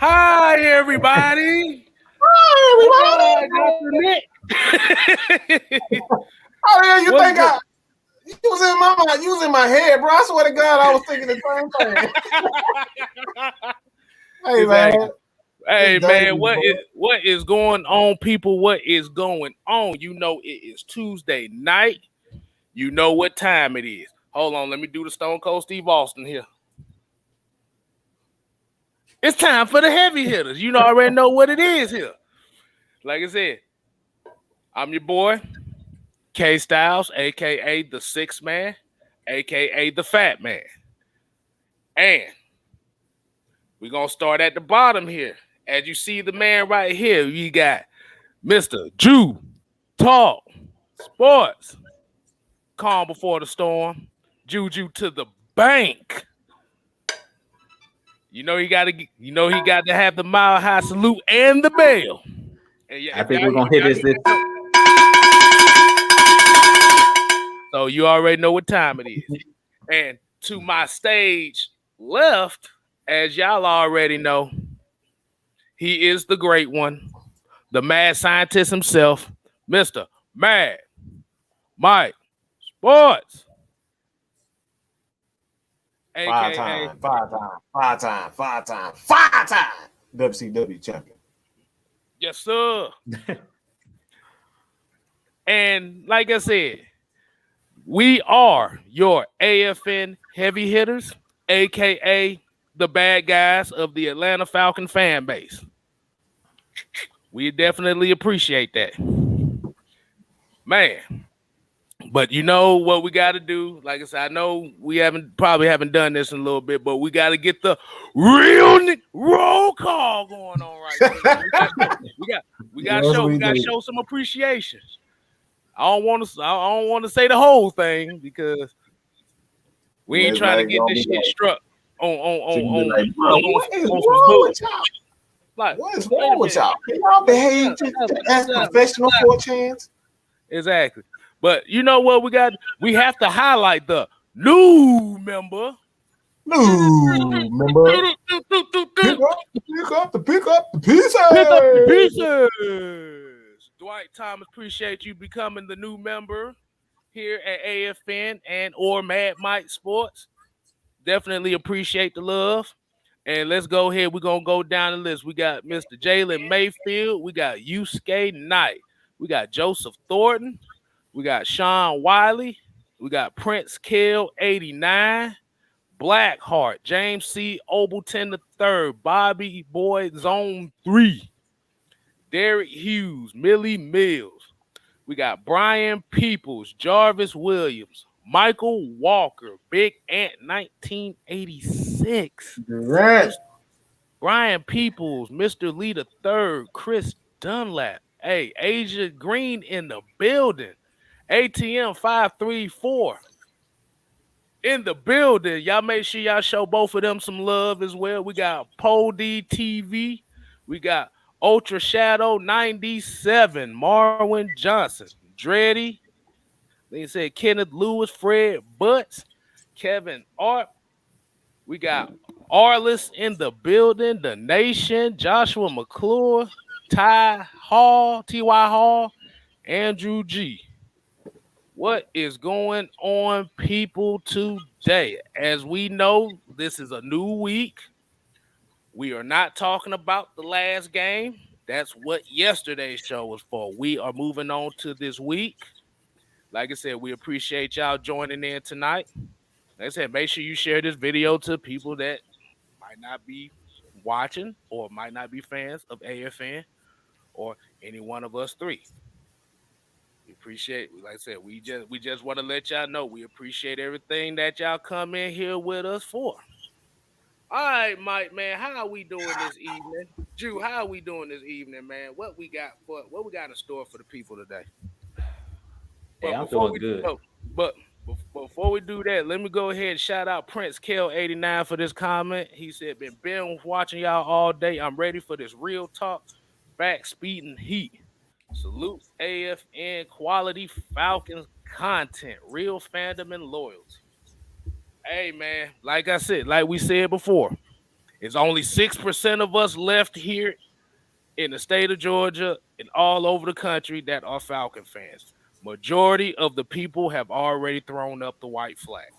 Hi, everybody. Hi, Hi, Dr. Nick. Oh yeah, you What's think good? you was in my mind, you was in my head, bro. I swear to God, I was thinking the same thing. Hey Exactly. man, Hey, it's man, Dave, bro. what is going on, people? What is going on? You know it is Tuesday night. You know what time it is. Hold on, let me do the Stone Cold Steve Austin here. It's time for the heavy hitters. You know, already know what it is here. Like I said, I'm your boy, KStylzz, aka the Six Man, aka the Fat Man. And we're gonna start at the bottom here. As you see the man right here, you got Mr. Jew Talk Sports. Calm before the storm. Juju to the bank. You know he got to have the mile high salute and the bell. And yeah, I think we're gonna hit this. So you already know what time it is. And to my stage left, as y'all already know, he is the great one, the mad scientist himself, Mr. Mad Mike Sports. Five-time WCW champion. Yes, sir. And like I said, we are your AFN heavy hitters, aka the bad guys of the Atlanta Falcons fan base. We definitely appreciate that, man. But you know what we got to do? Like I said, I know we probably haven't done this in a little bit, but we got to get the real roll call going on right now. We got to show some appreciation. I don't want to say the whole thing because we ain't trying to get this shit struck on Like, bro, what is wrong with y'all? Like, what is wrong with y'all? Can y'all behave as professional for a chance? Exactly. But you know what we got? We have to highlight the new member. Pick up the pieces. Dwight Thomas, appreciate you becoming the new member here at AFN and or Mad Mike Sports. Definitely appreciate the love. And let's go ahead. We're going to go down the list. We got Mr. Jalen Mayfield. We got Yusuke Knight. We got Joseph Thornton. We got Sean Wiley. We got Prince Kill 89. Blackheart. James C. Obleton III. Bobby Boy Zone 3. Derek Hughes. Millie Mills. We got Brian Peoples. Jarvis Williams. Michael Walker. Big Ant 1986. Right. Brian Peoples. Mr. Lee III. Chris Dunlap. Hey, Asia Green in the building. ATM 534 in the building. Y'all make sure y'all show both of them some love as well. We got Pole D TV. We got Ultra Shadow 97. Marwin Johnson. Dreddy. They said Kenneth Lewis, Fred Butts, Kevin Art. We got Arliss in the building. The Nation. Joshua McClure. Ty Hall. T.Y. Hall. Andrew G. What is going on, people, today? As we know, this is a new week. We are not talking about the last game. That's what yesterday's show was for. We are moving on to this week. Like I said, we appreciate y'all joining in tonight. Like I said, make sure you share this video to people that might not be watching or might not be fans of AFN or any one of us three. We appreciate, like I said, we just want to let y'all know we appreciate everything that y'all come in here with us for. All right, Mike, man, how are we doing this evening? Drew, how are we doing this evening, man? What we got in store for the people today? Hey, I'm doing good. But before we do that, let me go ahead and shout out Prince Kel 89 for this comment. He said, been watching y'all all day. I'm ready for this real talk, back speeding heat. Salute AFN quality Falcons content, real fandom and loyalty. Hey man, like I said, like we said before, It's only 6% of us left here in the state of Georgia and all over the country that are Falcon fans. Majority of the people have already thrown up the white flag.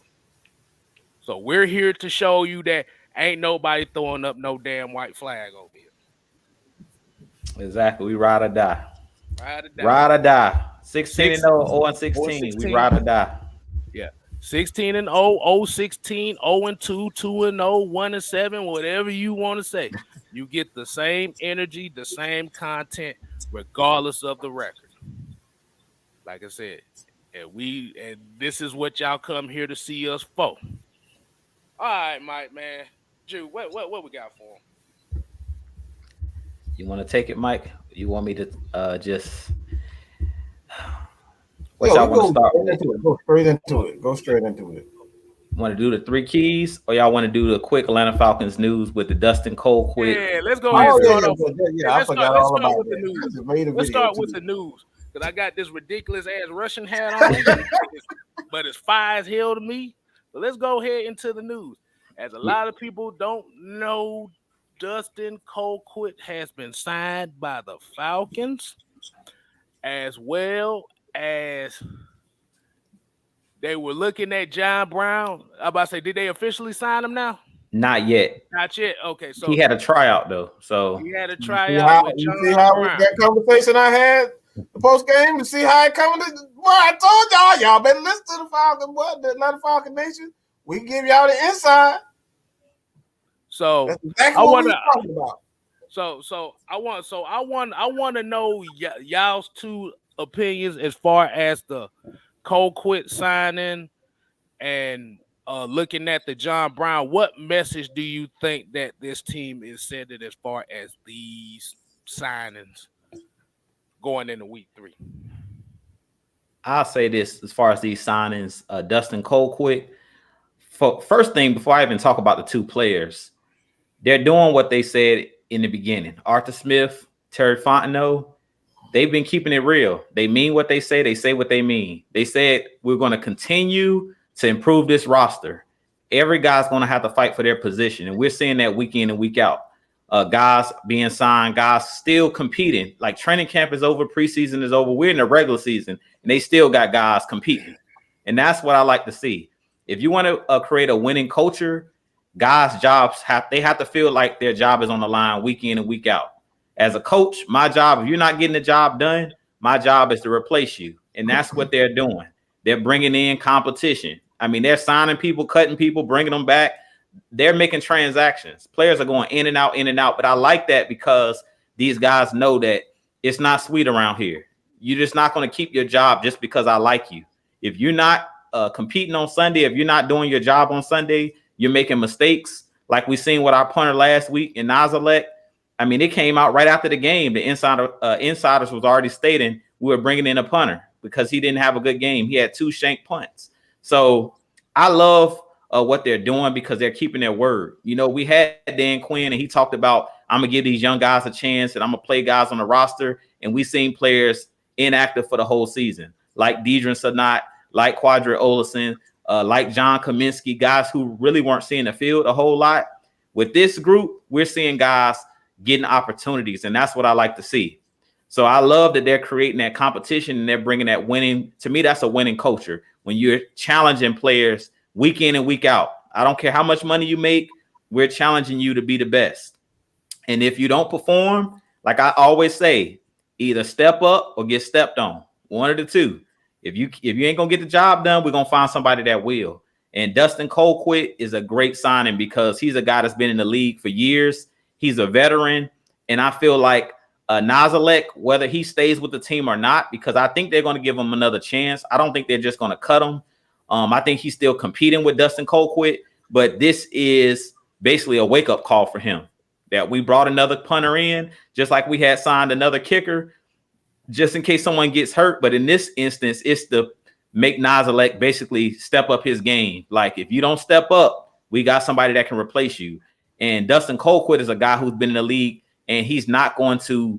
So we're here to show you that ain't nobody throwing up no damn white flag over here. Exactly. We ride or die. Ride or die. Ride or die. 16-0, 0-16. We ride or die. Yeah. 16-0, 0-16, 0-2, 2-0, 1-7, whatever you want to say. You get the same energy, the same content, regardless of the record. Like I said, and this is what y'all come here to see us for. All right, Mike, man. Drew, what we got for him? You want to take it, Mike? You want me to just? What y'all want to start with? Go straight into it. Want to do the 3 keys, or y'all want to do the quick Atlanta Falcons news with the Dustin Cole quick? Yeah, let's go ahead and start off. I forgot all about the news. Let's start with the news. Because I got this ridiculous ass Russian hat on, but it's fire as hell to me. But let's go ahead into the news. As a lot of people don't know, Dustin Colquitt has been signed by the Falcons, as well as they were looking at John Brown. I'm about to say, did they officially sign him now? Not yet. Not yet. Okay, so he had a tryout though. So he had a tryout with John Brown. That conversation I had the post game to see how it coming. Boy, I told y'all better listen to the Falcons, the Atlanta Falcons Nation. We can give y'all the inside. So that's exactly what we're talking about. So I want to know y'all's 2 opinions as far as the Colquitt signing and looking at the John Brown. What message do you think that this team is sending as far as these signings going into week 3? I'll say this as far as these signings, Dustin Colquitt. First thing, before I even talk about the 2 players, they're doing what they said in the beginning. Arthur Smith, Terry Fontenot, they've been keeping it real. They mean what they say what they mean. They said we're going to continue to improve this roster. Every guy's going to have to fight for their position, and we're seeing that week in and week out. Guys being signed, guys still competing. Like training camp is over, preseason is over. We're in the regular season, and they still got guys competing. And that's what I like to see. If you want to create a winning culture, guys' jobs have to feel like their job is on the line week in and week out. As a coach, my job, if you're not getting the job done, my job is to replace you. And that's what they're doing. They're bringing in competition. I mean, they're signing people, cutting people, bringing them back. They're making transactions. Players are going in and out. But I like that because these guys know that it's not sweet around here. You're just not going to keep your job just because I like you. If you're not competing on Sunday, if you're not doing your job on Sunday, you're making mistakes like we seen with our punter last week in Nazalek. I mean, it came out right after the game. The insiders was already stating we were bringing in a punter because he didn't have a good game. He had 2 shank punts. So I love what they're doing because they're keeping their word. You know, we had Dan Quinn and he talked about, I'm going to give these young guys a chance and I'm going to play guys on the roster. And we seen players inactive for the whole season, like Deidre Sanat, like Quadri Olison, like John Kaminsky, guys who really weren't seeing the field a whole lot. With this group, we're seeing guys getting opportunities, and that's what I like to see. So I love that they're creating that competition and they're bringing that winning. To me, that's a winning culture when you're challenging players week in and week out. I don't care how much money you make, we're challenging you to be the best. And if you don't perform, like I always say, either step up or get stepped on. One of the 2. If you ain't gonna get the job done, we're gonna find somebody that will. And Dustin Colquitt is a great signing because he's a guy that's been in the league for years. He's a veteran, and I feel like Nazalek, whether he stays with the team or not, because I think they're going to give him another chance. I don't think they're just going to cut him. I think he's still competing with Dustin Colquitt, but this is basically a wake-up call for him that we brought another punter in, just like we had signed another kicker, just in case someone gets hurt. But in this instance, it's to make Nazalek basically step up his game. Like, if you don't step up, we got somebody that can replace you. And Dustin Colquitt is a guy who's been in the league, and he's not going to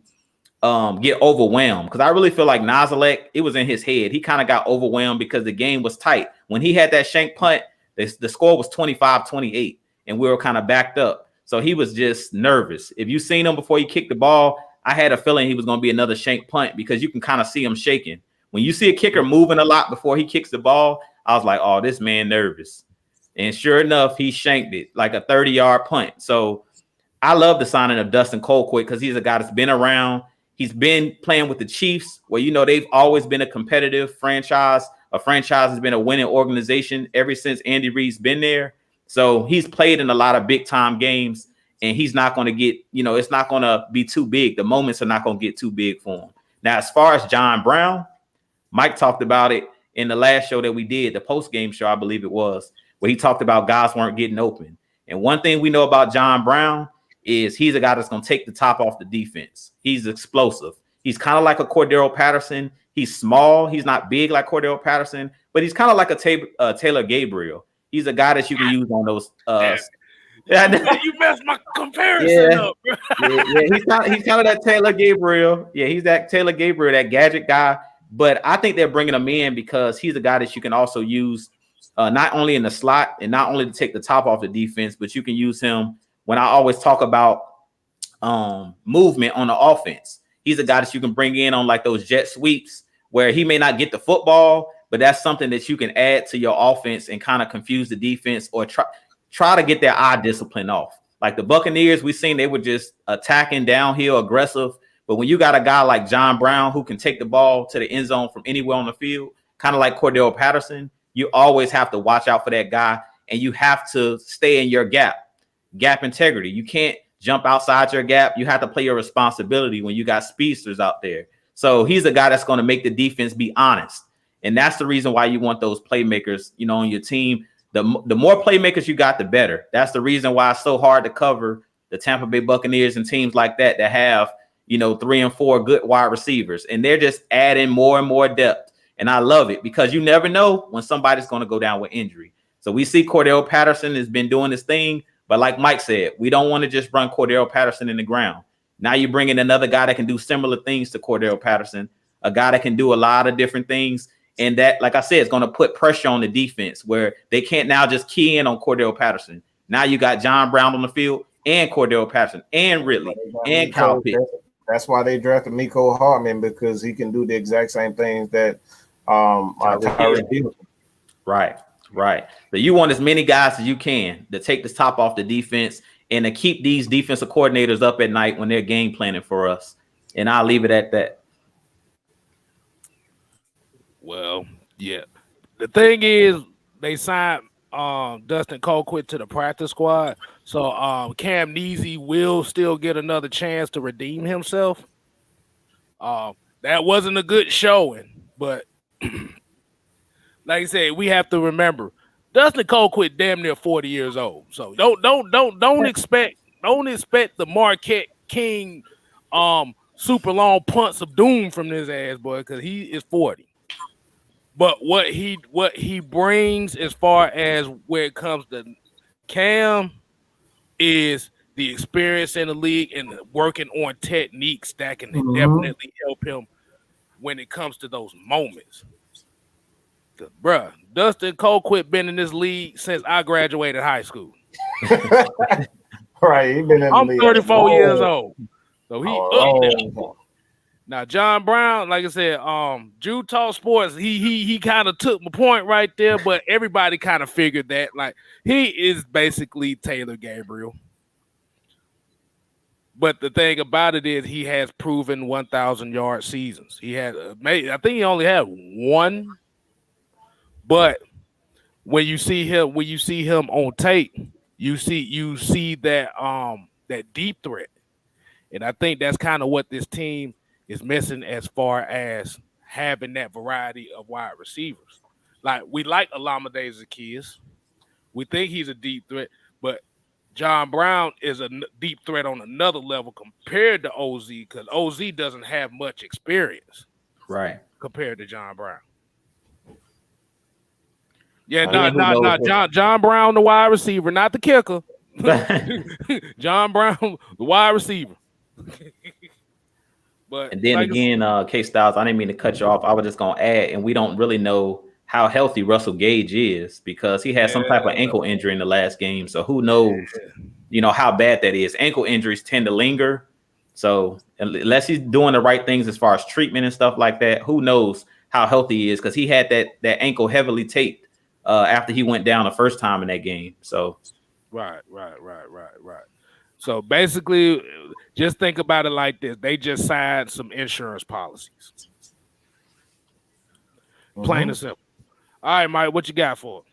get overwhelmed. Because I really feel like Nazalek, it was in his head. He kind of got overwhelmed because the game was tight. When he had that shank punt, the score was 25-28, and we were kind of backed up. So he was just nervous. If you seen him before he kicked the ball, I had a feeling he was going to be another shank punt because you can kind of see him shaking. When you see a kicker moving a lot before he kicks the ball, I was like, oh, this man nervous. And sure enough, he shanked it like a 30-yard punt. So I love the signing of Dustin Colquitt because he's a guy that's been around. He's been playing with the Chiefs, where, you know, they've always been a competitive franchise. A franchise has been a winning organization ever since Andy Reid's been there. So he's played in a lot of big-time games, and he's not going to get, you know, it's not going to be too big. The moments are not going to get too big for him. Now, as far as John Brown, Mike talked about it in the last show that we did, the post-game show, I believe it was, where he talked about guys weren't getting open. And one thing we know about John Brown is he's a guy that's going to take the top off the defense. He's explosive. He's kind of like a Cordero Patterson. He's small. He's not big like Cordero Patterson, but he's kind of like a Taylor Gabriel. He's a guy that you can use on those. You messed my comparison up. He's kind of that Taylor Gabriel. Yeah, he's that Taylor Gabriel, that gadget guy. But I think they're bringing him in because he's a guy that you can also use not only in the slot and not only to take the top off the defense, but you can use him when I always talk about movement on the offense. He's a guy that you can bring in on like those jet sweeps where he may not get the football, but that's something that you can add to your offense and kind of confuse the defense or try to get their eye discipline off. Like the Buccaneers, we've seen they were just attacking downhill, aggressive. But when you got a guy like John Brown who can take the ball to the end zone from anywhere on the field, kind of like Cordero Patterson, you always have to watch out for that guy, and you have to stay in your gap integrity. You can't jump outside your gap. You have to play your responsibility when you got speedsters out there. So he's a guy that's going to make the defense be honest. And that's the reason why you want those playmakers, you know, on your team. The more playmakers you got, the better. That's the reason why it's so hard to cover the Tampa Bay Buccaneers and teams like that have, you know, 3 and 4 good wide receivers. And they're just adding more and more depth. And I love it because you never know when somebody's going to go down with injury. So we see Cordero Patterson has been doing this thing. But like Mike said, we don't want to just run Cordero Patterson in the ground. Now you bring in another guy that can do similar things to Cordero Patterson, a guy that can do a lot of different things. And that, like I said, is going to put pressure on the defense where they can't now just key in on Cordero Patterson. Now you got John Brown on the field and Cordero Patterson and Ridley and Kyle Pitts. That's why they drafted Mecole Hardman, because he can do the exact same things that Right. So you want as many guys as you can to take the top off the defense and to keep these defensive coordinators up at night when they're game planning for us. And I'll leave it at that. Well, yeah. The thing is, they signed Dustin Colquitt to the practice squad. So Cam Neasy will still get another chance to redeem himself. That wasn't a good showing, but like I said, we have to remember Dustin Colquitt damn near 40 years old. So don't expect the Marquette King super long punts of doom from this ass boy, because he is 40. But what he brings as far as where it comes to Cam is the experience in the league and working on techniques that can definitely help him when it comes to those moments. Bruh, Dustin Colquitt been in this league since I graduated high school. Right, he been in the I'm league. 34 years old, so he up there. Now John Brown, like I said, TalkSports, he kind of took my point right there, but everybody kind of figured that like he is basically Taylor Gabriel. But the thing about it is he has proven 1,000-yard seasons. He had, I think he only had one. But when you see him on tape, you see that that deep threat, and I think that's kind of what this team is missing as far as having that variety of wide receivers. Like we like Olamide Zaccheaus, we think he's a deep threat, but John Brown is a deep threat on another level compared to OZ, because OZ doesn't have much experience, right, compared to John Brown. Yeah, John Brown, the wide receiver, not the kicker. John Brown, the wide receiver. But and then like again, KStylzz, I didn't mean to cut you off. I was just gonna add, and we don't really know how healthy Russell Gage is because he had some type of ankle injury in the last game. So who knows? you know, how bad that is. Ankle injuries tend to linger. So unless he's doing the right things as far as treatment and stuff like that, who knows how healthy he is, because he had that ankle heavily taped after he went down the first time in that game. So Right. So basically, just think about it like this: they just signed some insurance policies. Plain and simple. All right, Mike, what you got for it?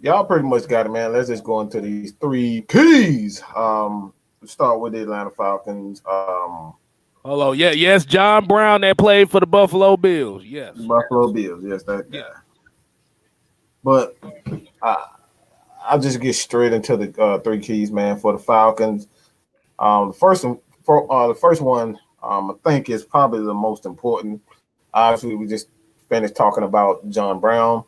Y'all pretty much got it, man. Let's just go into these 3 keys. Start with the Atlanta Falcons. Hello, yes, John Brown that played for the Buffalo Bills. Yes, Buffalo Bills. Yes, that guy. Yeah. But I'll just get straight into the 3 keys, man, for the Falcons. The first one, I think is probably the most important. Obviously, we just finished talking about John Brown.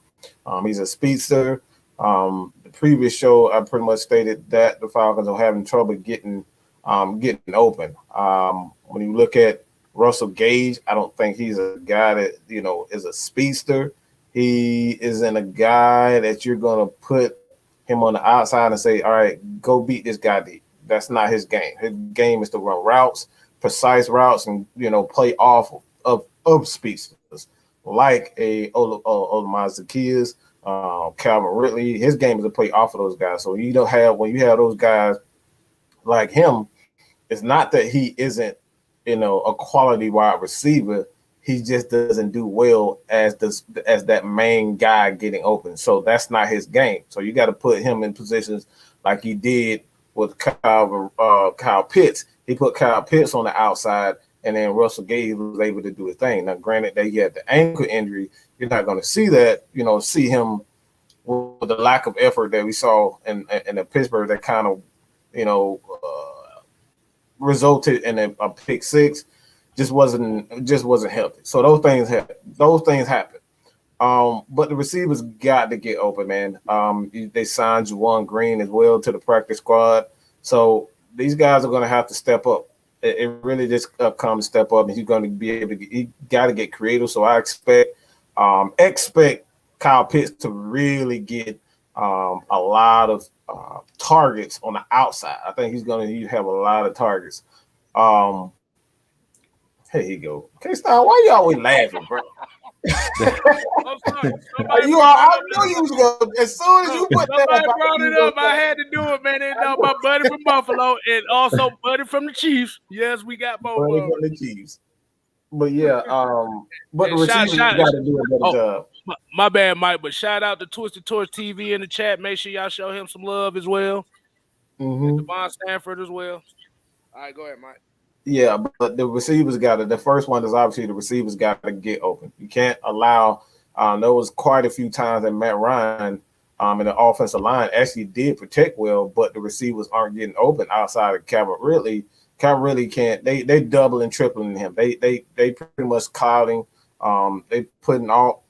He's a speedster. The previous show, I pretty much stated that the Falcons are having trouble getting open. When you look at Russell Gage, I don't think he's a guy that, you know, is a speedster. He isn't a guy that you're going to put him on the outside and say, all right, go beat this guy deep. That's not his game. His game is to run routes, precise routes, and, you know, play off of speedsters like a Olamide Zaccheaus, Calvin Ridley. His game is to play off of those guys. So when you have those guys like him, it's not that he isn't, you know, a quality wide receiver. He just doesn't do well as that main guy getting open. So that's not his game. So you got to put him in positions like he did with Kyle Pitts. He put Kyle Pitts on the outside, and then Russell Gage was able to do his thing. Now, granted that he had the ankle injury, you're not going to see that, you know, see him with the lack of effort that we saw in the Pittsburgh that kind of, you know, resulted in a pick 6. Just wasn't healthy. So those things happen. But the receivers got to get open, man. They signed Juwan Green as well to the practice squad. So these guys are going to have to step up. It really just comes step up, and he's going to be able to. He got to get creative. So I expect Kyle Pitts to really get a lot of targets on the outside. I think he's going to have a lot of targets. Here you go. KStylzz, why you always laughing, bro? I'm sorry. I knew you was going. As soon as you put that, somebody brought it up. I had to do it, man. And my buddy from Buffalo and also buddy from the Chiefs. Yes, we got both. Buddy from the Chiefs. But yeah, but the receivers got to do a better job. My bad, Mike. But shout out to Twisted Torch TV in the chat. Make sure y'all show him some love as well. And Devon Stanford as well. All right, go ahead, Mike. Yeah, but the receivers got to. The first one is obviously the receivers got to get open. You can't allow. There was quite a few times that Matt Ryan in the offensive line actually did protect well, but the receivers aren't getting open outside of Calvin Ridley. Calvin Ridley can't. They double and tripling him. They pretty much clouding. They pushing all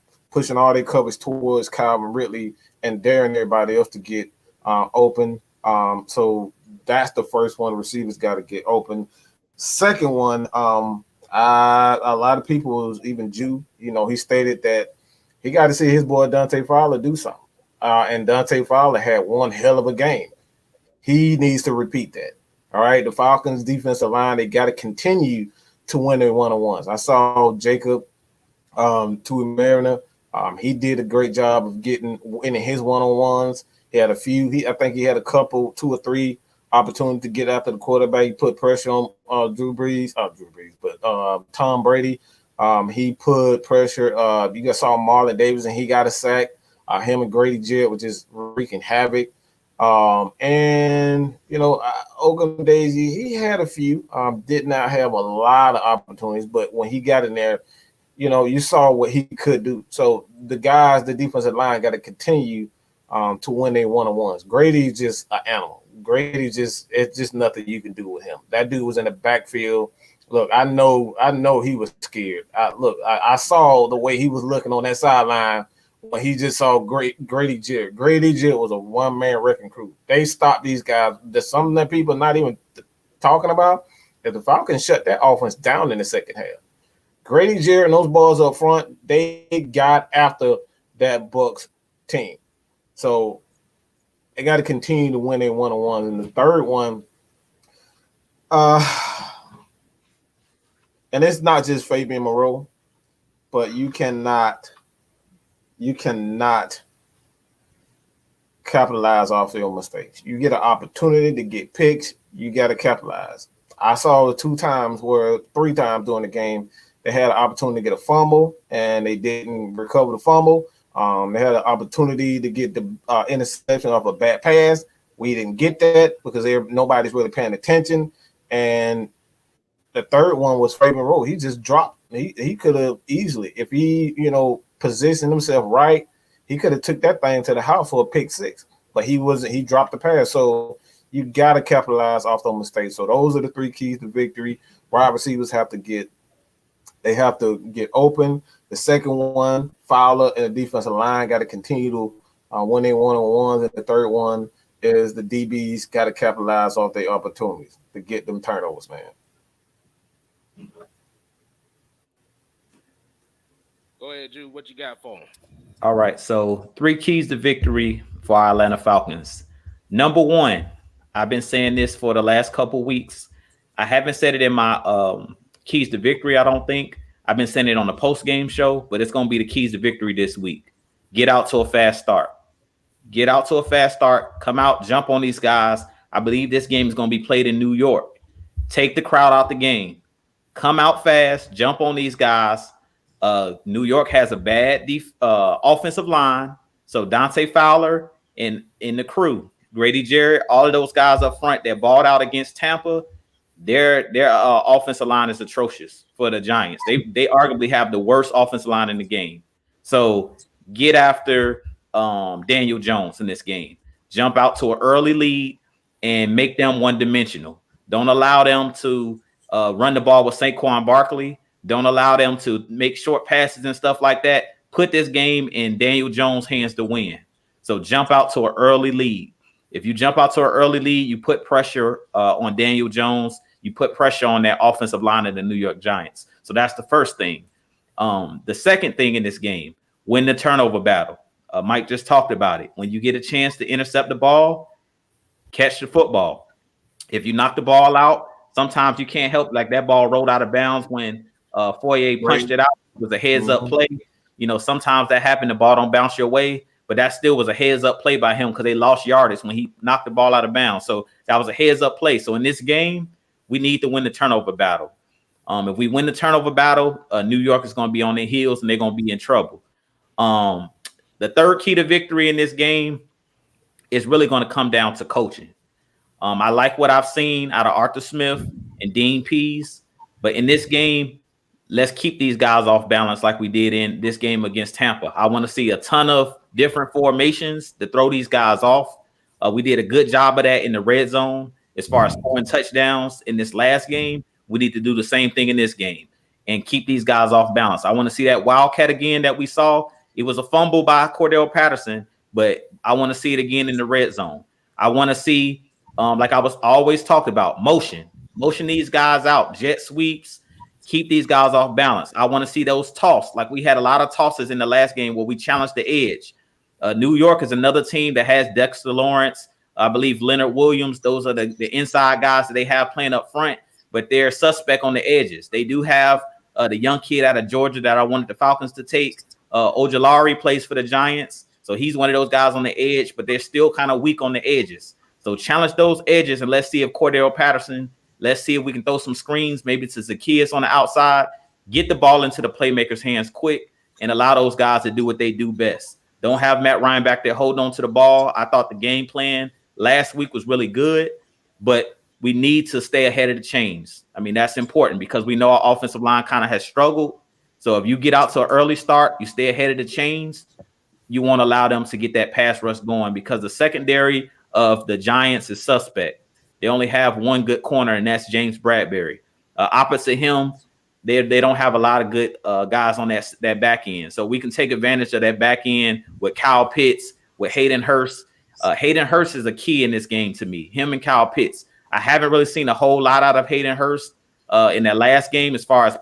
their coverage towards Calvin Ridley and daring everybody else to get open. So that's the first one. Receivers got to get open. Second one, a lot of people, even Jew, you know, he stated that he got to see his boy Dante Fowler do something. And Dante Fowler had one hell of a game. He needs to repeat that. All right, the Falcons defensive line, they got to continue to win their one-on-ones. I saw Jacob Tuimarina. He did a great job of winning his one-on-ones. He had a few. I think he had a couple, 2 or 3 opportunity to get after the quarterback. He put pressure on Tom Brady. He put pressure. You guys saw Marlon Davis, and he got a sack. Him and Grady Jarrett was just wreaking havoc. And, you know, Oakland Daisy, he had a few. Did not have a lot of opportunities, but when he got in there, you know, you saw what he could do. So the defensive line got to continue to win their one-on-ones. Grady's just an animal. It's just nothing you can do with him. That dude was in the backfield. Look, I know he was scared. I saw the way he was looking on that sideline when he just saw Grady Jarrett. Grady Jarrett was a one-man wrecking crew. They stopped these guys. There's something that people not even talking about, that the Falcons shut that offense down in the second half. Grady Jarrett and those balls up front, they got after that Bucs team. So they got to continue to win their one-on-one. And the third one, and it's not just Fabian Moreau, but you cannot capitalize off your mistakes. You get an opportunity to get picks, you got to capitalize. I saw it 3 times during the game. They had an opportunity to get a fumble, and they didn't recover the fumble. They had an opportunity to get the interception off a bad pass. We didn't get that because nobody's really paying attention. And the third one was Fabian Moreau. He just dropped. He could have easily, if he, positioned himself right, he could have took that thing to the house for a pick 6. But he wasn't. He dropped the pass. So you got to capitalize off those mistakes. So those are the 3 keys to victory. Wide receivers have to get open. The second one, Fowler and the defensive line got to continue to win their one-on-ones. And the third one is the DBs got to capitalize off their opportunities to get them turnovers, man. Go ahead, Jude. What you got for them? All right. So 3 keys to victory for our Atlanta Falcons. Number 1, I've been saying this for the last couple weeks. I haven't said it in my keys to victory, I don't think. I've been saying it on the post-game show, but it's going to be the keys to victory this week. Get out to a fast start. Get out to a fast start. Come out, jump on these guys. I believe this game is going to be played in New York. Take the crowd out the game. Come out fast, jump on these guys. New York has a bad offensive line. So Dante Fowler and the crew, Grady Jarrett, all of those guys up front that balled out against Tampa, their offensive line is atrocious for the Giants. They arguably have the worst offensive line in the game. So get after Daniel Jones in this game. Jump out to an early lead and make them one-dimensional. Don't allow them to run the ball with Saquon Barkley. Don't allow them to make short passes and stuff like that. Put this game in Daniel Jones' hands to win. So jump out to an early lead. If you jump out to an early lead, you put pressure on Daniel Jones. You put pressure on that offensive line of the New York Giants. So that's the first thing. The second thing in this game, win the turnover battle. Mike just talked about it. When you get a chance to intercept the ball, catch the football. If you knock the ball out, sometimes you can't help, like that ball rolled out of bounds when Foyer punched it out. It was a heads-up play. Sometimes that happened. The ball don't bounce your way, but that still was a heads-up play by him because they lost yardage when he knocked the ball out of bounds. So that was a heads-up play. So in this game, we need to win the turnover battle. If we win the turnover battle, New York is going to be on their heels and they're going to be in trouble. The third key to victory in this game is really going to come down to coaching. I like what I've seen out of Arthur Smith and Dean Pease, but in this game, let's keep these guys off balance like we did in this game against Tampa. I want to see a ton of different formations to throw these guys off. We did a good job of that in the red zone as far as scoring touchdowns in this last game. We need to do the same thing in this game and keep these guys off balance. I want to see that wildcat again that we saw. It was a fumble by Cordell Patterson, but I want to see it again in the red zone. I want to see, like I was always talking about, motion these guys out, jet sweeps, keep these guys off balance. I want to see those toss. Like we had a lot of tosses in the last game where we challenged the edge. New York is another team that has Dexter Lawrence, I believe Leonard Williams. Those are the inside guys that they have playing up front, but they're suspect on the edges. They do have the young kid out of Georgia that I wanted the Falcons to take. Ojulari plays for the Giants. So he's one of those guys on the edge, but they're still kind of weak on the edges. So challenge those edges and let's see if Cordell Patterson, let's see if we can throw some screens, maybe to Zacchaeus on the outside, get the ball into the playmakers' hands quick and allow those guys to do what they do best. Don't have Matt Ryan back there holding on to the ball. I thought the game plan last week was really good, but we need to stay ahead of the chains. I mean, that's important because we know our offensive line kind of has struggled. So if you get out to an early start, you stay ahead of the chains, you won't allow them to get that pass rush going because the secondary of the Giants is suspect. They only have one good corner, and that's James Bradbury. Opposite him, they don't have a lot of good guys on that back end. So we can take advantage of that back end with Kyle Pitts, with Hayden Hurst. Hayden Hurst is a key in this game to me, him and Kyle Pitts. I haven't really seen a whole lot out of Hayden Hurst in that last game as far as,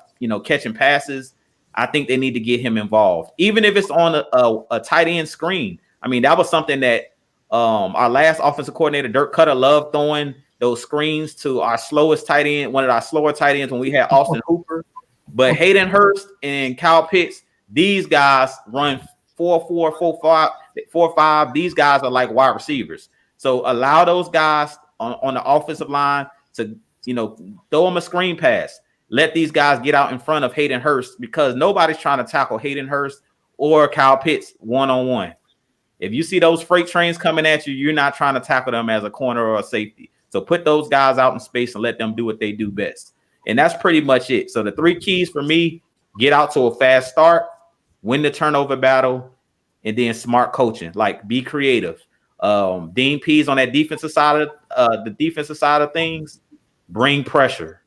catching passes. I think they need to get him involved, even if it's on a tight end screen. I mean, that was something that Our last offensive coordinator, Dirk Cutter, loved throwing those screens to our slowest tight end, one of our slower tight ends when we had Austin Hooper. But Hayden Hurst and Kyle Pitts, these guys run 4-4, 4-5, 4-5. These guys are like wide receivers. So allow those guys on the offensive line to, throw them a screen pass. Let these guys get out in front of Hayden Hurst because nobody's trying to tackle Hayden Hurst or Kyle Pitts one-on-one. If you see those freight trains coming at you, you're not trying to tackle them as a corner or a safety. So put those guys out in space and let them do what they do best. And that's pretty much it. So the 3 keys for me: get out to a fast start, win the turnover battle, and then smart coaching. Like, be creative. Dean Pease on that defensive side of things, bring pressure.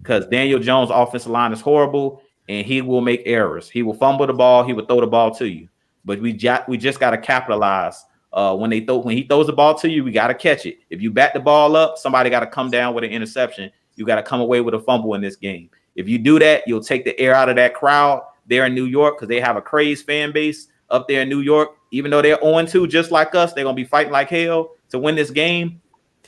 Because Daniel Jones' offensive line is horrible, and he will make errors. He will fumble the ball. He will throw the ball to you. But we just got to capitalize. When he throws the ball to you, we got to catch it. If you bat the ball up, somebody got to come down with an interception. You got to come away with a fumble in this game. If you do that, you'll take the air out of that crowd there in New York, because they have a crazed fan base up there in New York. Even though they're 0-2, just like us, they're going to be fighting like hell to win this game.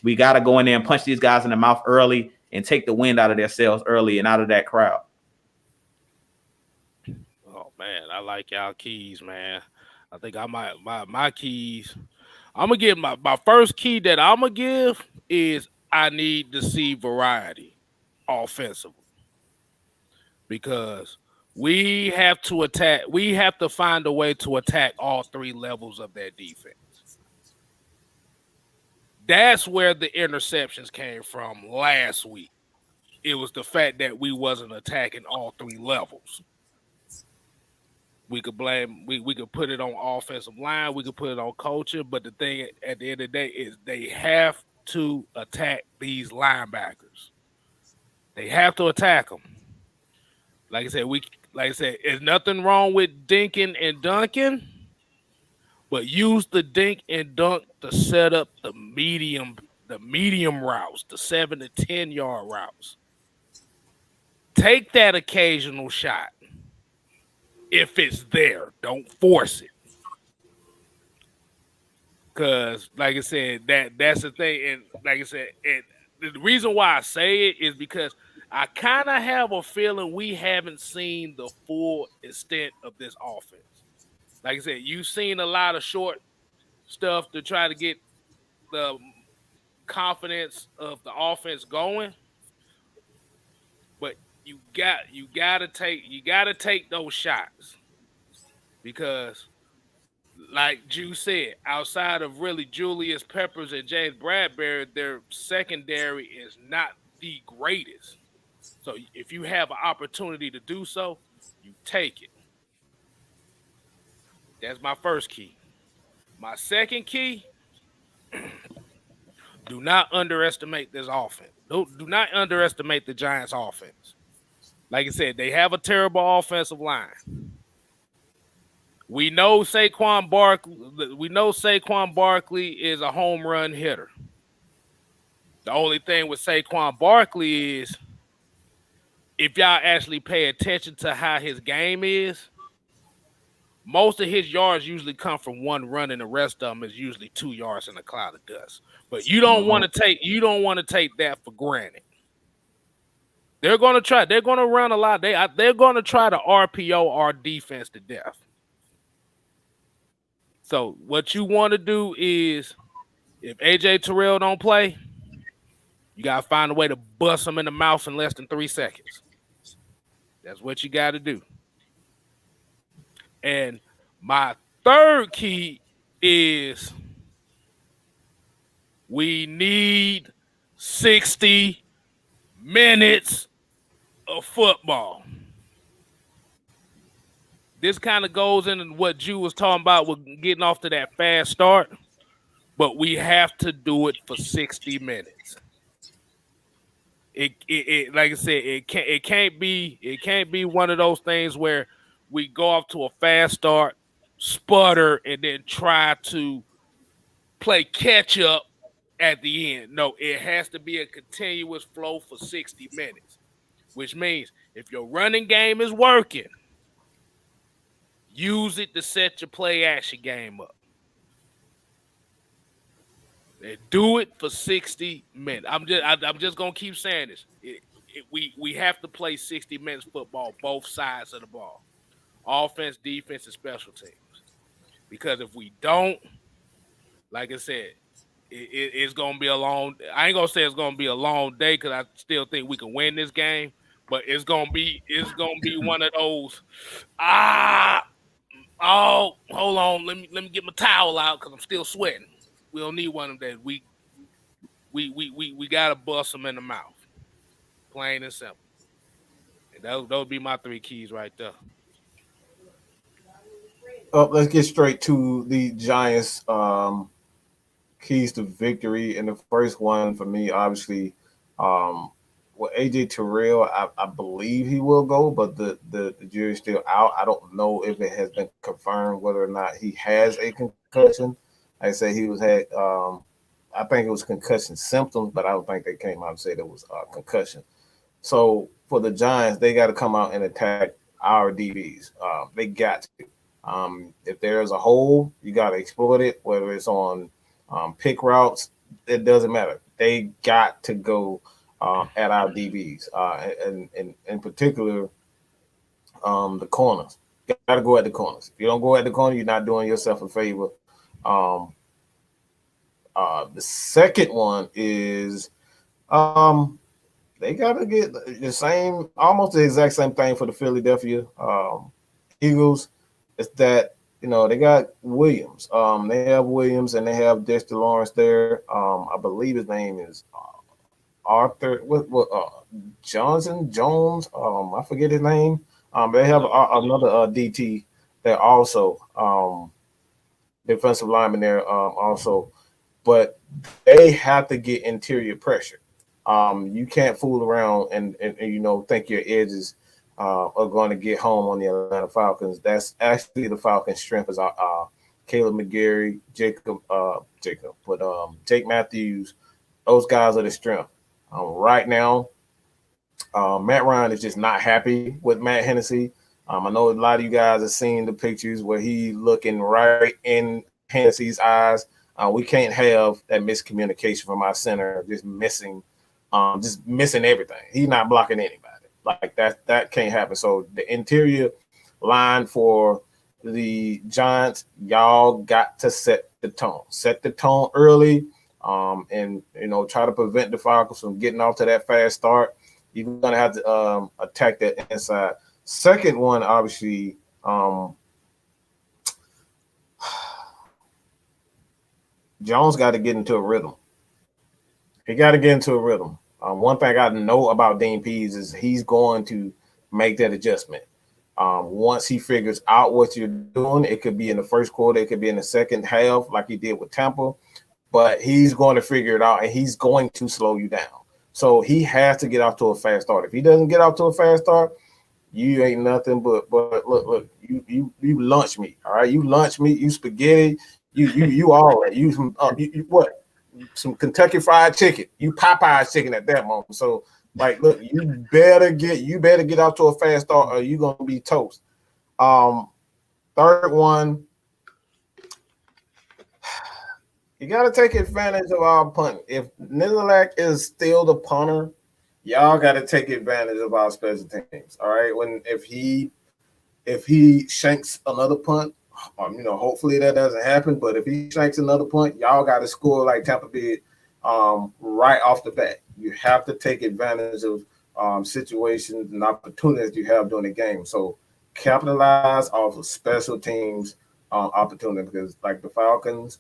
We got to go in there and punch these guys in the mouth early and take the wind out of their sails early and out of that crowd. Oh, man, I like y'all keys, man. I think I might my keys. I'm gonna give my first key that I'm gonna give is I need to see variety offensively, because we have to attack. We have to find a way to attack all 3 levels of that defense. That's where the interceptions came from last week. It was the fact that we wasn't attacking all 3 levels. We could blame, we could put it on offensive line, we could put it on coaching, but the thing at the end of the day is they have to attack these linebackers. They have to attack them. Like I said, there's nothing wrong with dinking and dunking, but use the dink and dunk to set up the medium routes, the 7 to 10 yard routes. Take that occasional shot. If it's there, don't force it. Because, like I said, that's the thing. And like I said, and the reason why I say it is because I kind of have a feeling we haven't seen the full extent of this offense. Like I said, you've seen a lot of short stuff to try to get the confidence of the offense going. But you gotta take those shots, because like Ju said, outside of really Julius Peppers and James Bradbury, their secondary is not the greatest. So if you have an opportunity to do so, you take it. That's my first key. My second key: do not underestimate this offense. Do not underestimate the Giants' offense. Like I said, they have a terrible offensive line. We know Saquon Barkley is a home run hitter. The only thing with Saquon Barkley is, if y'all actually pay attention to how his game is, most of his yards usually come from one run, and the rest of them is usually 2 yards in a cloud of dust. But you don't want to take that for granted. They're going to try. They're going to run a lot. They're going to try to RPO our defense to death. So what you want to do is, if AJ Terrell don't play, you got to find a way to bust him in the mouth in less than 3 seconds. That's what you got to do. And my third key is we need 60 minutes of football. This kind of goes into what Ju was talking about with getting off to that fast start, but we have to do it for 60 minutes. It like I said, it can't be one of those things where we go off to a fast start, sputter, and then try to play catch up at the end. No, it has to be a continuous flow for 60 minutes, which means if your running game is working, use it to set your play action game up. They do it for 60 minutes. I'm just gonna keep saying this. We have to play 60 minutes football, both sides of the ball, offense, defense, and special teams. Because if we don't, like I said, it's gonna be a long. I ain't gonna say it's gonna be a long day because I still think we can win this game. But it's gonna be one of those. Ah, oh, hold on. Let me get my towel out because I'm still sweating. We don't need one of them days. We gotta bust them in the mouth, plain and simple. And those would be my three keys right there. Let's get straight to the Giants. Keys to victory. And the first one for me, obviously, um, well, AJ Terrell, I believe he will go, but the jury's still out. I don't know if it has been confirmed whether or not he has a concussion. I say he was had, I think it was concussion symptoms, but I don't think they came out and said it was concussion. So for the Giants, they got to come out and attack our DBs. They got to. If there's a hole, you got to exploit it, whether it's on pick routes, it doesn't matter. They got to go at our DBs, and in particular, the corners. Got to go at the corners. If you don't go at the corner, you're not doing yourself a favor. Um, the second one is they got to get the same, almost the exact same thing for the Philadelphia Eagles. It's that they got Williams. They have Williams and they have Dexter Lawrence there. I believe his name is Arthur. What Johnson Jones? I forget his name. They have another DT there also. Defensive lineman there also, but they have to get interior pressure. You can't fool around and think your edges are going to get home on the Atlanta Falcons. That's actually the Falcons' strength is Caleb McGarry, Jake Matthews. Those guys are the strength. Right now, Matt Ryan is just not happy with Matt Hennessy. I know a lot of you guys have seen the pictures where he looking right in Hennessy's eyes. We can't have that miscommunication from our center, just missing everything. He's not blocking anybody. Like that can't happen. So the interior line for the Giants, y'all got to set the tone. Set the tone early, and try to prevent the Falcons from getting off to that fast start. You're gonna have to attack that inside. Second one, obviously, Jones got to get into a rhythm. He got to get into a rhythm. One thing I know about Dean Pease is he's going to make that adjustment. Once he figures out what you're doing, it could be in the first quarter, it could be in the second half, like he did with Tampa, but he's going to figure it out and he's going to slow you down. So he has to get off to a fast start. If he doesn't get off to a fast start, you ain't nothing but look, you lunch meat, all right? You lunch meat, you spaghetti, you all that. You what? Some Kentucky Fried Chicken. You Popeye chicken at that moment. So look, you better get out to a fast start or you're gonna be toast. Third one, you gotta take advantage of our punt. If Nizalak is still the punter, y'all gotta take advantage of our special teams. All right. If he shanks another punt, hopefully that doesn't happen. But if he shanks another punt, y'all got to score like Tampa did right off the bat. You have to take advantage of situations and opportunities you have during the game. So capitalize off of special teams opportunity because like the Falcons,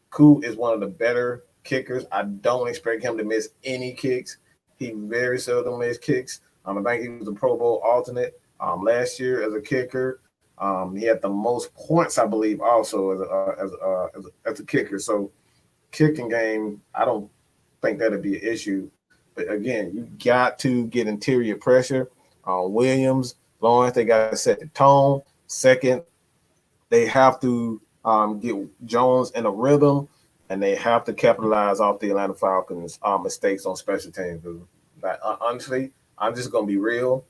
Koo is one of the better kickers. I don't expect him to miss any kicks. He very seldom misses kicks. I think he was a Pro Bowl alternate last year as a kicker. He had the most points, I believe, also as a kicker. So, kicking game, I don't think that'd be an issue. But again, you got to get interior pressure. Williams, Lawrence, they got to set the tone. Second, they have to get Jones in a rhythm, and they have to capitalize off the Atlanta Falcons' mistakes on special teams. Honestly, I'm just gonna be real.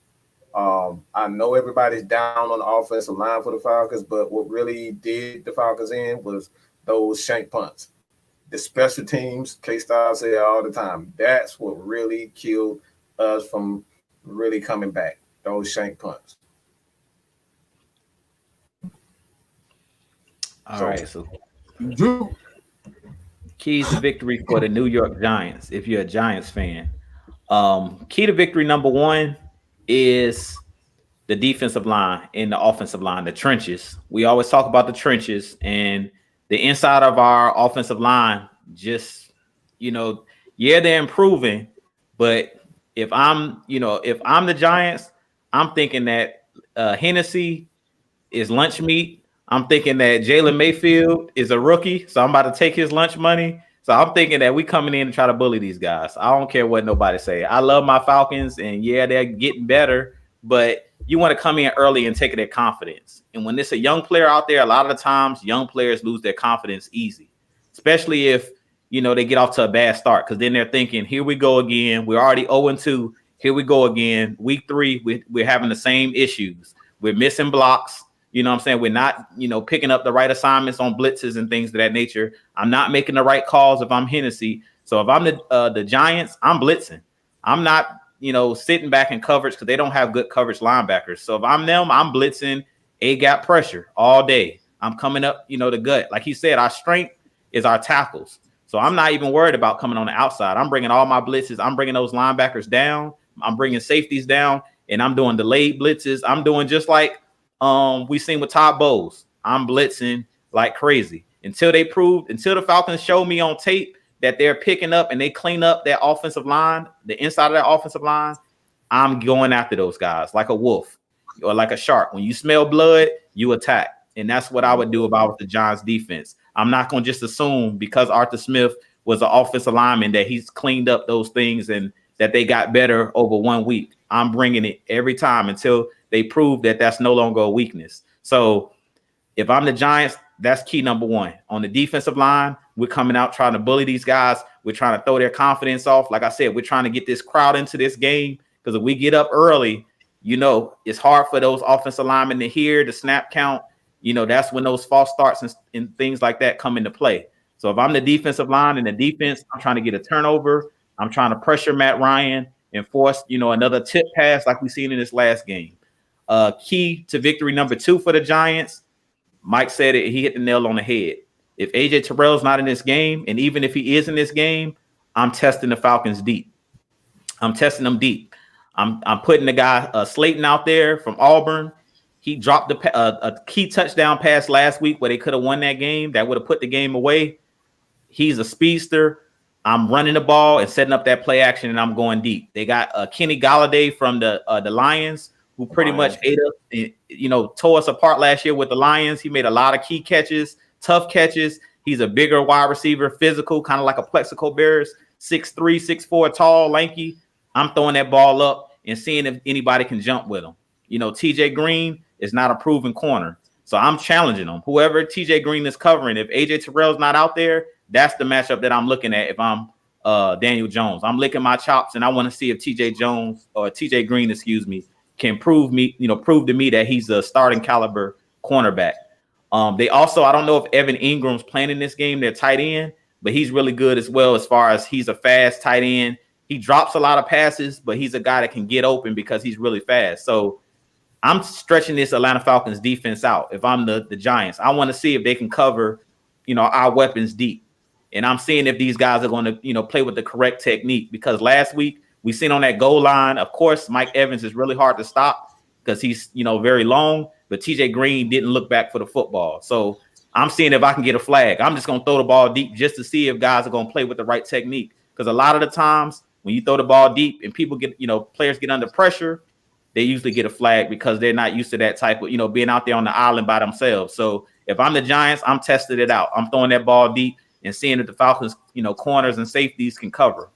I know everybody's down on the offensive line for the Falcons, but what really did the Falcons in was those shank punts. the special teams, KStylzz say all the time, that's what really killed us from really coming back. Those shank punts. All right, so Drew. keys to victory for the New York Giants. If you're a Giants fan, key to victory number one is the defensive line and the offensive line, the trenches. We always talk about the trenches, and the inside of our offensive line just, yeah, they're improving. But if I'm the Giants, I'm thinking that Hennessy is lunch meat. I'm thinking that Jalen Mayfield is a rookie, so I'm about to take his lunch money. So I'm thinking that we coming in and try to bully these guys. I don't care what nobody say. I love my Falcons, and yeah, they're getting better, but you want to come in early and take their confidence. And when there's a young player out there, a lot of the times young players lose their confidence easy, especially if, they get off to a bad start, because then they're thinking, here we go again. We're already 0-2. Here we go again. Week 3, we're having the same issues. We're missing blocks. You know what I'm saying? We're not, picking up the right assignments on blitzes and things of that nature. I'm not making the right calls if I'm Hennessy. So if I'm the Giants, I'm blitzing. I'm not, sitting back in coverage because they don't have good coverage linebackers. So if I'm them, I'm blitzing A-gap pressure all day. I'm coming up, the gut. Like he said, our strength is our tackles. So I'm not even worried about coming on the outside. I'm bringing all my blitzes. I'm bringing those linebackers down. I'm bringing safeties down, and I'm doing delayed blitzes. I'm doing just like we seen with Todd Bowles. I'm blitzing like crazy until the Falcons show me on tape that they're picking up and they clean up their offensive line, the inside of that offensive line. I'm going after those guys like a wolf or like a shark. When you smell blood, you attack. And that's what I would do if I was the Giants defense. I'm not going to just assume because Arthur Smith was an offensive lineman that he's cleaned up those things and that they got better over 1 week. I'm bringing it every time until they prove that that's no longer a weakness. So if I'm the Giants, that's key number one. On the defensive line, we're coming out trying to bully these guys. We're trying to throw their confidence off. Like I said, we're trying to get this crowd into this game, because if we get up early, it's hard for those offensive linemen to hear the snap count. That's when those false starts and things like that come into play. So if I'm the defensive line and the defense, I'm trying to get a turnover. I'm trying to pressure Matt Ryan and force, another tip pass like we seen in this last game. Key to victory number 2 for the Giants. Mike said it. He hit the nail on the head. If AJ Terrell's not in this game, and even if he is in this game, I'm testing the Falcons deep. I'm testing them deep. I'm putting the guy Slayton out there from Auburn. He dropped a key touchdown pass last week where they could have won that game. That would have put the game away. He's a speedster. I'm running the ball and setting up that play action, and I'm going deep. They got Kenny Golladay from the Lions, who pretty much ate up, tore us apart last year with the Lions. He made a lot of key catches, tough catches. He's a bigger wide receiver, physical, kind of like a Plexico Bears, 6'3", 6'4", tall, lanky. I'm throwing that ball up and seeing if anybody can jump with him. TJ Green is not a proven corner. So I'm challenging him. Whoever TJ Green is covering, if AJ Terrell's not out there, that's the matchup that I'm looking at if I'm Daniel Jones. I'm licking my chops, and I want to see if TJ Green, can prove to me that he's a starting caliber cornerback. They also, I don't know if Evan Ingram's playing in this game, their tight end, but he's really good as well as far as he's a fast tight end. He drops a lot of passes, but he's a guy that can get open because he's really fast. So I'm stretching this Atlanta Falcons defense out. If I'm the Giants, I want to see if they can cover, our weapons deep. And I'm seeing if these guys are going to, play with the correct technique, because last week we seen on that goal line, of course, Mike Evans is really hard to stop because he's, very long, but TJ Green didn't look back for the football. So I'm seeing if I can get a flag. I'm just going to throw the ball deep just to see if guys are going to play with the right technique. Because a lot of the times when you throw the ball deep and people get, players get under pressure, they usually get a flag because they're not used to that type of, being out there on the island by themselves. So if I'm the Giants, I'm testing it out. I'm throwing that ball deep and seeing if the Falcons, corners and safeties can cover.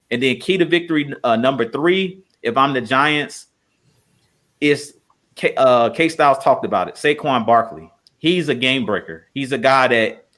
And then key to victory number 3, if I'm the Giants, is KStylzz talked about it. Saquon Barkley. He's a game breaker. He's a guy that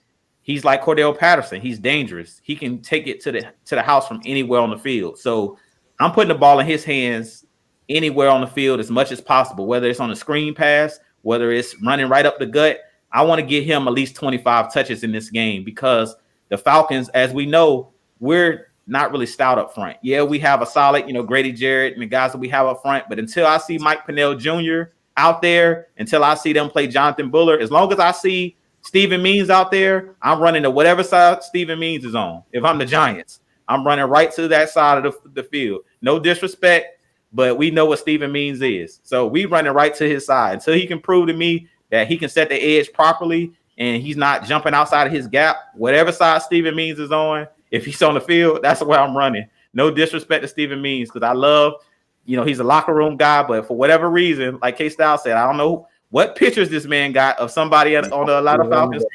he's like Cordell Patterson. He's dangerous. He can take it to the house from anywhere on the field. So I'm putting the ball in his hands anywhere on the field as much as possible, whether it's on a screen pass, whether it's running right up the gut. I want to get him at least 25 touches in this game, because the Falcons, as we know, we're not really stout up front. Yeah, we have a solid, Grady Jarrett and the guys that we have up front. But until I see Mike Pennell Jr. out there, until I see them play Jonathan Bullard, as long as I see Steven Means out there, I'm running to whatever side Steven Means is on. If I'm the Giants, I'm running right to that side of the field. No disrespect, but we know what Steven Means is. So we running right to his side until he can prove to me that he can set the edge properly and he's not jumping outside of his gap. Whatever side Steven Means is on, if he's on the field, that's where I'm running. No disrespect to Steven Means, because I love, he's a locker room guy, but for whatever reason, like KStylzz said, I don't know what pictures this man got of somebody on the Atlanta Falcons.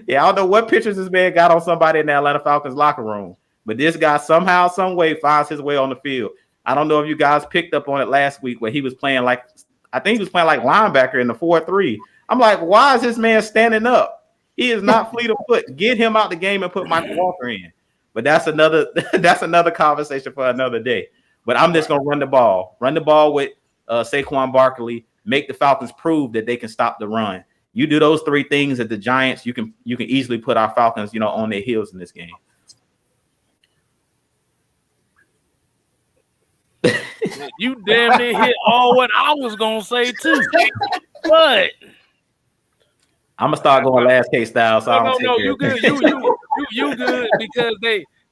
Yeah, I don't know what pictures this man got on somebody in the Atlanta Falcons locker room, but this guy somehow, some way finds his way on the field. I don't know if you guys picked up on it last week where he was playing like linebacker in the 4-3. I'm like, why is this man standing up? He is not fleet of foot. Get him out the game and put Michael Walker in. But that's another conversation for another day. But I'm just gonna run the ball with Saquon Barkley. Make the Falcons prove that they can stop the run. You do those three things at the Giants, you can easily put our Falcons, on their heels in this game. You damn near hit all what I was gonna say too. But I'm gonna start going last KStylzz. So no, you good. You good because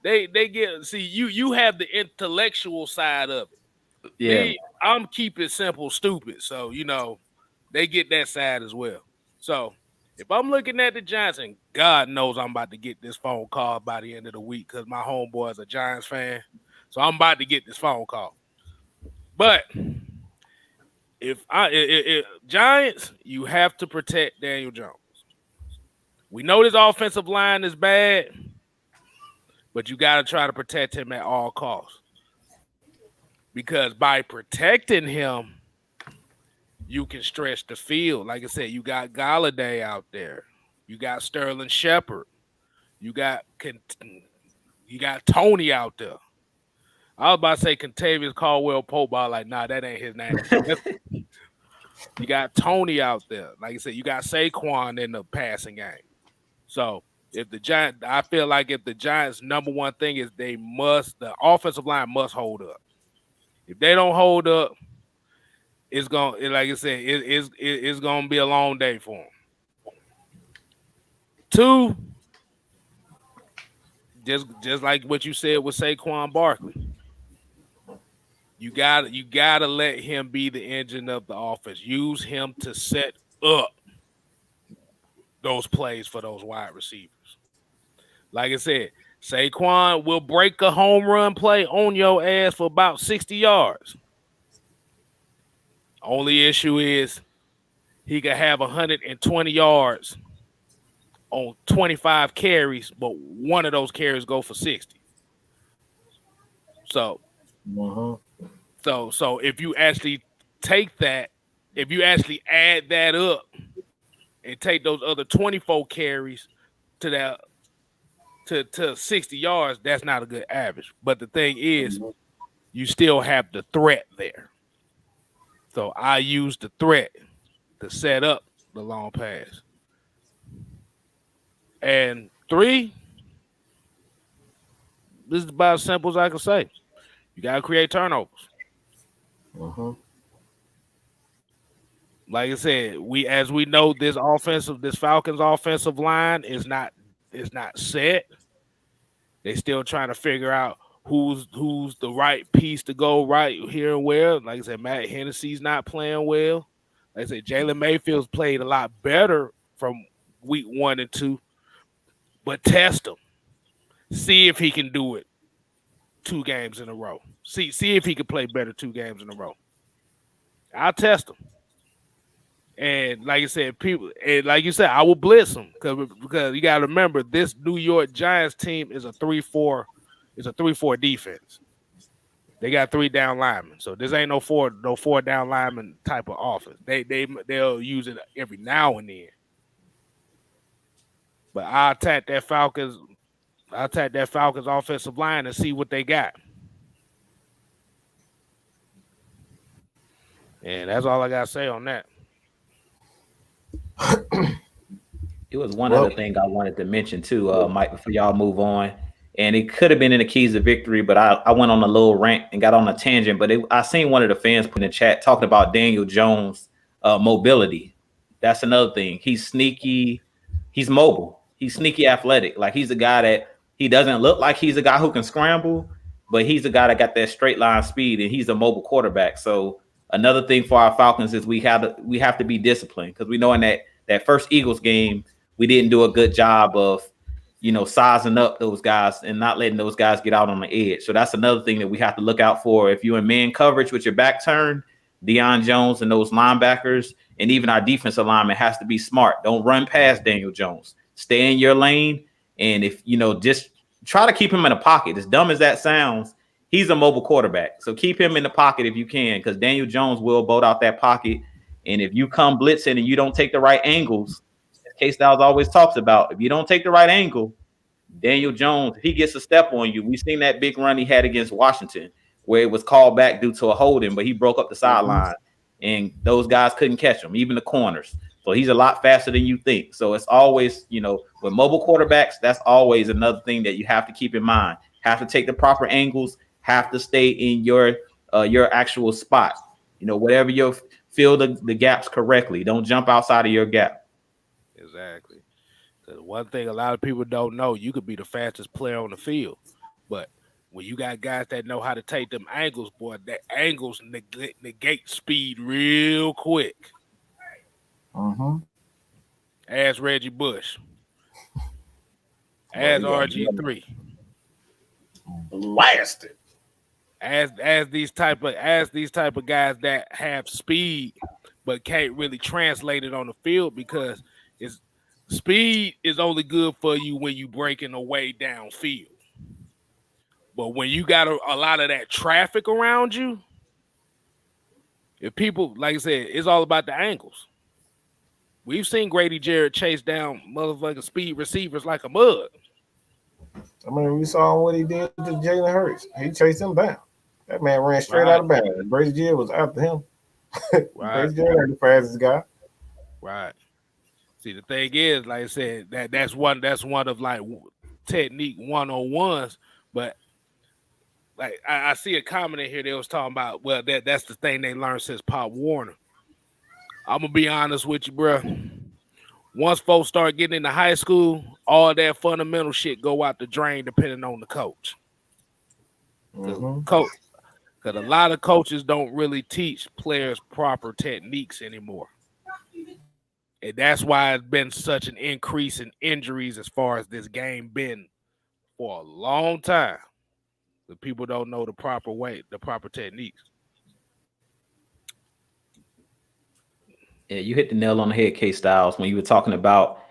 they get you have the intellectual side of it. Yeah, I'm keep it simple, stupid. So they get that side as well. So if I'm looking at the Giants, and God knows I'm about to get this phone call by the end of the week because my homeboy is a Giants fan. So I'm about to get this phone call. But if Giants, you have to protect Daniel Jones. We know this offensive line is bad, but you got to try to protect him at all costs. Because by protecting him, you can stretch the field. Like I said, you got Galladay out there. You got Sterling Shepard. You got Tony out there. I was about to say Contavious Caldwell Pope, but I was like, nah, that ain't his name. You got Tony out there. Like I said, you got Saquon in the passing game. So if the Giants, I feel like if the Giants' number one thing is the offensive line must hold up. If they don't hold up, it's gonna, like I said, it's gonna be a long day for them. Two, just like what you said with Saquon Barkley. You gotta let him be the engine of the offense. Use him to set up those plays for those wide receivers. Like I said, Saquon will break a home run play on your ass for about 60 yards. Only issue is he could have 120 yards on 25 carries, but one of those carries go for 60. So, so if you actually take that, if you actually add that up and take those other 24 carries to that to 60 yards, that's not a good average. But the thing is, you still have the threat there. So I use the threat to set up the long pass. And three, this is about as simple as I can say. You got to create turnovers. Like I said, as we know, this Falcons offensive line is not set. They still trying to figure out who's the right piece to go right here and where. Like I said, Matt Hennessy's not playing well. Like I said, Jalen Mayfield's played a lot better from week 1 and 2. But test him. See if he can do it 2 games in a row. See if he can play better 2 games in a row. I'll test him. And like I said, I will blitz him because you got to remember this New York Giants team is a 3-4 defense. They got 3 down linemen, so this ain't no four down lineman type of offense. They'll use it every now and then. But I'll attack that Falcons offensive line and see what they got. And that's all I gotta say on that. It was one Well, other thing I wanted to mention too, Mike, before y'all move on. And it could have been in the keys of victory, but I went on a little rant and got on a tangent. But I seen one of the fans put in the chat talking about Daniel Jones' mobility. That's another thing. He's sneaky. He's mobile. He's sneaky athletic. Like he's a guy that he doesn't look like he's a guy who can scramble, but he's a guy that got that straight line speed, and he's a mobile quarterback. So another thing for our Falcons is we have to be disciplined, because we know in that first Eagles game we didn't do a good job of sizing up those guys and not letting those guys get out on the edge. So that's another thing that we have to look out for. If you're in man coverage with your back turned, Deion Jones and those linebackers and even our defensive lineman has to be smart. Don't run past Daniel Jones. Stay in your lane. And if, just try to keep him in a pocket. As dumb as that sounds, he's a mobile quarterback. So keep him in the pocket if you can, because Daniel Jones will bolt out that pocket. And if you come blitzing and you don't take the right angles, KStylzz always talks about, if you don't take the right angle, Daniel Jones, he gets a step on you. We've seen that big run he had against Washington where it was called back due to a holding, but he broke up the sideline and those guys couldn't catch him, even the corners. So he's a lot faster than you think. So it's always, with mobile quarterbacks, that's always another thing that you have to keep in mind. Have to take the proper angles, have to stay in your actual spot. Whatever you fill the gaps correctly. Don't jump outside of your gap. Exactly. One thing a lot of people don't know, you could be the fastest player on the field, but when you got guys that know how to take them angles, boy, that angles negate speed real quick. Ask Reggie Bush. Ask RG3. Blasted. As these type of guys that have speed but can't really translate it on the field, because speed is only good for you when you breaking away downfield. But when you got a lot of that traffic around you, if people, like I said, it's all about the angles. We've seen Grady Jarrett chase down motherfucking speed receivers like a mug. I mean, we saw what he did to Jalen Hurts. He chased him down. That man ran straight out of bounds. Grady Jarrett was after him. Grady Jarrett ain't the fastest guy. Right. See, the thing is, like I said, that's one of like technique 101s. But like I see a comment in here they was talking about, well, that's the thing they learned since Pop Warner. I'm gonna be honest with you, bro. Once folks start getting into high school, all that fundamental shit go out the drain depending on the coach. Because a lot of coaches don't really teach players proper techniques anymore. And that's why it's been such an increase in injuries as far as this game been for a long time. The people don't know the proper way, the proper techniques. Yeah, you hit the nail on the head, KStylzz, when you were talking about,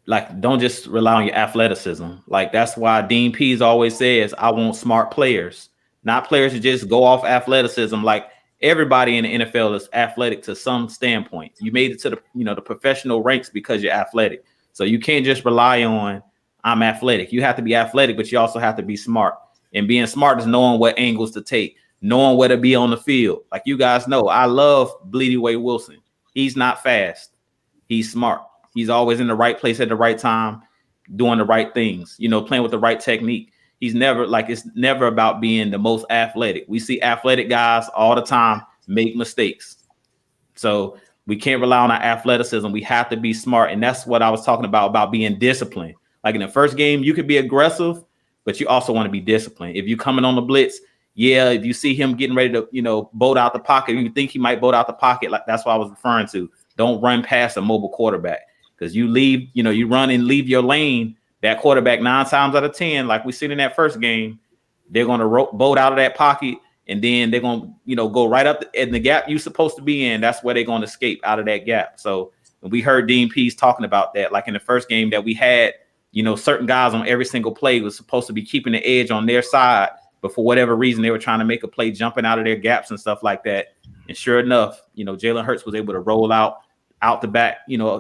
like, don't just rely on your athleticism. Like, that's why Dean Pease always says, I want smart players, not players who just go off athleticism. Like, everybody in the NFL is athletic to some standpoint. You made it to the professional ranks because you're athletic. So you can't just rely on, I'm athletic. You have to be athletic, but you also have to be smart. And being smart is knowing what angles to take, knowing where to be on the field. Like, you guys know, I love Bleedy Way Wilson. He's not fast. He's smart. He's always in the right place at the right time, doing the right things, playing with the right technique. He's never, like, it's never about being the most athletic. We see athletic guys all the time make mistakes. So we can't rely on our athleticism. We have to be smart. And that's what I was talking about being disciplined. Like in the first game, you could be aggressive, but you also want to be disciplined. If you're coming on the blitz, if you see him getting ready to, bolt out the pocket, you think he might bolt out the pocket. Like, that's what I was referring to. Don't run past a mobile quarterback, because you leave, you run and leave your lane. That quarterback 9 times out of 10, like we seen in that first game, they're going to bolt out of that pocket, and then they're going to, go right up in the gap you're supposed to be in. That's where they're going to escape out of that gap. So we heard Dean Pease talking about that, like in the first game that we had, certain guys on every single play was supposed to be keeping the edge on their side. But for whatever reason, they were trying to make a play jumping out of their gaps and stuff like that. And sure enough, Jalen Hurts was able to roll out the back,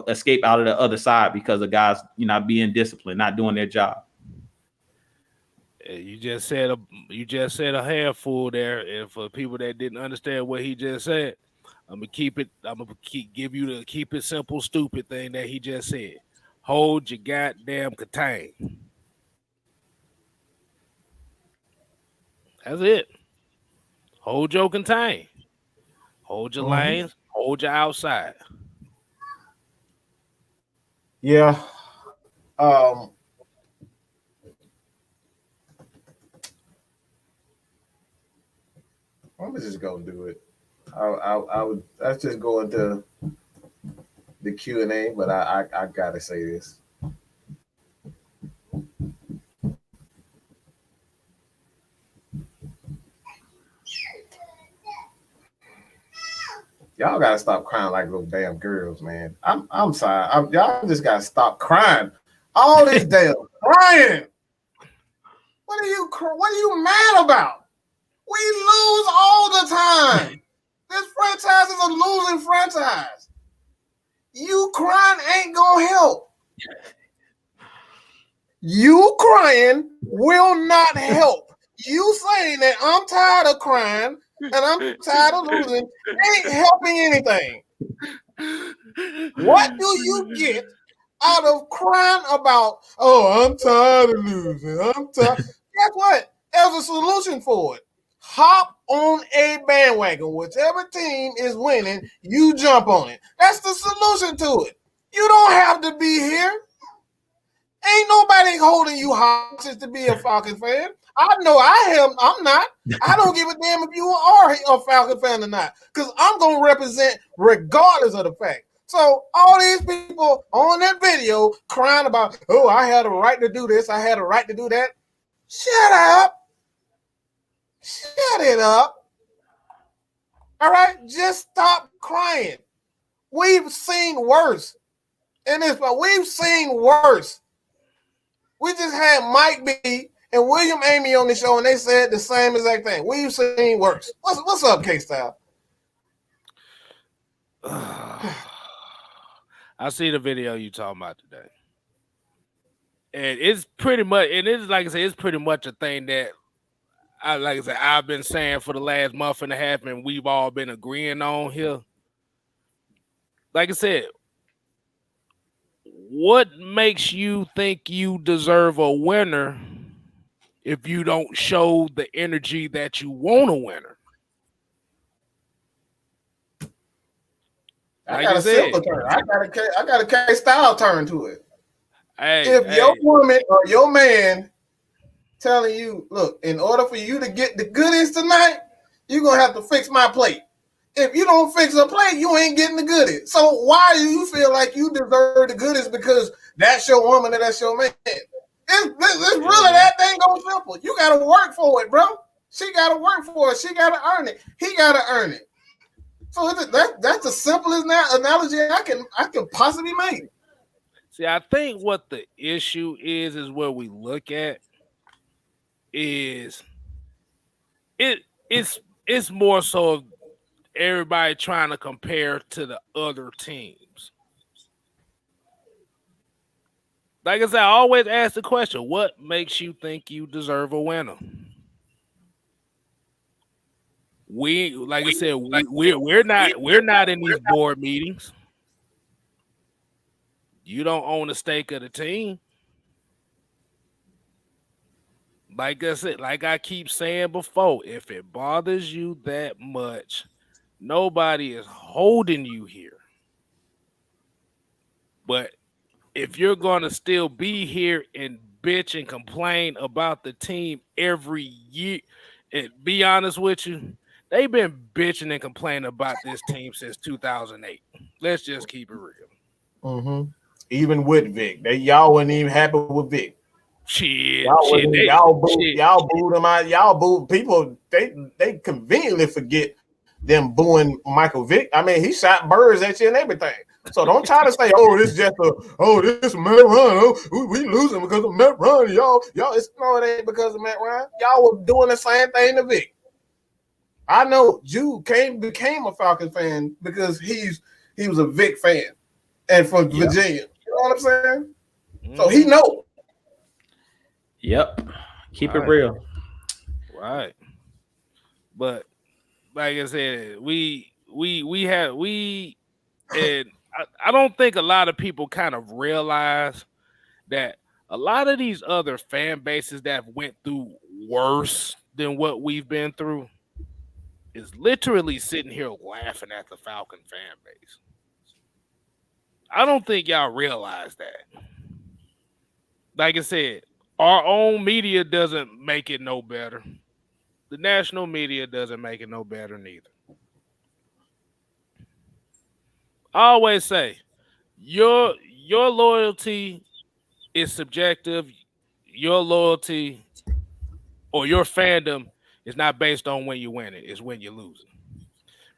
escape out of the other side because of guys, not being disciplined, not doing their job. You just said a handful there, and for people that didn't understand what he just said, I'm gonna give you the keep it simple, stupid thing that he just said. hold your goddamn contain. That's it. Hold your contain. Hold your lanes. Hold your outside. Yeah. I'm just gonna do it. I would. Let's just go into the Q&A, but I gotta say this. Y'all gotta stop crying like little damn girls, man. I'm sorry. Y'all just gotta stop crying. All this damn crying. What are you mad about? We lose all the time. This franchise is a losing franchise. You crying ain't gonna help. You crying will not help. You saying that I'm tired of crying and I'm tired of losing ain't helping anything. What do you get out of crying about, oh, I'm tired of losing. I'm tired. Guess what? There's a solution for it. Hop on a bandwagon. Whichever team is winning, you jump on it. That's the solution to it. You don't have to be here. Ain't nobody holding you hostage to be a Falcons fan. I know I am. I'm not. I don't give a damn if you are a Falcons fan or not, because I'm going to represent regardless of the fact. So all these people on that video crying about, oh, I had a right to do this, I had a right to do that. Shut up. Shut it up. All right? Just stop crying. We've seen worse. We've seen worse. We just had Mike B and William Amy on the show, and they said the same exact thing. We've seen worse. What's up, KStylzz? I see the video you talking about today. And it's pretty much, and it's like I said, it's pretty much a thing that I've been saying for the last month and a half, and we've all been agreeing on here. Like I said, what makes you think you deserve a winner if you don't show the energy that you want a winner? I got a simple turn. I got a KStylzz turn to it. If your woman or your man telling you, look, in order for you to get the goodies tonight, you're gonna have to fix my plate. If you don't fix a plate, you ain't getting the goodies. So why do you feel like you deserve the goodies because that's your woman and that's your man? It's really that thing goes simple. You gotta work for it, bro. She gotta work for it. She gotta earn it. He gotta earn it. So that's the simplest analogy I can possibly make. See, I think what the issue is where we look at is it's more so everybody trying to compare to the other teams. Like I said, I always ask the question, what makes you think you deserve a winner? We're not in these board meetings. You don't own a stake of the team. Like I said, like I keep saying before, if it bothers you that much, nobody is holding you here. But if you're going to still be here and bitch and complain about the team every year, and be honest with you, they've been bitching and complaining about this team since 2008. Let's just keep it real. Mm-hmm. Even with Vic, y'all wasn't even happy with Vic. Y'all booed him out. Y'all booed people. They conveniently forget them booing Michael Vick. I mean, he shot birds at you and everything. So don't try to say, oh, this is just this is Matt Ryan. Oh, we losing because of Matt Ryan. Y'all, it ain't because of Matt Ryan. Y'all were doing the same thing to Vic. I know Jude became a Falcons fan because he was a Vic fan and from Virginia. You know what I'm saying? Mm-hmm. So he knows. Yep. Keep it real. Right. But like I said, and I don't think a lot of people kind of realize that a lot of these other fan bases that went through worse than what we've been through is literally sitting here laughing at the Falcon fan base. I don't think y'all realize that. Like I said, our own media doesn't make it no better. The national media doesn't make it no better neither. I always say your loyalty is subjective. Your loyalty or your fandom is not based on when you win it, it's when you're losing.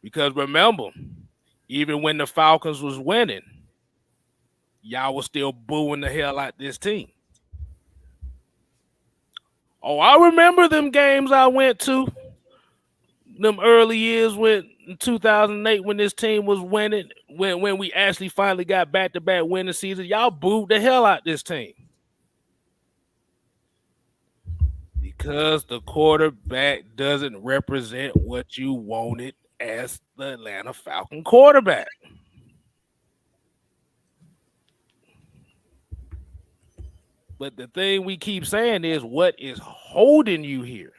Because remember, even when the Falcons was winning, y'all was still booing the hell out this team. Oh, I remember them games I went to, them early years in 2008 when this team was winning, when we actually finally got back-to-back winning season. Y'all booed the hell out this team. Because the quarterback doesn't represent what you wanted as the Atlanta Falcon quarterback. But the thing we keep saying is, what is holding you here?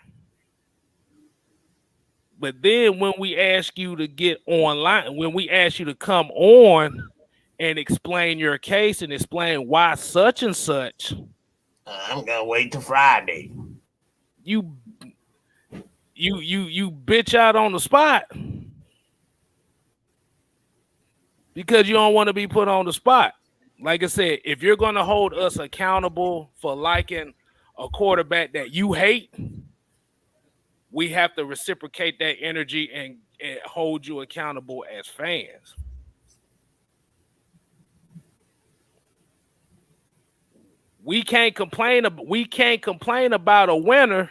But then when we ask you to get online, when we ask you to come on and explain your case and explain why such and such, I'm gonna wait till Friday. You bitch out on the spot because you don't want to be put on the spot. Like I said, if you're going to hold us accountable for liking a quarterback that you hate, we have to reciprocate that energy and hold you accountable as fans. We can't complain about a winner,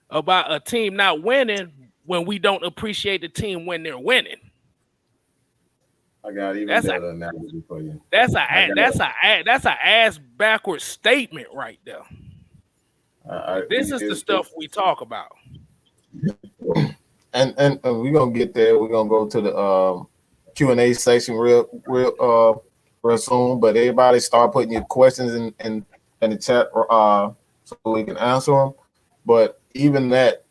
about a team not winning, when we don't appreciate the team when they're winning. I got even better analogy for you. That's a ass backwards statement right there. This is the stuff we talk about. And we're gonna get there. We're gonna go to the Q&A section real soon. But everybody start putting your questions in the chat so we can answer them. But even that,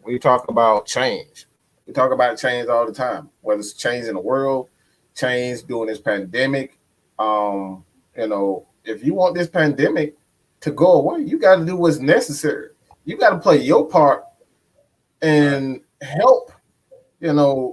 we talk about change. We talk about change all the time, whether it's change in the world, change during this pandemic. If you want this pandemic to go away, you got to do what's necessary. You got to play your part and help,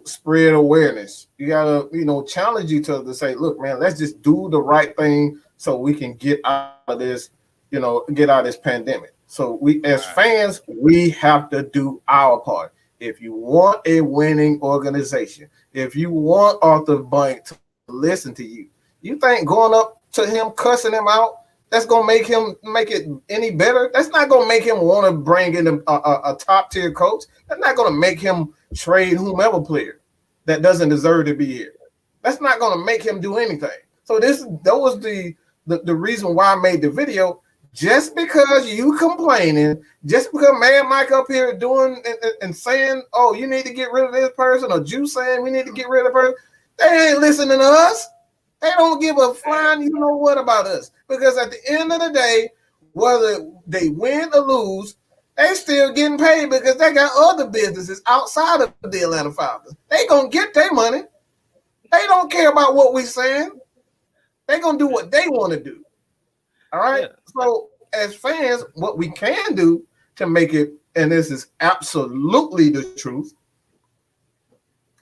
spread awareness. You got to, challenge each other to say, look, man, let's just do the right thing so we can get out of this, get out of this pandemic. So we, as fans, we have to do our part. If you want a winning organization, if you want Arthur Blank to listen to you, you think going up to him, cussing him out, that's going to make it any better? That's not going to make him want to bring in a top tier coach. That's not going to make him trade whomever player that doesn't deserve to be here. That's not going to make him do anything. So that was the reason why I made the video. Just because you complaining, just because Mad Mike up here doing and saying, oh, you need to get rid of this person, or Juice saying we need to get rid of her, they ain't listening to us. They don't give a flying you know what about us. Because at the end of the day, whether they win or lose, they still getting paid because they got other businesses outside of the Atlanta Falcons. They gonna get their money. They don't care about what we saying. They gonna do what they want to do. All right. Yeah. So as fans, what we can do to make it, and this is absolutely the truth,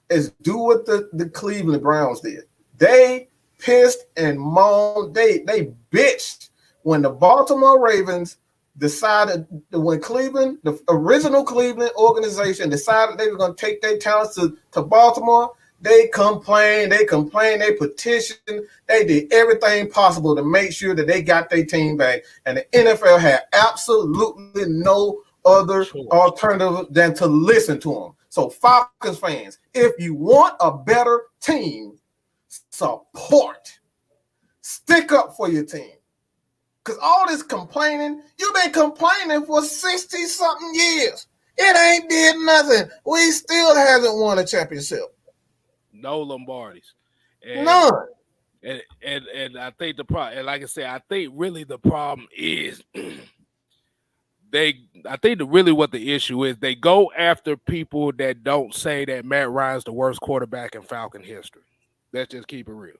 is do what the Cleveland Browns did. They pissed and moaned. They bitched when the Baltimore Ravens decided, when Cleveland, the original Cleveland organization, decided they were going to take their talents to Baltimore. They complained, they petitioned, they did everything possible to make sure that they got their team back. And the NFL had absolutely no other alternative than to listen to them. So Falcons fans, if you want a better team, support. Stick up for your team. Because all this complaining, you've been complaining for 60-something years. It ain't did nothing. We still hasn't won a championship. No Lombardis. None. And I think the problem, and like I said, I think really the problem is I think really what the issue is, they go after people that don't say that Matt Ryan's the worst quarterback in Falcon history. Let's just keep it real.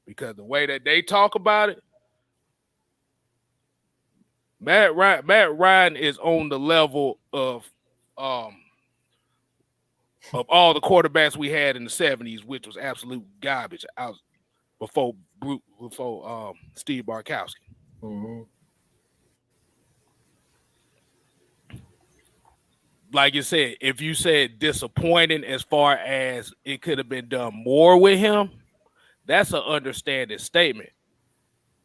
Because the way that they talk about it, Matt Ryan is on the level of all the quarterbacks we had in the 70s, which was absolute garbage out before Steve Bartkowski. Mm-hmm. Like you said, if you said disappointing as far as it could have been done more with him, that's an understanding statement.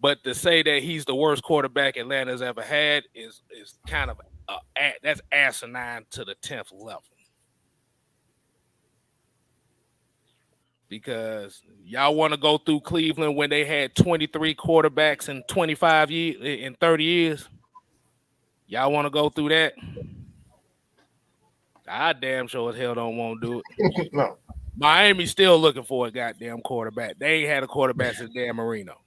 But to say that he's the worst quarterback Atlanta's ever had is kind of that's asinine to the 10th level. Because y'all want to go through Cleveland when they had 23 quarterbacks in 25 years, in 30 years. Y'all want to go through that? I damn sure as hell don't want to do it. No. Miami's still looking for a goddamn quarterback. They ain't had a quarterback since Dan Marino.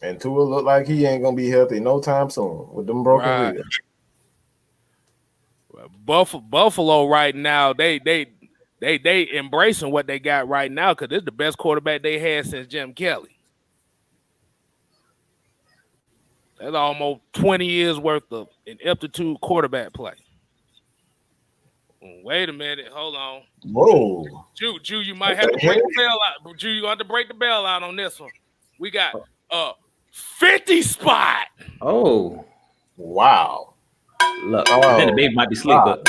And Tua look like he ain't gonna be healthy no time soon with them broken ribs. Buffalo right now, they embracing what they got right now because it's the best quarterback they had since Jim Kelly. That's almost 20 years worth of an aptitude quarterback play. Wait a minute, hold on. Whoa, Jew, you might have to break the bell out. Jew, you have to break the bell out on this one. We got 50 spot. Oh, wow. Look, I think the baby might be asleep, but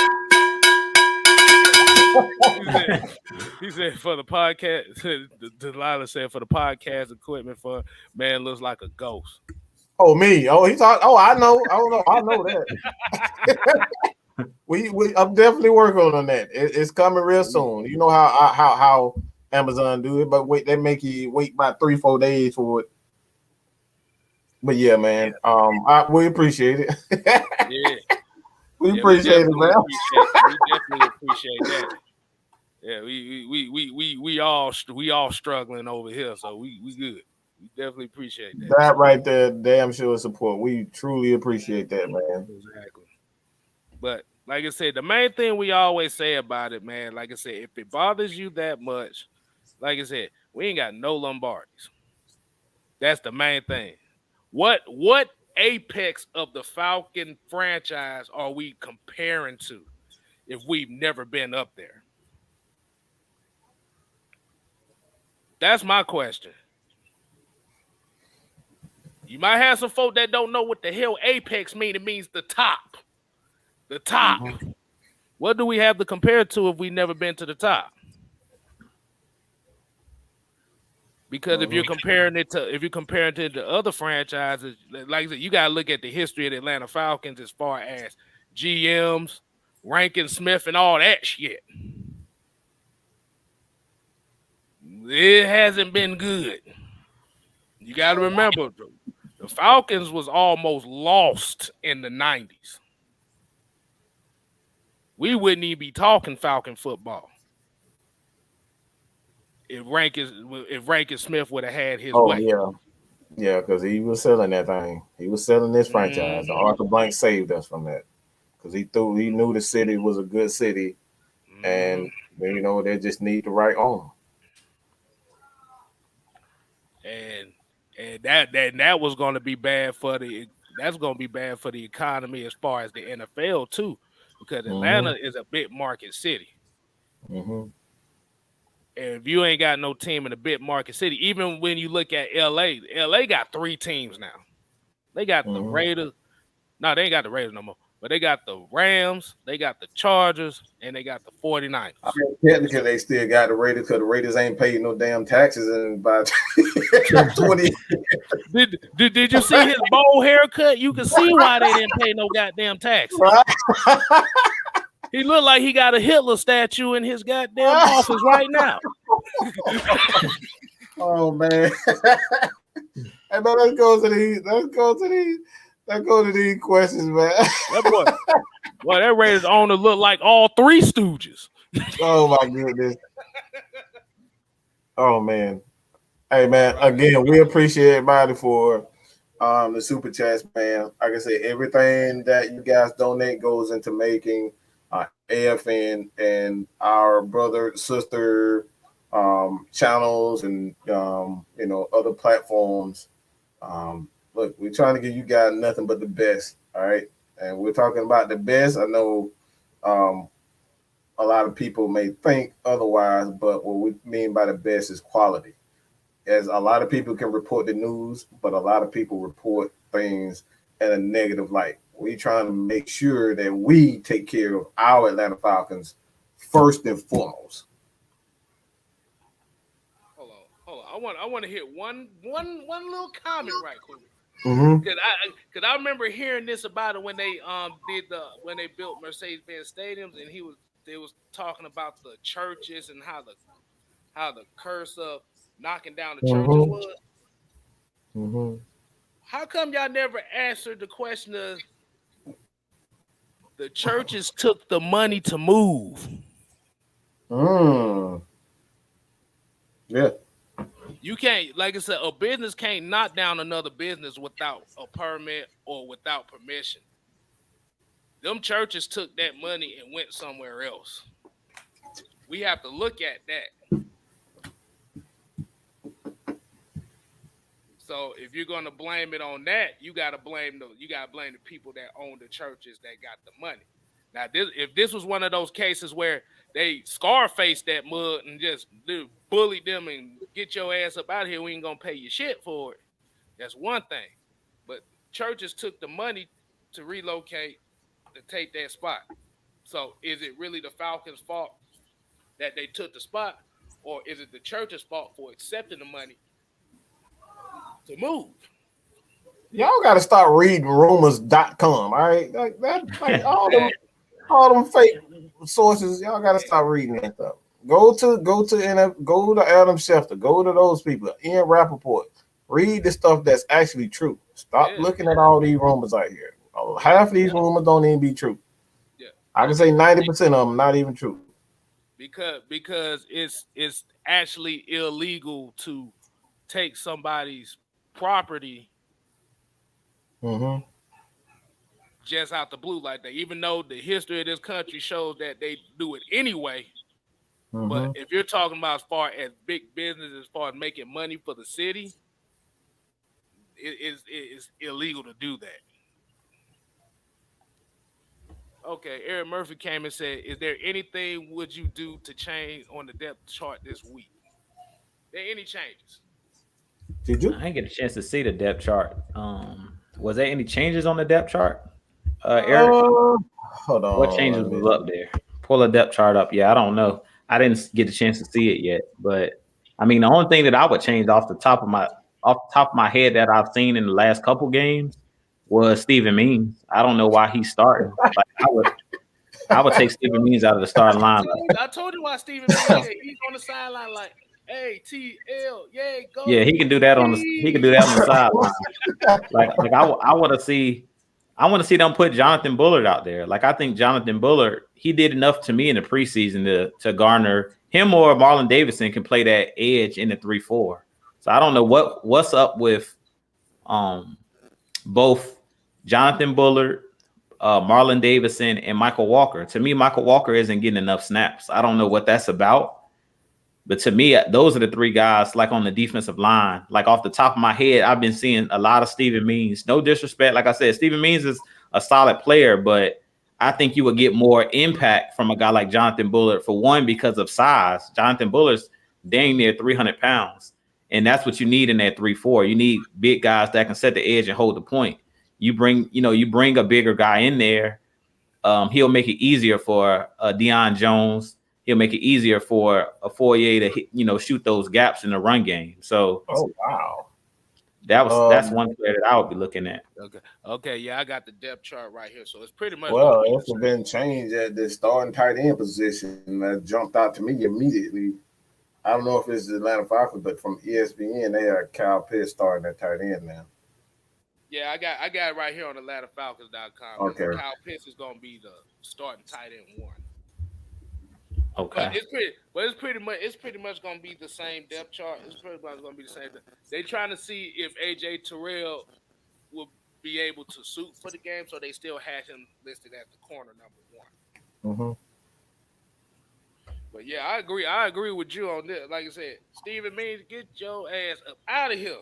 he said for the podcast. Delilah said for the podcast equipment for man looks like a ghost. Oh, me. Oh, he talked. Oh, I know. I don't know. I know that. I'm definitely working on that. It's coming real soon. You know how Amazon do it, but wait, they make you wait about 3-4 days for it. But yeah, man. We appreciate it. Yeah. We appreciate it, man. We definitely appreciate that. Yeah, we all struggling over here, so we good. We definitely appreciate that. That right there, damn sure support. We truly appreciate that, man. Exactly. But like I said, the main thing we always say about it, man, like I said, if it bothers you that much, like I said, we ain't got no Lombardis. That's the main thing. What apex of the Falcon franchise are we comparing to if we've never been up there? That's my question. You might have some folk that don't know what the hell apex mean. It means the top. The top. Mm-hmm. What do we have to compare to if we've never been to the top? Because if you're comparing it to other franchises, like I said, you gotta look at the history of the Atlanta Falcons as far as GMs, Rankin Smith, and all that shit. It hasn't been good. You got to remember, the Falcons was almost lost in the 90s. We wouldn't even be talking Falcon football if Rankin Smith would have had his way. Yeah, because he was selling that thing. He was selling this franchise. Mm-hmm. Arthur Blank saved us from that because he knew the city was a good city, and they just need the right owner. And that was going to be bad for the economy as far as the NFL too, because Atlanta is a big market city. Mm-hmm. And if you ain't got no team in a big market city, even when you look at LA got 3 teams now. They got the Raiders. No, they ain't got the Raiders no more. But they got the Rams, they got the Chargers, and they got the 49ers. I mean, technically, they still got the Raiders because the Raiders ain't paid no damn taxes in about 20 years. Did you see his bold haircut? You can see why they didn't pay no goddamn taxes. Right? He looked like he got a Hitler statue in his goddamn office right now. Oh, man. Hey, man, let's go to these questions, man. That Raiders owner look like all 3 Stooges. Oh my goodness. Oh man. Hey man, again, we appreciate everybody for the super chats, man. Like I said, everything that you guys donate goes into making AFN and our brother sister channels and other platforms. Look, we're trying to give you guys nothing but the best, all right? And we're talking about the best. I know um, a lot of people may think otherwise, but what we mean by the best is quality. As a lot of people can report the news, but a lot of people report things in a negative light. We trying to make sure that we take care of our Atlanta Falcons first and foremost. Hold on. I want to hit one little comment right quick. Mm-hmm. Cause I remember hearing this about it when they when they built Mercedes-Benz stadiums, and they was talking about the churches and how the curse of knocking down the churches Mm-hmm. was. Mm-hmm. How come y'all never answered the question of the churches took the money to move? Mm. Yeah. You can't, like I said, a business can't knock down another business without a permit or without permission. Them churches took that money and went somewhere else. We have to look at that. So if you're gonna blame it on that, you gotta blame the people that own the churches that got the money. Now, if this was one of those cases where they scarfaced that mud and just bullied them and get your ass up out of here, we ain't gonna pay you shit for it. That's one thing. But churches took the money to relocate to take that spot. So is it really the Falcons' fault that they took the spot, or is it the church's fault for accepting the money to move? Y'all got to start reading rumors.com. All right. Like all them fake sources, y'all got to start reading that stuff. Go to Adam Schefter, go to those people, Ian Rappaport. Read the stuff that's actually true. Stop looking at all these rumors out here. Half of these rumors don't even be true. Yeah. I can say 90% of them not even true. Because it's actually illegal to take somebody's property Mm-hmm. just out the blue like that. Even though the history of this country shows that they do it anyway. Mm-hmm. But if you're talking about as far as big business, as far as making money for the city, it's illegal to do that. Okay, Eric Murphy came and said, "Is there anything would you do to change on the depth chart this week? There any changes?" Did you? I didn't get a chance to see the depth chart. Was there any changes on the depth chart, Eric? Hold on. What changes was up there? Pull the depth chart up. Yeah, I don't know. I didn't get a chance to see it yet, but I mean, the only thing that I would change off the top of my head that I've seen in the last couple games was Steven Means. I don't know why he's starting. Like I would take Steven Means out of the starting lineup. I told you why Steven Means. He's on the sideline like, "Hey, TL, yay, go!" Yeah, he can do that on the sideline. like I want to see them put Jonathan Bullard out there. Like I think Jonathan Bullard, he did enough to me in the preseason to garner him, or Marlon Davidson can play that edge in the 3-4. So I don't know what's up with both Jonathan Bullard, Marlon Davidson, and Michael Walker. To me, Michael Walker isn't getting enough snaps. I don't know what that's about. But to me, those are the three guys, like on the defensive line. Like off the top of my head, I've been seeing a lot of Steven Means. No disrespect. Like I said, Steven Means is a solid player, but I think you would get more impact from a guy like Jonathan Bullard, for one, because of size. Jonathan Bullard's dang near 300 pounds. And that's what you need in that 3-4. You need big guys that can set the edge and hold the point. You bring a bigger guy in there. He'll make it easier for Deion Jones. He'll make it easier for a Fourier to shoot those gaps in the run game. So, wow, that's one player that I would be looking at. Okay, yeah, I got the depth chart right here, so it's pretty much. Well, it's been changed at the starting tight end position. That jumped out to me immediately. I don't know if it's the Atlanta Falcons, but from ESPN, they are Kyle Pitts starting at tight end now. Yeah, I got it right here on AtlantaFalcons.com. Okay. Kyle Pitts is going to be the starting tight end one. Okay. It's pretty much gonna be the same depth chart. It's pretty much gonna be the same. They trying to see if AJ Terrell will be able to suit for the game, so they still had him listed as the corner number 1. Mm-hmm. But yeah, I agree. I agree with you on this. Like I said, Steven Means, get your ass up out of here.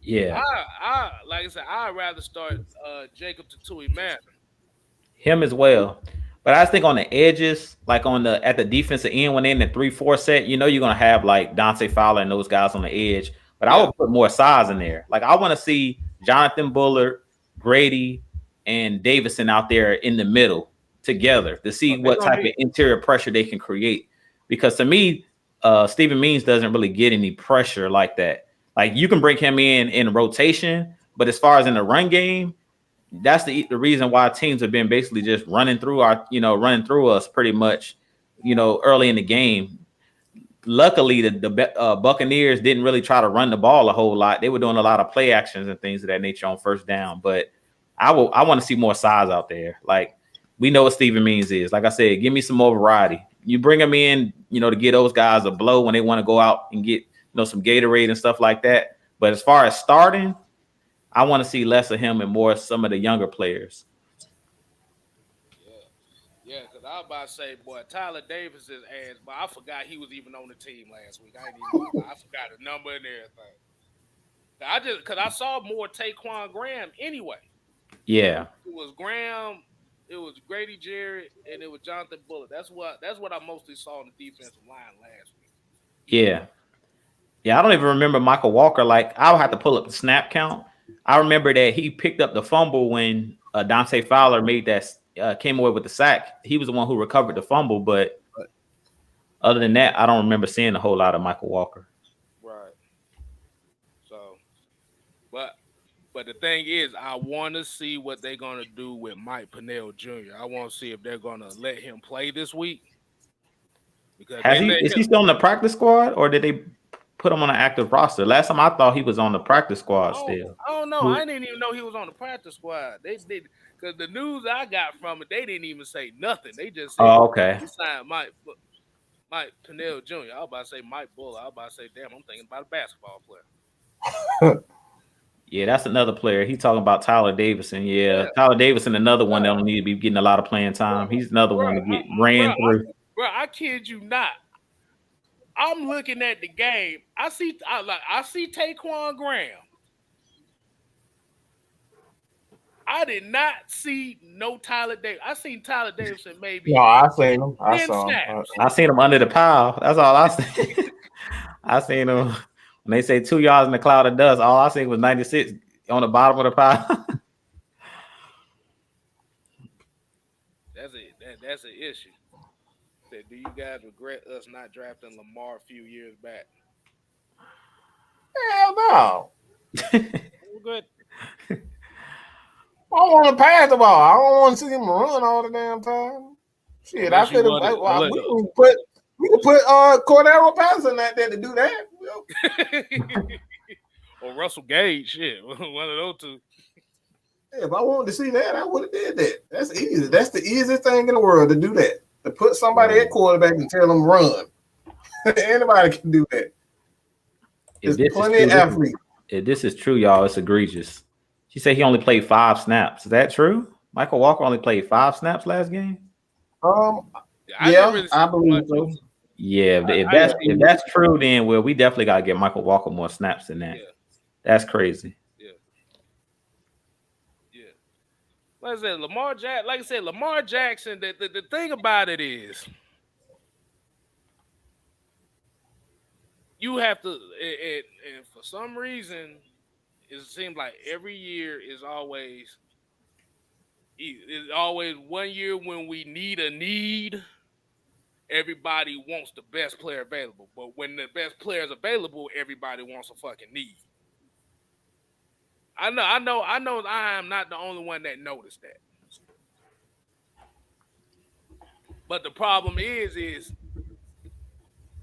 Yeah. I like I said, I'd rather start Jacob Tatui Madden. Him as well. But I think on the edges, like at the defensive end, when they're in the 3-4 set, you're gonna have like Dante Fowler and those guys on the edge. But I would put more size in there. Like I want to see Jonathan Bullard, Grady, and Davison out there in the middle together to see what type of interior pressure they can create. Because to me, Steven Means doesn't really get any pressure like that. Like you can bring him in rotation, but as far as in the run game, that's the reason why teams have been basically just running through us pretty much, early in the game. Luckily, the Buccaneers didn't really try to run the ball a whole lot. They were doing a lot of play actions and things of that nature on first down. But I want to see more size out there. Like we know what Steven Means is. Like I said, give me some more variety. You bring them in, to get those guys a blow when they want to go out and get some Gatorade and stuff like that. But as far as starting, I want to see less of him and more of some of the younger players. Yeah, because I was about to say, boy, Tyler Davis' ass, but I forgot he was even on the team last week. I forgot the number and everything. Because I saw more Taquan Graham anyway. Yeah. It was Graham, it was Grady Jarrett, and it was Jonathan Bullard. That's what I mostly saw on the defensive line last week. Yeah. Yeah, I don't even remember Michael Walker. Like, I'll have to pull up the snap count. I remember that he picked up the fumble when Dante Fowler made that came away with the sack. He was the one who recovered the fumble, but other than that, I don't remember seeing a whole lot of Michael Walker. Right. So, but the thing is, I want to see what they're gonna do with Mike Pennell Jr. I want to see if they're gonna let him play this week. Because is he still on the practice squad, or did they put him on an active roster? Last time I thought he was on the practice squad still. I don't know. I didn't even know he was on the practice squad. They did, because the news I got from it, they didn't even say nothing. They just said, okay. He signed Mike Pennell Jr. I was about to say Mike Bull. I was about to say, damn, I'm thinking about a basketball player. Yeah, that's another player. He's talking about Tyler Davison. Yeah. Tyler Davison, another one that don't need to be getting a lot of playing time. He's another one to get ran through. Bro, I kid you not. I'm looking at the game. I see Taquan Graham. I did not see no Tyler Davis. I seen Tyler Davidson maybe. No, I seen him. I saw him. I seen him under the pile. That's all I seen. I seen him when they say 2 yards in the cloud of dust. All I seen was 96 on the bottom of the pile. That's an issue. Do you guys regret us not drafting Lamar a few years back? Hell no. Good. I want to pass the ball. I don't want to see him run all the damn time. Shit, I could have. We can put Cordero Patterson out there to do that. Or Russell Gage, shit, one of those two. Yeah, if I wanted to see that, I would have did that. That's easy. That's the easiest thing in the world to do that. To put somebody at quarterback and tell them run. Anybody can do that. There's plenty of athletes. If this is true, y'all, it's egregious. She said he only played 5 snaps. Is that true? Michael Walker only played 5 snaps last game? Yeah, I believe so. Yeah, if that's true, then we definitely gotta get Michael Walker more snaps than that. Yeah. That's crazy. Like I said, Lamar Jackson, the thing about it is you have to, and for some reason, it seems like every year is always 1 year when we need, everybody wants the best player available. But when the best player is available, everybody wants a fucking need. I know I am not the only one that noticed that. But the problem is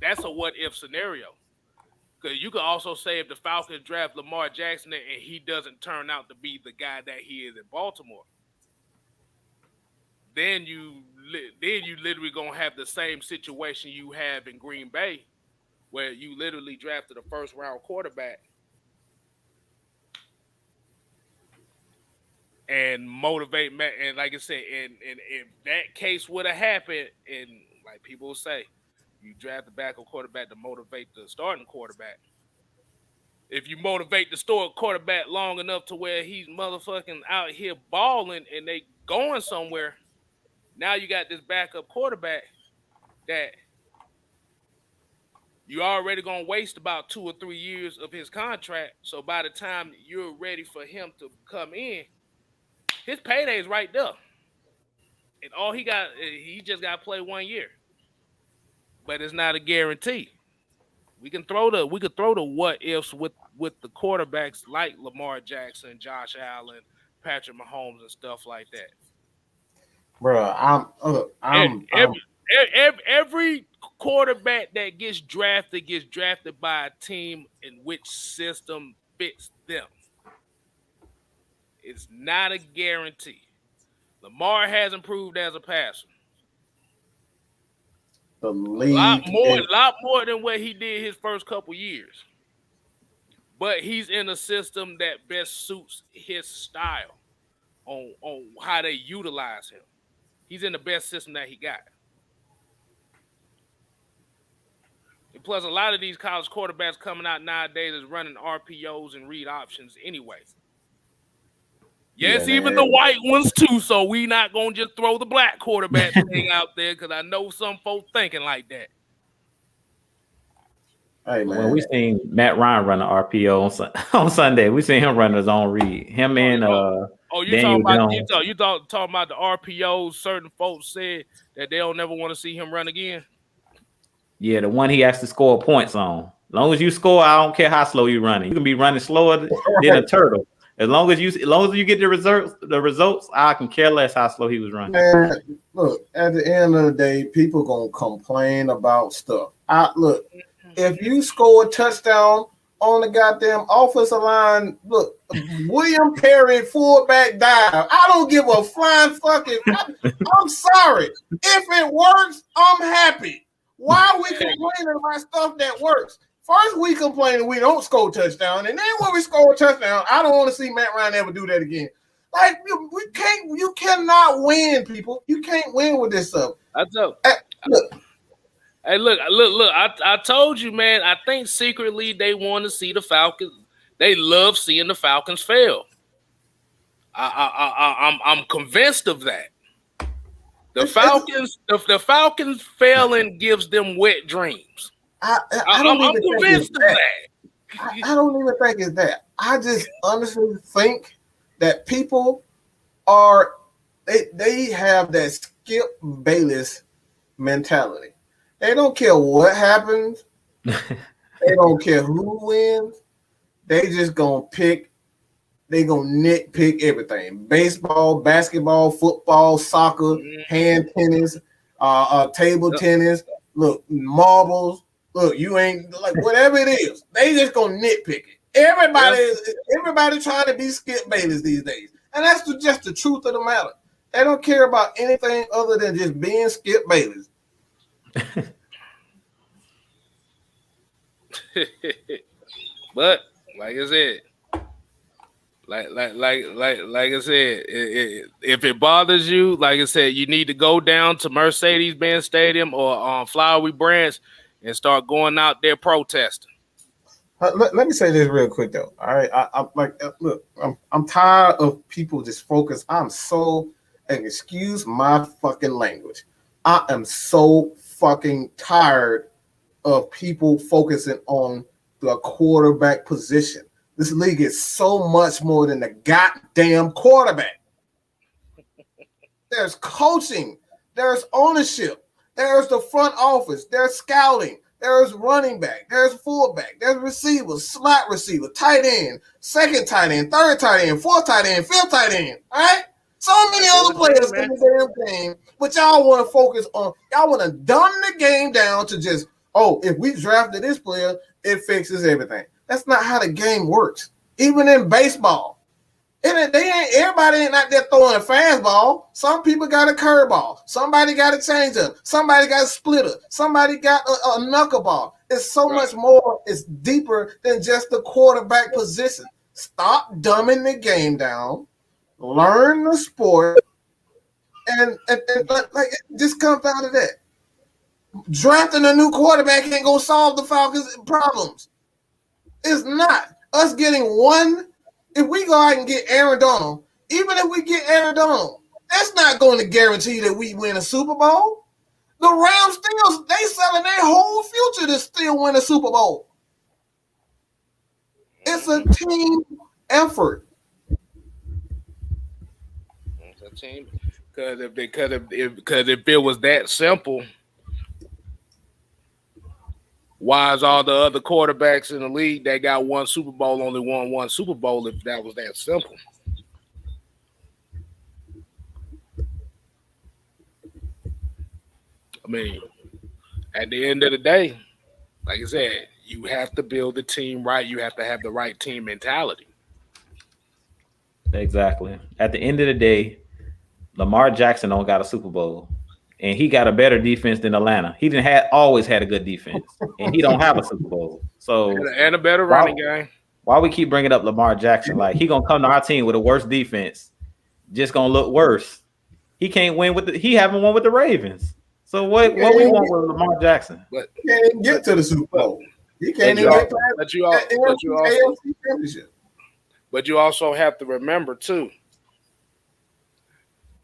that's a what if scenario. Because you could also say if the Falcons draft Lamar Jackson and he doesn't turn out to be the guy that he is in Baltimore, then you literally gonna have the same situation you have in Green Bay, where you literally drafted a first round quarterback and motivate Matt. And like I said, and if that case would have happened, and like people say, you draft the backup quarterback to motivate the starting quarterback. If you motivate the starting quarterback long enough to where he's motherfucking out here balling and they going somewhere, now you got this backup quarterback that you already gonna waste about 2 or 3 years of his contract. So by the time you're ready for him to come in, his payday is right there. And all he just got to play 1 year. But it's not a guarantee. We could throw the what ifs with the quarterbacks like Lamar Jackson, Josh Allen, Patrick Mahomes, and stuff like that. Bro, Every quarterback that gets drafted by a team in which system fits them. It's not a guarantee. Lamar has improved as a passer. The league a lot more than what he did his first couple years. But he's in a system that best suits his style on how they utilize him. He's in the best system that he got. And plus, a lot of these college quarterbacks coming out nowadays is running RPOs and read options anyway. Yes, even the white ones too. So we not gonna just throw the black quarterback thing out there because I know some folks thinking like that. Hey man, when we seen Matt Ryan run an RPO on Sunday, we seen him run his own read. Him and you talking about the RPOs? Certain folks said that they don't never want to see him run again. Yeah, the one he has to score points on. As long as you score, I don't care how slow you're running. You can be running slower than a turtle. As long as you get the results, I can care less how slow he was running. Man, look, at the end of the day, people gonna complain about stuff. If you score a touchdown on the goddamn offensive line, look, William Perry fullback dive. I don't give a flying fucking. I'm sorry. If it works, I'm happy. Why are we complaining about stuff that works? First, we complaining we don't score touchdown, and then when we score a touchdown, I don't want to see Matt Ryan ever do that again. Like you cannot win, people. You can't win with this stuff. I know. Look. I told you, man. I think secretly they want to see the Falcons. They love seeing the Falcons fail. I'm convinced of that. The Falcons failing gives them wet dreams. I'm convinced of that. I don't even think it's that. I just honestly think that people they have that Skip Bayless mentality. They don't care what happens. They don't care who wins. They just gonna pick. They gonna nitpick everything: baseball, basketball, football, soccer, hand tennis, table tennis. Look, marbles. Look, you ain't like whatever it is. They just gonna nitpick it. Everybody trying to be Skip Bayless these days, and that's just the truth of the matter. They don't care about anything other than just being Skip Bayless. But like I said, like I said, if it bothers you, like I said, you need to go down to Mercedes-Benz Stadium or on Flowery Branch and start going out there protesting. Let me say this real quick though. All right, I'm tired of people just focus. And excuse my fucking language. I am so fucking tired of people focusing on the quarterback position. This league is so much more than the goddamn quarterback. There's coaching, there's ownership, there's the front office, there's scouting, there's running back, there's fullback, there's receivers, slot receiver, tight end, second tight end, third tight end, fourth tight end, fifth tight end. All right? So many other players in the damn game, but y'all want to focus on, y'all want to dumb the game down to just, if we drafted this player, it fixes everything. That's not how the game works. Even in baseball, And they ain't everybody ain't out there throwing a fastball. Some people got a curveball. Somebody got a changeup. Somebody got a splitter. Somebody got a knuckleball. It's so much more. It's deeper than just the quarterback position. Stop dumbing the game down. Learn the sport, and like it just comes down to that. Drafting a new quarterback ain't gonna solve the Falcons' problems. It's not. Us getting one. If we go out and get Aaron Donald, even if we get Aaron Donald, that's not going to guarantee that we win a Super Bowl. The Rams they selling their whole future to still win a Super Bowl. It's a team effort. It's a team because if it was that simple, why is all the other quarterbacks in the league that got one Super Bowl only won one Super Bowl if that was that simple? I mean, at the end of the day, like I said, you have to build the team right. You have to have the right team mentality. Exactly. At the end of the day, Lamar Jackson don't got a Super Bowl. And he got a better defense than Atlanta. He always had a good defense, and he don't have a Super Bowl. So and a better running game. Why we keep bringing up Lamar Jackson? Like he gonna come to our team with a worse defense, just gonna look worse. He can't win he haven't won with the Ravens. So what we want with Lamar Jackson? But he can't even get to the Super Bowl. He can't even get to the championship. But you also have to remember too.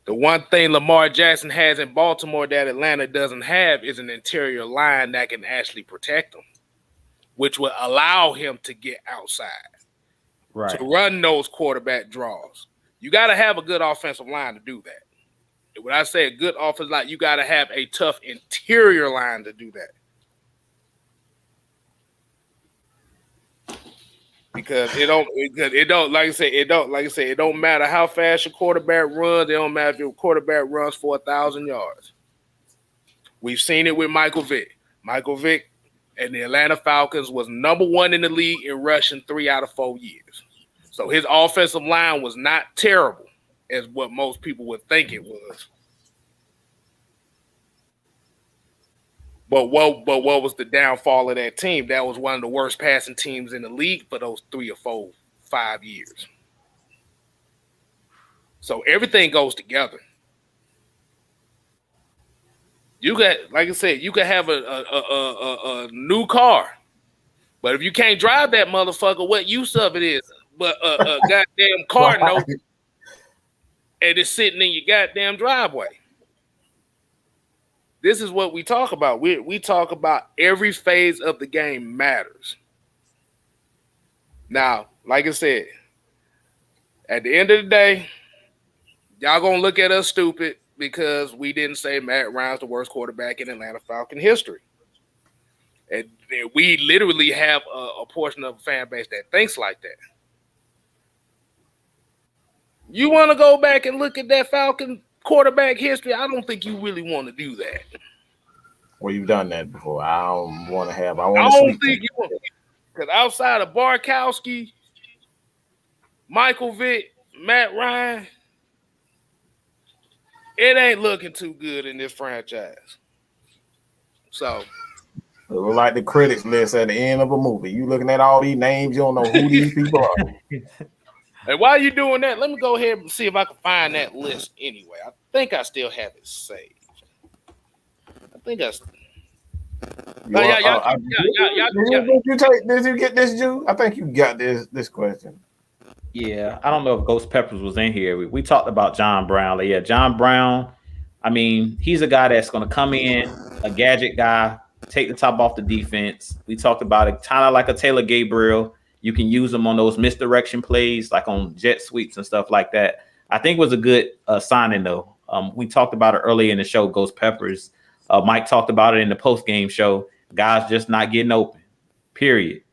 The one thing Lamar Jackson has in Baltimore that Atlanta doesn't have is an interior line that can actually protect him, which will allow him to get outside, to run those quarterback draws. You got to have a good offensive line to do that. And when I say a good offensive line, you got to have a tough interior line to do that. Because it don't matter how fast your quarterback runs. It don't matter if your quarterback runs for 1,000 yards. We've seen it with Michael Vick. Michael Vick and the Atlanta Falcons was number one in the league in rushing 3 out of 4 years. So his offensive line was not terrible as what most people would think it was. But what was the downfall of that team? That was one of the worst passing teams in the league for those 3 or 4, 5 years. So everything goes together. You got, like I said, you can have a new car, but if you can't drive that motherfucker, what use of it is? But a goddamn car note, and it's sitting in your goddamn driveway. This is what we talk about. We talk about every phase of the game matters. Now, like I said, at the end of the day, y'all gonna look at us stupid because we didn't say Matt Ryan's the worst quarterback in Atlanta Falcon history. And we literally have a portion of the fan base that thinks like that. You want to go back and look at that Falcon quarterback history? I don't think you really want to do that. Well, you've done that before. I don't want to have. I don't think you want, because outside of Barkowski, Michael Vick, Matt Ryan, it ain't looking too good in this franchise. So, it look like the critics list at the end of a movie. You looking at all these names, you don't know who these people are. And while you're doing that, let me go ahead and see if I can find that list anyway. I think I still have it saved. I think I. Did you get this, Jew? I think you got this question. Yeah, I don't know if Ghost Peppers was in here. We talked about John Brown. Like, yeah, John Brown. I mean, he's a guy that's going to come in, a gadget guy, take the top off the defense. We talked about it, kind of like a Taylor Gabriel. You can use them on those misdirection plays, like on jet sweeps and stuff like that. I think it was a good signing, though. We talked about it earlier in the show, Ghost Peppers. Mike talked about it in the post-game show. Guys just not getting open, period.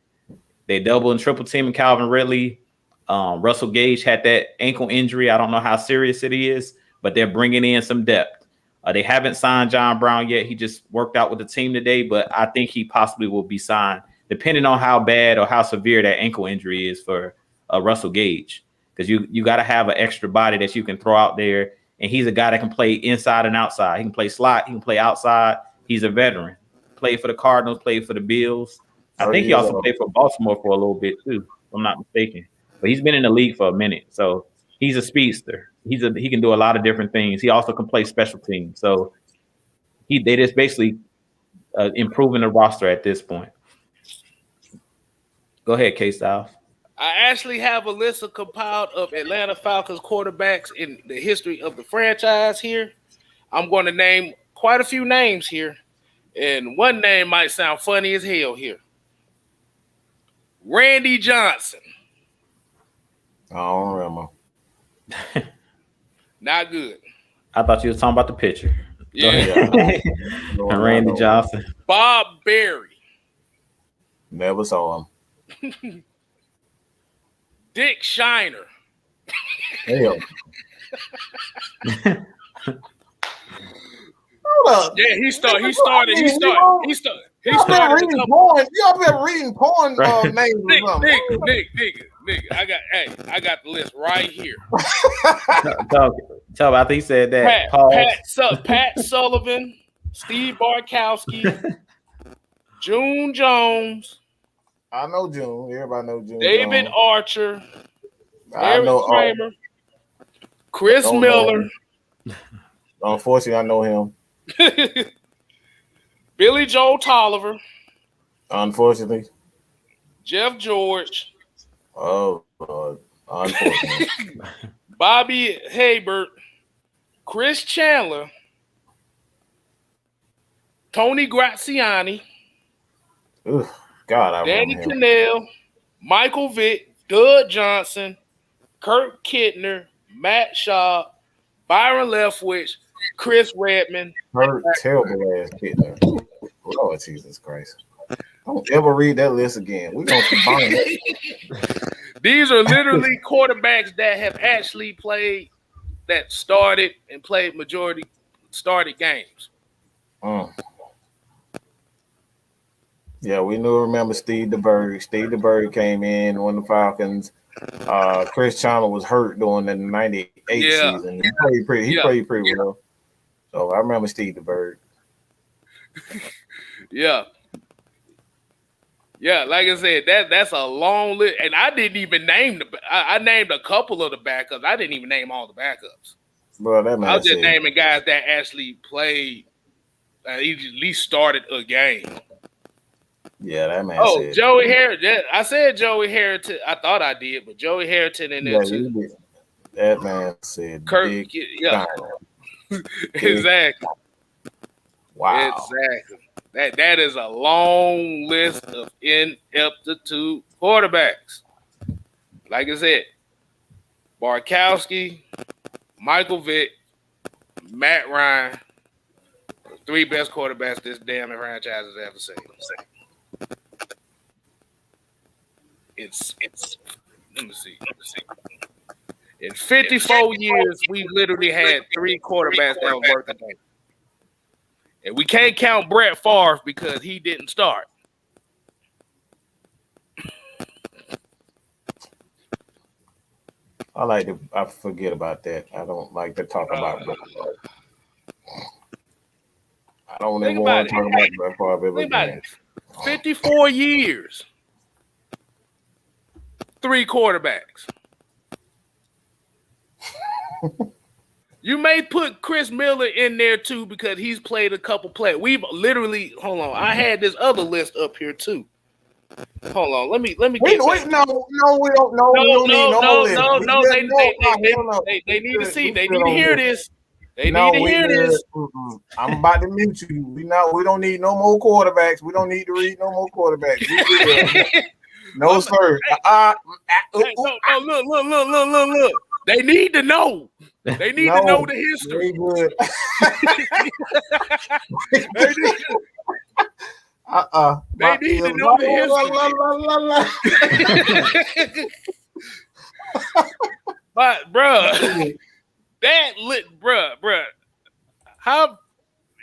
They double and triple teaming Calvin Ridley. Russell Gage had that ankle injury. I don't know how serious it is, but they're bringing in some depth. They haven't signed John Brown yet. He just worked out with the team today, but I think he possibly will be signed, depending on how bad or how severe that ankle injury is for Russell Gage. because you got to have an extra body that you can throw out there. And he's a guy that can play inside and outside. He can play slot. He can play outside. He's a veteran. Played for the Cardinals. Played for the Bills. I think he also played for Baltimore for a little bit too, if I'm not mistaken. But he's been in the league for a minute, so he's a speedster. He can do a lot of different things. He also can play special teams. So they just basically improving the roster at this point. Go ahead, KStylzz. I actually have a list compiled of Atlanta Falcons quarterbacks in the history of the franchise here. I'm going to name quite a few names here, and one name might sound funny as hell here. Randy Johnson. I don't remember. Not good. I thought you were talking about the pitcher. Yeah. Randy Johnson. Bob Berry. Never saw him. Dick Shiner. Hell. Hold up. Yeah, he started. Y'all been reading porn names or something. Nigga, I got the list right here. Tell me, after he said that. Pat Sullivan, Steve Bartkowski, June Jones. I know June. Everybody know June. David Jones. Archer. I know Kramer. Chris Miller. Unfortunately, I know him. Billy Joe Tolliver. Unfortunately. Jeff George. Oh, unfortunately. Bobby Haybert. Chris Chandler. Tony Graziani. Ugh, God, I Danny remember him. Cannell. Michael Vick. Doug Johnson. Kurt Kittner. Matt Shaw. Byron Leftwich. Chris Redmond. Hurt, terrible ass kid there. Lord Jesus Christ. Don't ever read that list again. We're going to combine it. These are literally quarterbacks that have actually played, that started and played majority started games. Yeah, we remember Steve DeBerg. Steve DeBerg came in when the Falcons. Chris Chandler was hurt during the 98 season. He played pretty well. So I remember Steve DeBerg. Yeah, like I said, that's a long list, and I didn't even name I named a couple of the backups. I didn't even name all the backups. Bro, that man. I was just naming guys that actually played, at least started a game. Yeah, that man. Oh, Joey Harrington. I said Joey Harrington. I thought I did, but Joey Harrington in there too. That man said Kirk. Yeah. Exactly. Wow. Exactly. That is a long list of ineptitude quarterbacks. Like I said, Bartkowski, Michael Vick, Matt Ryan, the three best quarterbacks this damn franchise has ever seen. It's let me see. In 54 years, we've literally had three quarterbacks that was worth the game. And we can't count Brett Favre because he didn't start. I forget about that. I don't like to talk about Brett Favre. I don't even want to talk about Brett Favre ever again. 54 years. Three quarterbacks. You may put Chris Miller in there too because he's played a couple plays. We've literally hold on. I had this other list up here too. Hold on. Let me. Wait, no, we don't know. No. They need to see. They need to hear this. They need to hear this. I'm about to mute you. We don't need no more quarterbacks. We don't need to read no more quarterbacks. No, sir. Look. They need to know. They need to know the history. They need to know the history. But, bruh, how?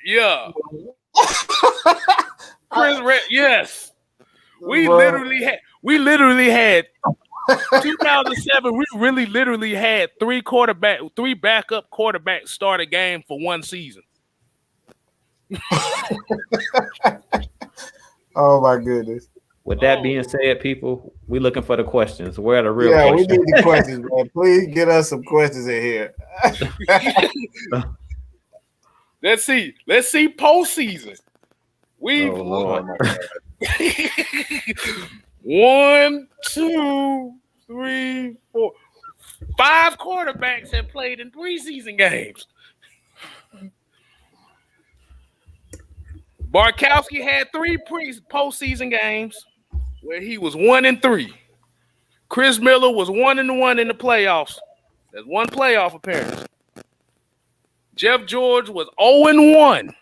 Yeah. Chris, yes. We literally had 2007, we really literally had three backup quarterbacks start a game for one season. Oh my goodness. With that being said, people, we looking for the questions. Where are the real Yeah, questions? we need the questions, man. Please get us some questions in here. Let's see postseason. We've Lord. 1, 2, 3, 4, 5 quarterbacks have played in preseason games. Barkowski had 3 postseason games where he was 1-3. Chris Miller was 1-1 in the playoffs. That's one playoff appearance. Jeff George was 0-1.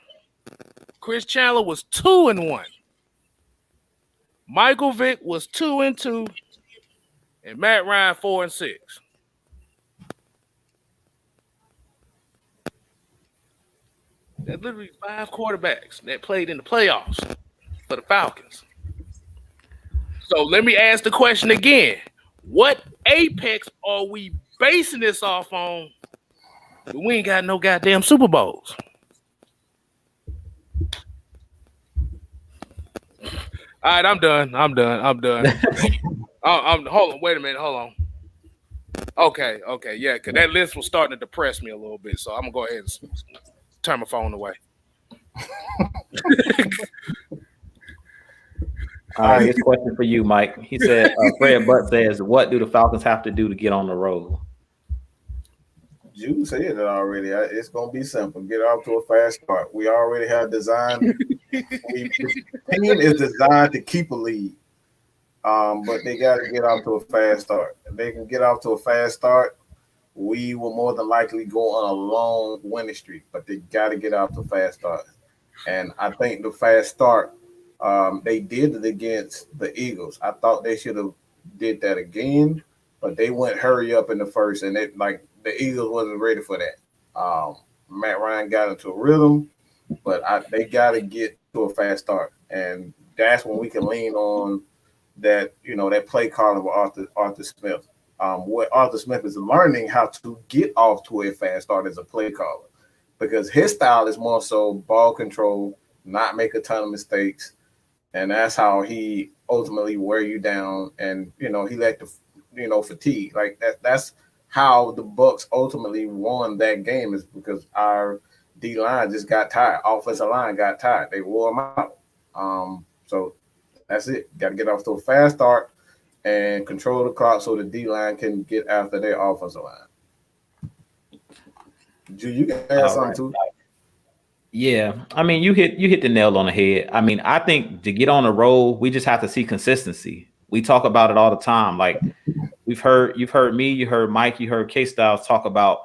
Chris Chandler was 2-1. Michael Vick was 2-2. And Matt Ryan 4-6. That's literally 5 quarterbacks that played in the playoffs for the Falcons. So let me ask the question again. What apex are we basing this off on? We ain't got no goddamn Super Bowls. All right, I'm done. Hold on. Wait a minute. Hold on. Okay. Yeah, because that list was starting to depress me a little bit. So I'm going to go ahead and turn my phone away. All right, this question for you, Mike. He said, Fred Butt says, what do the Falcons have to do to get on the road? You said it already. It's going to be simple. Get off to a fast start. We already have designed. The team is designed to keep a lead, but they got to get off to a fast start. If they can get off to a fast start, we will more than likely go on a long winning streak, but they got to get off to a fast start. And I think the fast start, they did it against the Eagles. I thought they should have did that again, but they went hurry up in the first, and the Eagles wasn't ready for that. Matt Ryan got into a rhythm, but they got to get to a fast start, and that's when we can lean on that. That play calling with Arthur Smith. What Arthur Smith is learning how to get off to a fast start as a play caller, because his style is more so ball control, not make a ton of mistakes, and that's how he ultimately wear you down. And he let the fatigue like that. That's how the Bucs ultimately won that game, is because our D-line just got tired. Offensive line got tired. They wore them out. So that's it. Got to get off to a fast start and control the clock so the D-line can get after their offensive line. You can add something too. Yeah, I mean, you hit the nail on the head. I mean, I think to get on the road, we just have to see consistency. We talk about it all the time. Like you've heard me, you heard Mike, you heard KStylzz talk about,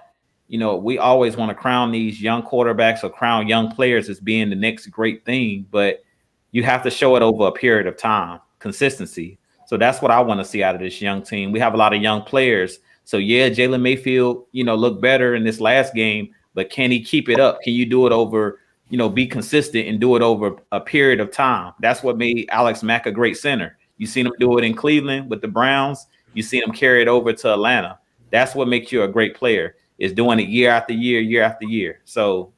we always want to crown these young quarterbacks or crown young players as being the next great thing, but you have to show it over a period of time, consistency. So that's what I want to see out of this young team. We have a lot of young players. So yeah, Jalen Mayfield, looked better in this last game, but can he keep it up? Can you do it over, be consistent and do it over a period of time? That's what made Alex Mack a great center. You seen him do it in Cleveland with the Browns. You seen him carry it over to Atlanta. That's what makes you a great player, is doing it year after year, year after year. So,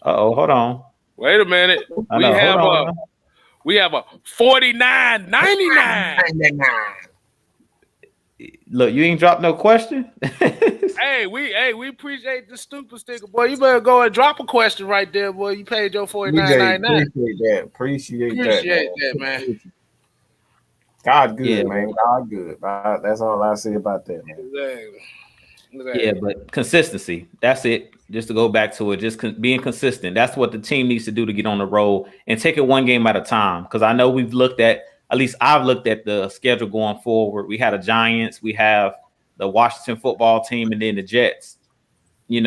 hold on. Wait a minute. We have a 49.99. Look, you ain't dropped no question. Hey, we appreciate the stupid sticker, boy. You better go and drop a question right there, boy. You paid your $49.99. Appreciate that, man. God good, man. God good. That's all I say about that, man. Exactly. Yeah, but consistency. That's it. Just to go back to it, just being consistent. That's what the team needs to do to get on the road and take it one game at a time. Because I know we've looked at least I've looked at the schedule going forward. We had the Giants, we have the Washington football team, and then the Jets. You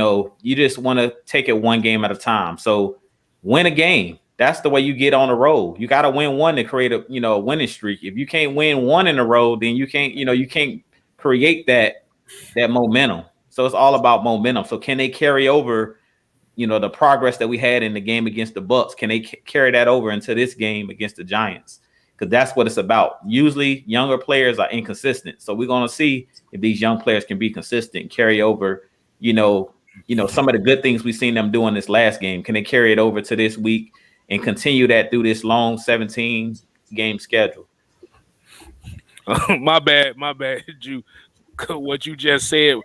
just want to take it one game at a time. So win a game. That's the way you get on the road. You got to win one to create a winning streak. If you can't win one in a row, then you can't create that momentum. So it's all about momentum. So can they carry over, the progress that we had in the game against the Bucs? Can they carry that over into this game against the Giants? because that's what it's about. Usually younger players are inconsistent. So we're going to see if these young players can be consistent, carry over, some of the good things we've seen them doing this last game. Can they carry it over to this week and continue that through this long 17 game schedule? My bad, Drew. What you just said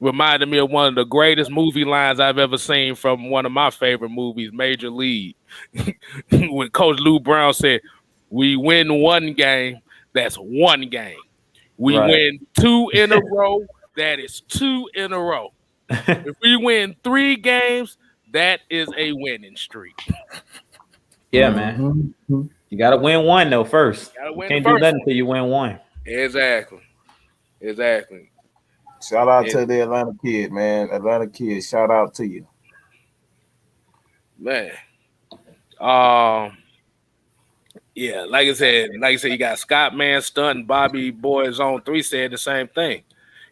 reminded me of one of the greatest movie lines I've ever seen from one of my favorite movies, Major League. When Coach Lou Brown said, "We win one game, that's one game. We win two in a row, that is two in a row. If we win 3 games, that is a winning streak." Yeah, man. You got to win one though first. You can't do nothing until you win one. Exactly. Shout out to the Atlanta kid, man. Atlanta kid, shout out to you, man. Yeah, like I said, you got Scott Man Stunt and Bobby Boys on 3 said the same thing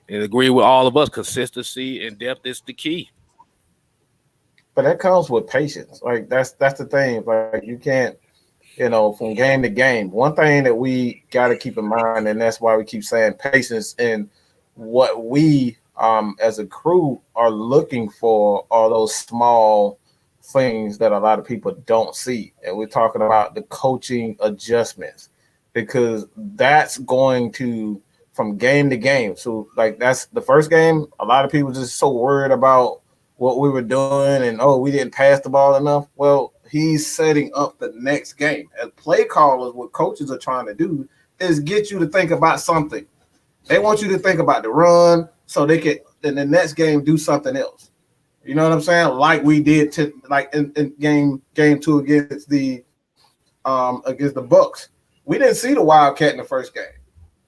and agree with all of us. Consistency and depth is the key. But that comes with patience. Like that's the thing. Like you can't, from game to game. One thing that we got to keep in mind, and that's why we keep saying patience, and what we as a crew are looking for are those small things that a lot of people don't see. And we're talking about the coaching adjustments, because that's going to, from game to game. So like that's the first game. A lot of people just so worried about what we were doing and, we didn't pass the ball enough. Well, he's setting up the next game. As play callers, what coaches are trying to do is get you to think about something. They want you to think about the run so they can, in the next game, do something else. You know what I'm saying? Like we did in game 2 against the Bucks. We didn't see the Wildcat in the first game.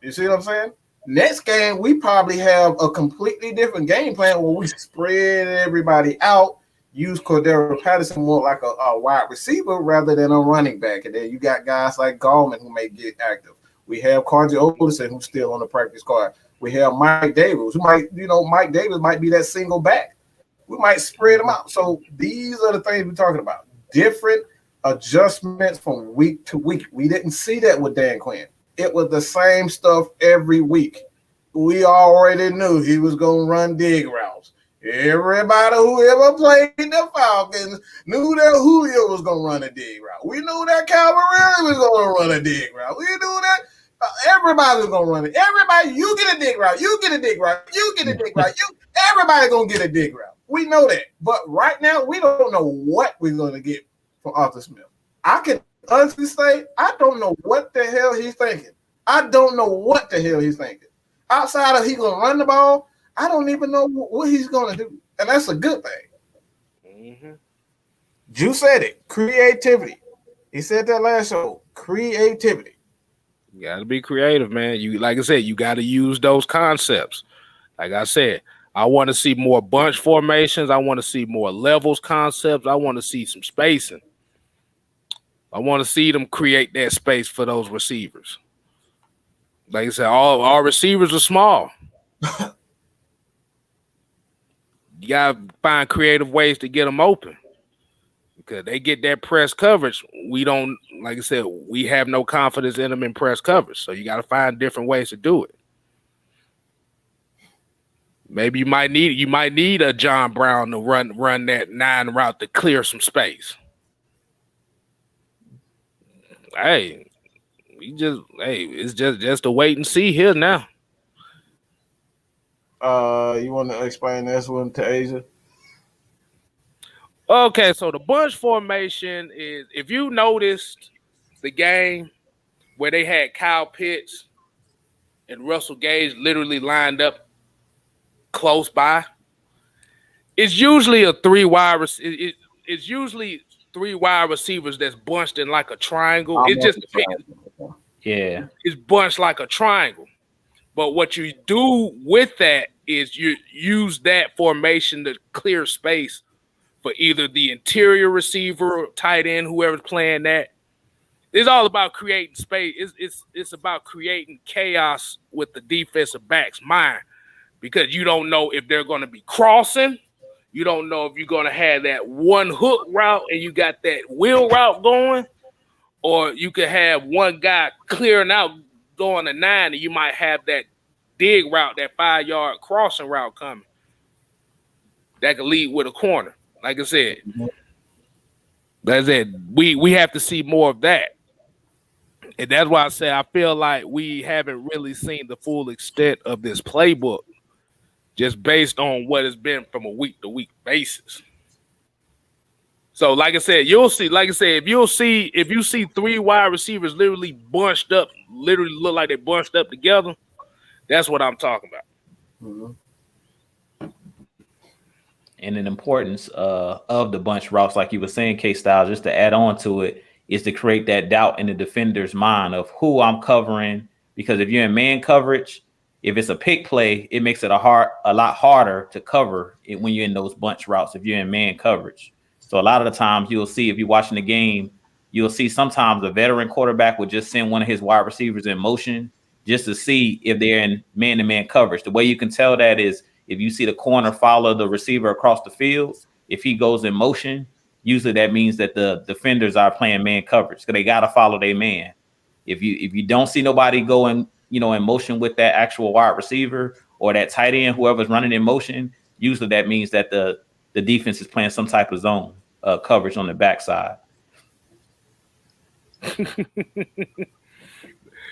You see what I'm saying? Next game, we probably have a completely different game plan where we spread everybody out, use Cordero Patterson more like a wide receiver rather than a running back. And then you got guys like Gallman who may get active. We have Carji Olsen who's still on the practice squad. We have Mike Davis who Mike Davis might be that single back. We might spread them out. So these are the things we're talking about. Different adjustments from week to week. We didn't see that with Dan Quinn. It was the same stuff every week. We already knew he was going to run dig routes. Everybody who ever played the Falcons knew that Julio was going to run a dig route. We knew that Calvin was going to run a dig route. We knew that everybody was going to run it. Everybody, you get a dig route. You get a dig route. You get a dig route. Everybody going to get a dig route. We know that. But right now, we don't know what we're going to get from Arthur Smith. I can honestly say, I don't know what the hell he's thinking. Outside of he going to run the ball, I don't even know what he's going to do. And that's a good thing. Mm-hmm. Drew said it. Creativity. He said that last show. Creativity. You got to be creative, man. You, like I said, you got to use those concepts. Like I said, I want to see more bunch formations. I want to see more levels concepts. I want to see some spacing. I want to see them create that space for those receivers. Like I said, all our receivers are small. You got to find creative ways to get them open because they get that press coverage. We don't, like I said, we have no confidence in them in press coverage. So you got to find different ways to do it. Maybe you might need a John Brown to run that 9 route to clear some space. Hey, it's just a wait and see here now. You want to explain this one to Asia? Okay, so the bunch formation is, if you noticed the game where they had Kyle Pitts and Russell Gage literally lined up close by, it's usually a 3 wide. It's usually 3 wide receivers that's bunched in like a triangle. It just depends. Yeah, it's bunched like a triangle. But what you do with that is you use that formation to clear space for either the interior receiver, tight end, whoever's playing that. It's all about creating space. It's about creating chaos with the defensive back's mind, because you don't know if they're going to be crossing. You don't know if you're going to have that one hook route and you got that wheel route going, Or you could have one guy clearing out going to 9, and you might have that dig route, that 5-yard crossing route coming that could lead with a corner. Like I said, we have to see more of that. And that's why I say I feel like we haven't really seen the full extent of this playbook just based on what it's been from a week-to-week basis. So, like I said, you'll see. Like I said, if you see 3 wide receivers literally bunched up, literally look like they bunched up together, that's what I'm talking about. And an importance of the bunch routes, like you were saying, KStylzz, just to add on to it, is to create that doubt in the defender's mind of who I'm covering. Because if you're in man coverage, if it's a pick play, it makes it a lot harder to cover it when you're in those bunch routes if you're in man coverage. So a lot of the times you'll see, if you're watching the game, you'll see sometimes a veteran quarterback will just send one of his wide receivers in motion just to see if they're in man-to-man coverage. The way you can tell that is if you see the corner follow the receiver across the field, if he goes in motion, usually that means that the defenders are playing man coverage because they got to follow their man. If you don't see nobody going, in motion with that actual wide receiver or that tight end, whoever's running in motion, usually that means that the defense is playing some type of zone coverage on the backside.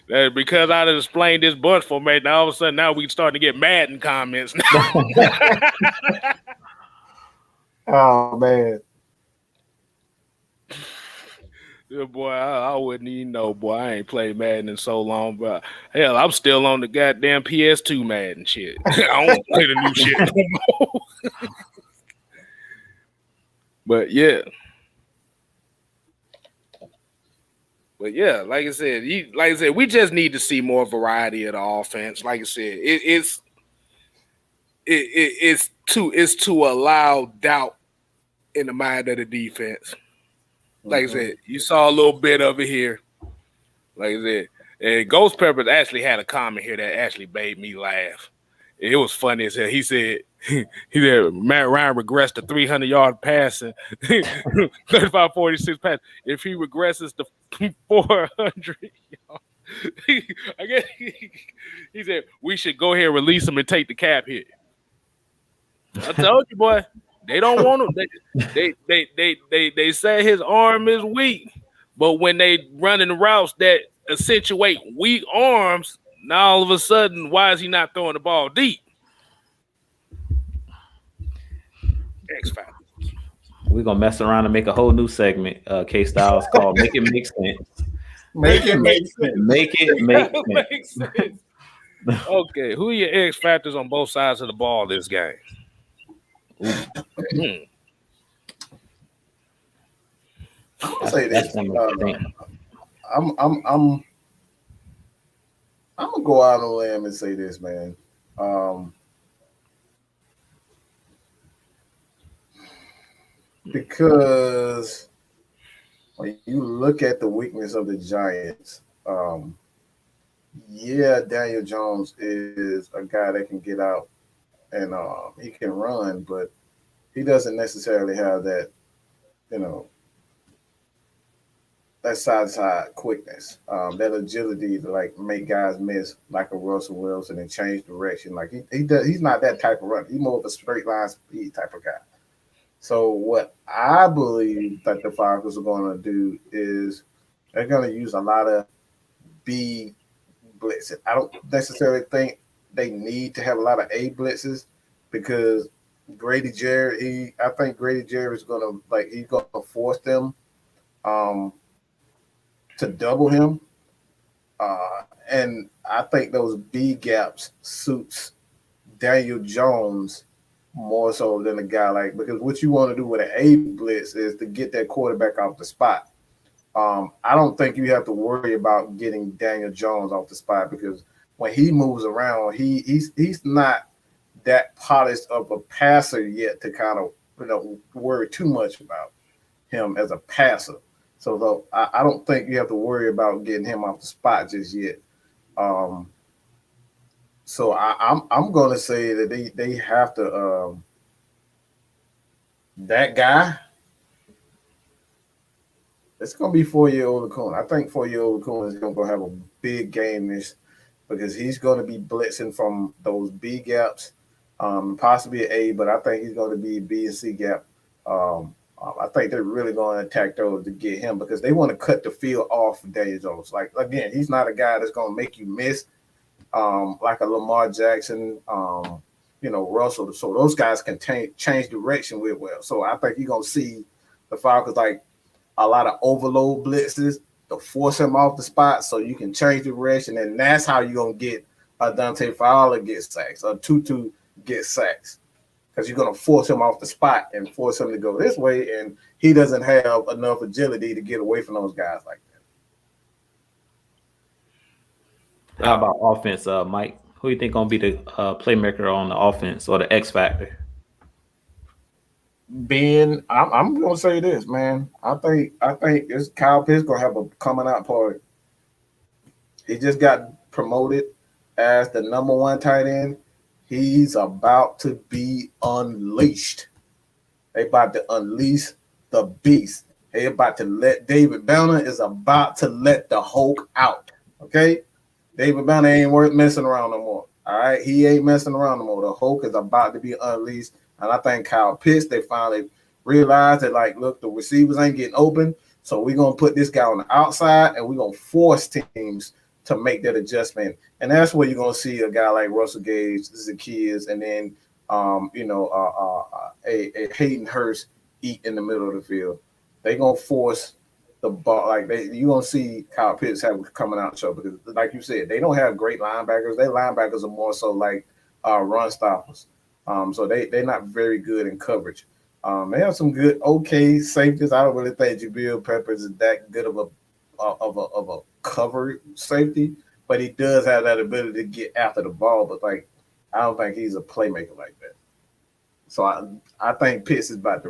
Because I done explained this bunch formation, now all of a sudden now we starting to get mad in comments. Oh man. Yeah, boy, I wouldn't even know, boy. I ain't played Madden in so long, but hell, I'm still on the goddamn PS2 Madden shit. I don't play the new shit no more. But yeah. But yeah, like I said, we just need to see more variety of the offense. Like I said, it's to allow doubt in the mind of the defense. Like I said, you saw a little bit of it here. Like I said, and Ghost Peppers actually had a comment here that actually made me laugh. It was funny as hell. He said Matt Ryan regressed to 300-yard passing, 35-46 pass. If he regresses to 400 yards, I guess he said we should go ahead and release him and take the cap hit. I told you, boy. They don't want him. They say his arm is weak, but when they running routes that accentuate weak arms, now all of a sudden, why is he not throwing the ball deep? X Factor. We're gonna mess around and make a whole new segment, KStylzz, called "Make It Make Sense." Make it make sense. Make it make sense. Okay, who are your X factors on both sides of the ball this game? I'm gonna say this. I'm gonna go out on a limb and say this, man. Because when you look at the weakness of the Giants, Daniel Jones is a guy that can get out and he can run, but he doesn't necessarily have that, that side quickness, that agility to like make guys miss like a Russell Wilson and change direction. Like he's not that type of runner. He's more of a straight line speed type of guy. So what I believe that the Falcons are going to do is they're going to use a lot of B blitzes. I don't necessarily think they need to have a lot of A blitzes because Grady Jarrett, I think Grady Jarrett is going to force them to double him. And I think those B gaps suits Daniel Jones more so than a guy because what you want to do with an A blitz is to get that quarterback off the spot. I don't think you have to worry about getting Daniel Jones off the spot because when he moves around, he's not that polished of a passer yet to kind of worry too much about him as a passer. So I don't think you have to worry about getting him off the spot just yet. So I'm going to say that they have to that guy It's gonna be 4-year-old Acuna. I think 4-year-old Acuna is gonna have a big game this because he's gonna be blitzing from those B gaps, possibly an A, but I think he's gonna be B and C gap. I think they're really going to attack those to get him because they want to cut the field off for Daniel Jones. Like again, he's not a guy that's going to make you miss like a Lamar Jackson, Russell. So those guys can change direction with well. So I think you're going to see the Falcons like a lot of overload blitzes to force him off the spot so you can change direction. And that's how you're going to get a Dante Fowler get sacks, a Tutu get sacks. Because you're going to force him off the spot and force him to go this way, and he doesn't have enough agility to get away from those guys like that. How about offense, Mike? Who you think going to be the playmaker on the offense or the X factor? Ben, I'm going to say this, man. I think this Kyle Pitts going to have a coming out party. He just got promoted as the number 1 tight end. He's about to be unleashed. They about to unleash the beast. They about to let David Banner is about to let the Hulk out. Okay? David Banner ain't worth messing around no more. All right? He ain't messing around no more. The Hulk is about to be unleashed. And I think Kyle Pitts, they finally realized that, like, look, the receivers ain't getting open. So we're going to put this guy on the outside and we're going to force teams to make that adjustment. And that's where you're going to see a guy like Russell Gage, Zacchaeus, and then, a Hayden Hurst eat in the middle of the field. They're going to force the ball. Like you're going to see Kyle Pitts have coming out show because, like you said, they don't have great linebackers. Their linebackers are more so like run stoppers. So they're not very good in coverage. They have some good, okay safeties. I don't really think Jabril Peppers is that good of a cover safety, but he does have that ability to get after the ball. But like, I don't think he's a playmaker like that. So I think Pitts is about to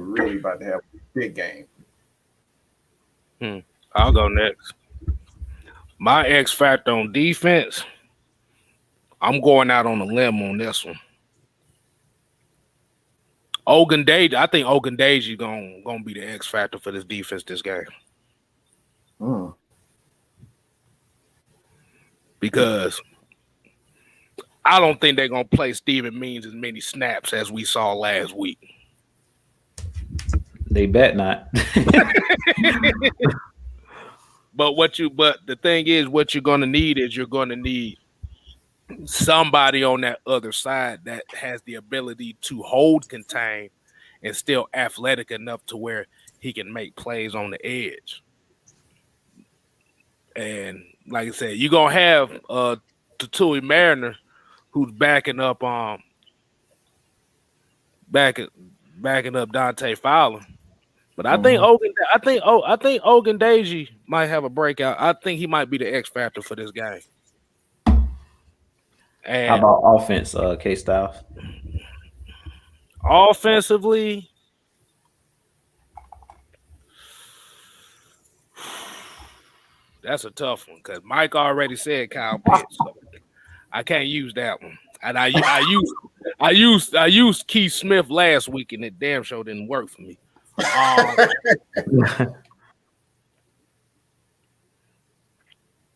have a big game. I'll go next. My X factor on defense, I'm going out on a limb on this one. Ogundeji, I think Ogundeji gonna be the X factor for this defense this game. Because I don't think they're going to play Steven Means as many snaps as we saw last week. They bet not. But the thing is, what you're going to need is you're going to need somebody on that other side that has the ability to hold, contain, and still athletic enough to where he can make plays on the edge. And like I said, you're going to have Tatui Mariner who's backing up Dante Fowler. But I think Ogundeji might have a breakout. I think he might be the X factor for this game. And how about offense, KStylzz? Offensively, that's a tough one because Mike already said Kyle Pitts, so I can't use that one. And I used Keith Smith last week, and it damn sure didn't work for me. I'm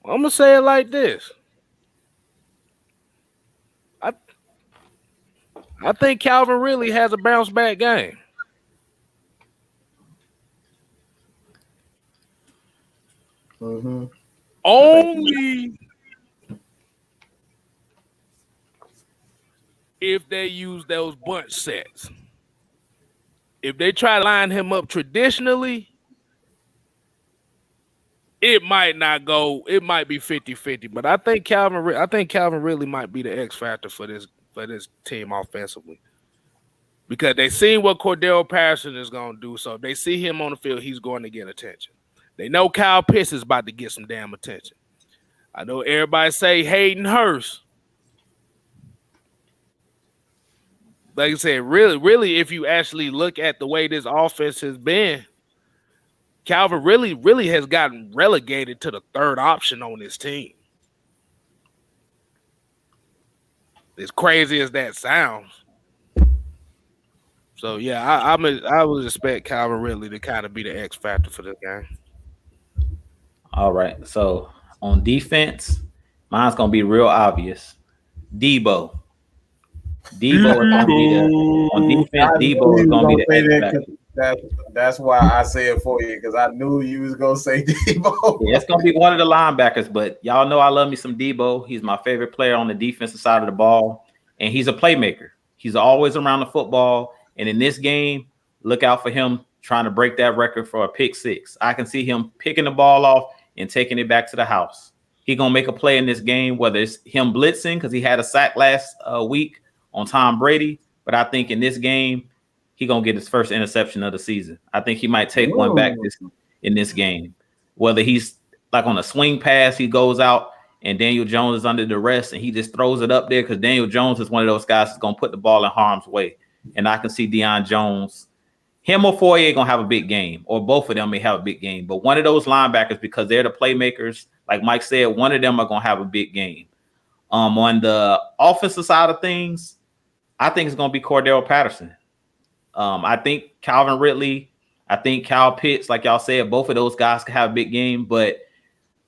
gonna say it like this. I think Calvin really has a bounce back game. Only if they use those bunch sets. If they try to line him up traditionally, it might not go. It might be 50-50. But I think Calvin really might be the X factor for this team offensively. Because they see what Cordell Patterson is going to do. So if they see him on the field, he's going to get attention. They know Kyle Pitts is about to get some damn attention. I know everybody say Hayden Hurst. Like I said, really, if you actually look at the way this offense has been, Calvin really has gotten relegated to the third option on this team. As crazy as that sounds. So yeah, I would expect Calvin Ridley to kind of be the X factor for this game. All right. So on defense, mine's gonna be real obvious. Debo. Debo is gonna be the on defense. I knew Debo is you was gonna be gonna the say X that factor. because that's why I said it for you because I knew you was gonna say Debo. Yeah, it's gonna be one of the linebackers, but y'all know I love me some Debo. He's my favorite player on the defensive side of the ball, and he's a playmaker. He's always around the football, and in this game, look out for him trying to break that record for a pick six. I can see him picking the ball off and taking it back to the house. He gonna make a play in this game, whether it's him blitzing because he had a sack last week on Tom Brady, but I think in this game he gonna get his first interception of the season. I think he might take one back in this game. Whether he's like on a swing pass, he goes out and Daniel Jones is under duress and he just throws it up there because Daniel Jones is one of those guys that's going to put the ball in harm's way. And I can see Deion Jones, him or Foyer going to have a big game, or both of them may have a big game. But one of those linebackers, because they're the playmakers, like Mike said, one of them are going to have a big game. On the offensive side of things, I think it's going to be Cordell Patterson. I think Calvin Ridley, I think Kyle Pitts, like y'all said, both of those guys can have a big game, but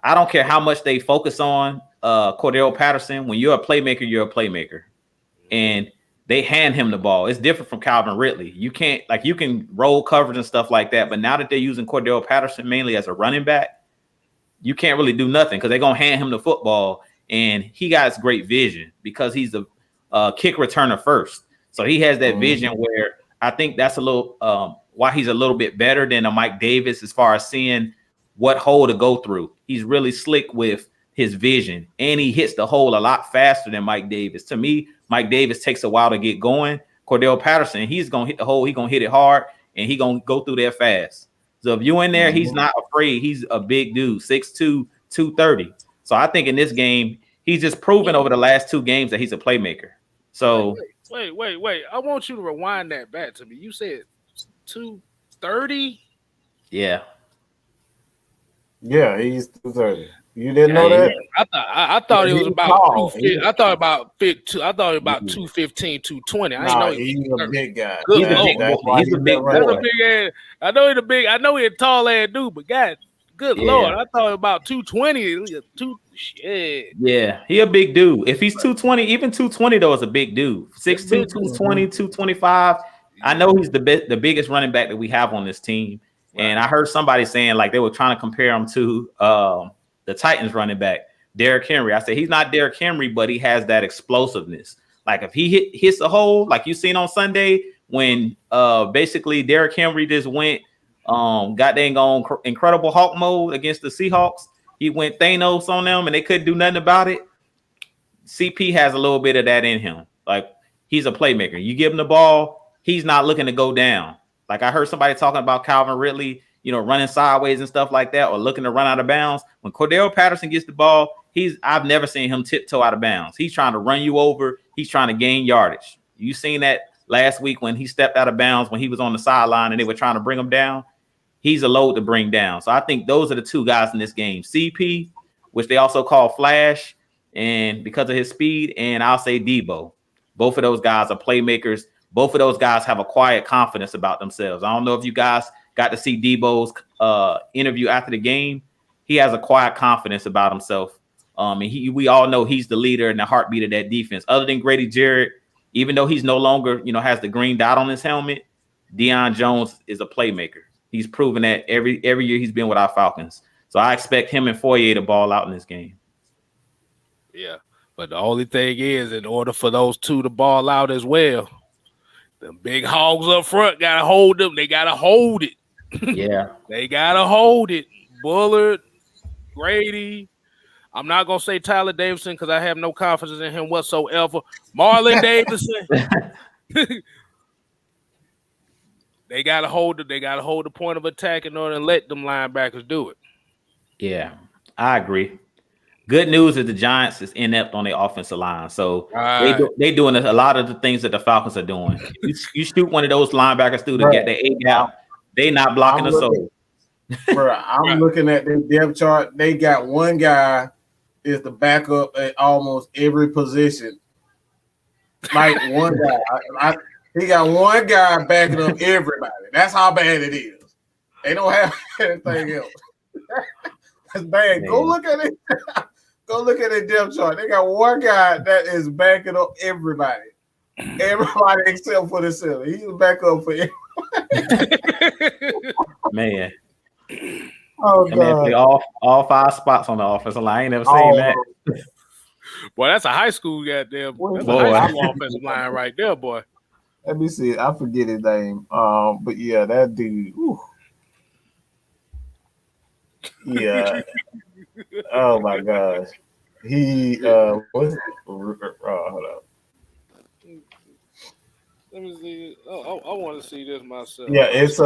I don't care how much they focus on Cordell Patterson. When you're a playmaker, you're a playmaker. And they hand him the ball. It's different from Calvin Ridley. You can't, like, you can roll coverage and stuff like that, but now that they're using Cordell Patterson mainly as a running back, you can't really do nothing because they're going to hand him the football, and he got great vision because he's the kick returner first. So he has that vision where I think that's a little why he's a little bit better than a Mike Davis as far as seeing what hole to go through. He's really slick with his vision, and he hits the hole a lot faster than Mike Davis. To me, Mike Davis takes a while to get going. Cordell Patterson, he's going to hit the hole. He's going to hit it hard, and he's going to go through there fast. So if you're in there, he's not afraid. He's a big dude, 6'2", 230. So I think in this game, he's just proven over the last two games that he's a playmaker. So wait. I want you to rewind that back to me. You said 230? Yeah. Yeah, he's 230. You didn't know that? I thought it was about 250. I thought about 215, 220. I didn't know he's a big guy. He's a big boy. I know he's a big. I know he's a tall ass dude, but God, good Lord, I thought about 220. Shit. Yeah, he a big dude. If he's 220, even 220 though is a big dude. 6'2", 220, 225. I know he's the biggest running back that we have on this team. Right. And I heard somebody saying like they were trying to compare him to the Titans running back, Derrick Henry. I said he's not Derrick Henry, but he has that explosiveness. Like if he hits a hole, like you seen on Sunday when basically Derrick Henry just went got dang on Incredible Hulk mode against the Seahawks. He went Thanos on them and they couldn't do nothing about it. CP has a little bit of that in him. Like he's a playmaker. You give him the ball, he's not looking to go down. Like I heard somebody talking about Calvin Ridley, running sideways and stuff like that, or looking to run out of bounds. When Cordell Patterson gets the ball, I've never seen him tiptoe out of bounds. He's trying to run you over. He's trying to gain yardage. You seen that last week when he stepped out of bounds when he was on the sideline and they were trying to bring him down. He's a load to bring down. So I think those are the two guys in this game. CP, which they also call Flash, and because of his speed, and I'll say Debo. Both of those guys are playmakers. Both of those guys have a quiet confidence about themselves. I don't know if you guys got to see Debo's interview after the game. He has a quiet confidence about himself. And we all know he's the leader and the heartbeat of that defense. Other than Grady Jarrett, even though he's no longer, has the green dot on his helmet, Deion Jones is a playmaker. He's proven that every year he's been with our Falcons. So I expect him and Foyer to ball out in this game. Yeah, but the only thing is, in order for those two to ball out as well, the big hogs up front got to hold them. They got to hold it. Yeah. They got to hold it. Bullard, Grady. I'm not going to say Tyler Davidson because I have no confidence in him whatsoever. Marlon Davidson. They got to hold it. They got to hold the point of attack in order to let them linebackers do it. Yeah, I agree. Good news is the Giants is inept on their offensive line. So they doing a lot of the things that the Falcons are doing. You shoot one of those linebackers through to get the A gap. They not blocking the soul. Bro, I'm looking at the depth chart. They got one guy is the backup at almost every position. Like one guy. He got one guy backing up everybody. That's how bad it is. They don't have anything else. It's bad. Go look at it. Go look at the depth chart. They got one guy that is backing up everybody. Everybody except for the center. He's a backup for everybody. Man. Oh, and man play all 5 spots on the offensive line. I ain't never seen that. Boy, that's a high school goddamn. That's a high school offensive line right there, boy. Let me see. I forget his name. But yeah, that dude. Whew. Yeah. Oh my gosh. He hold up. Let me see. Oh, I want to see this myself. Yeah, it's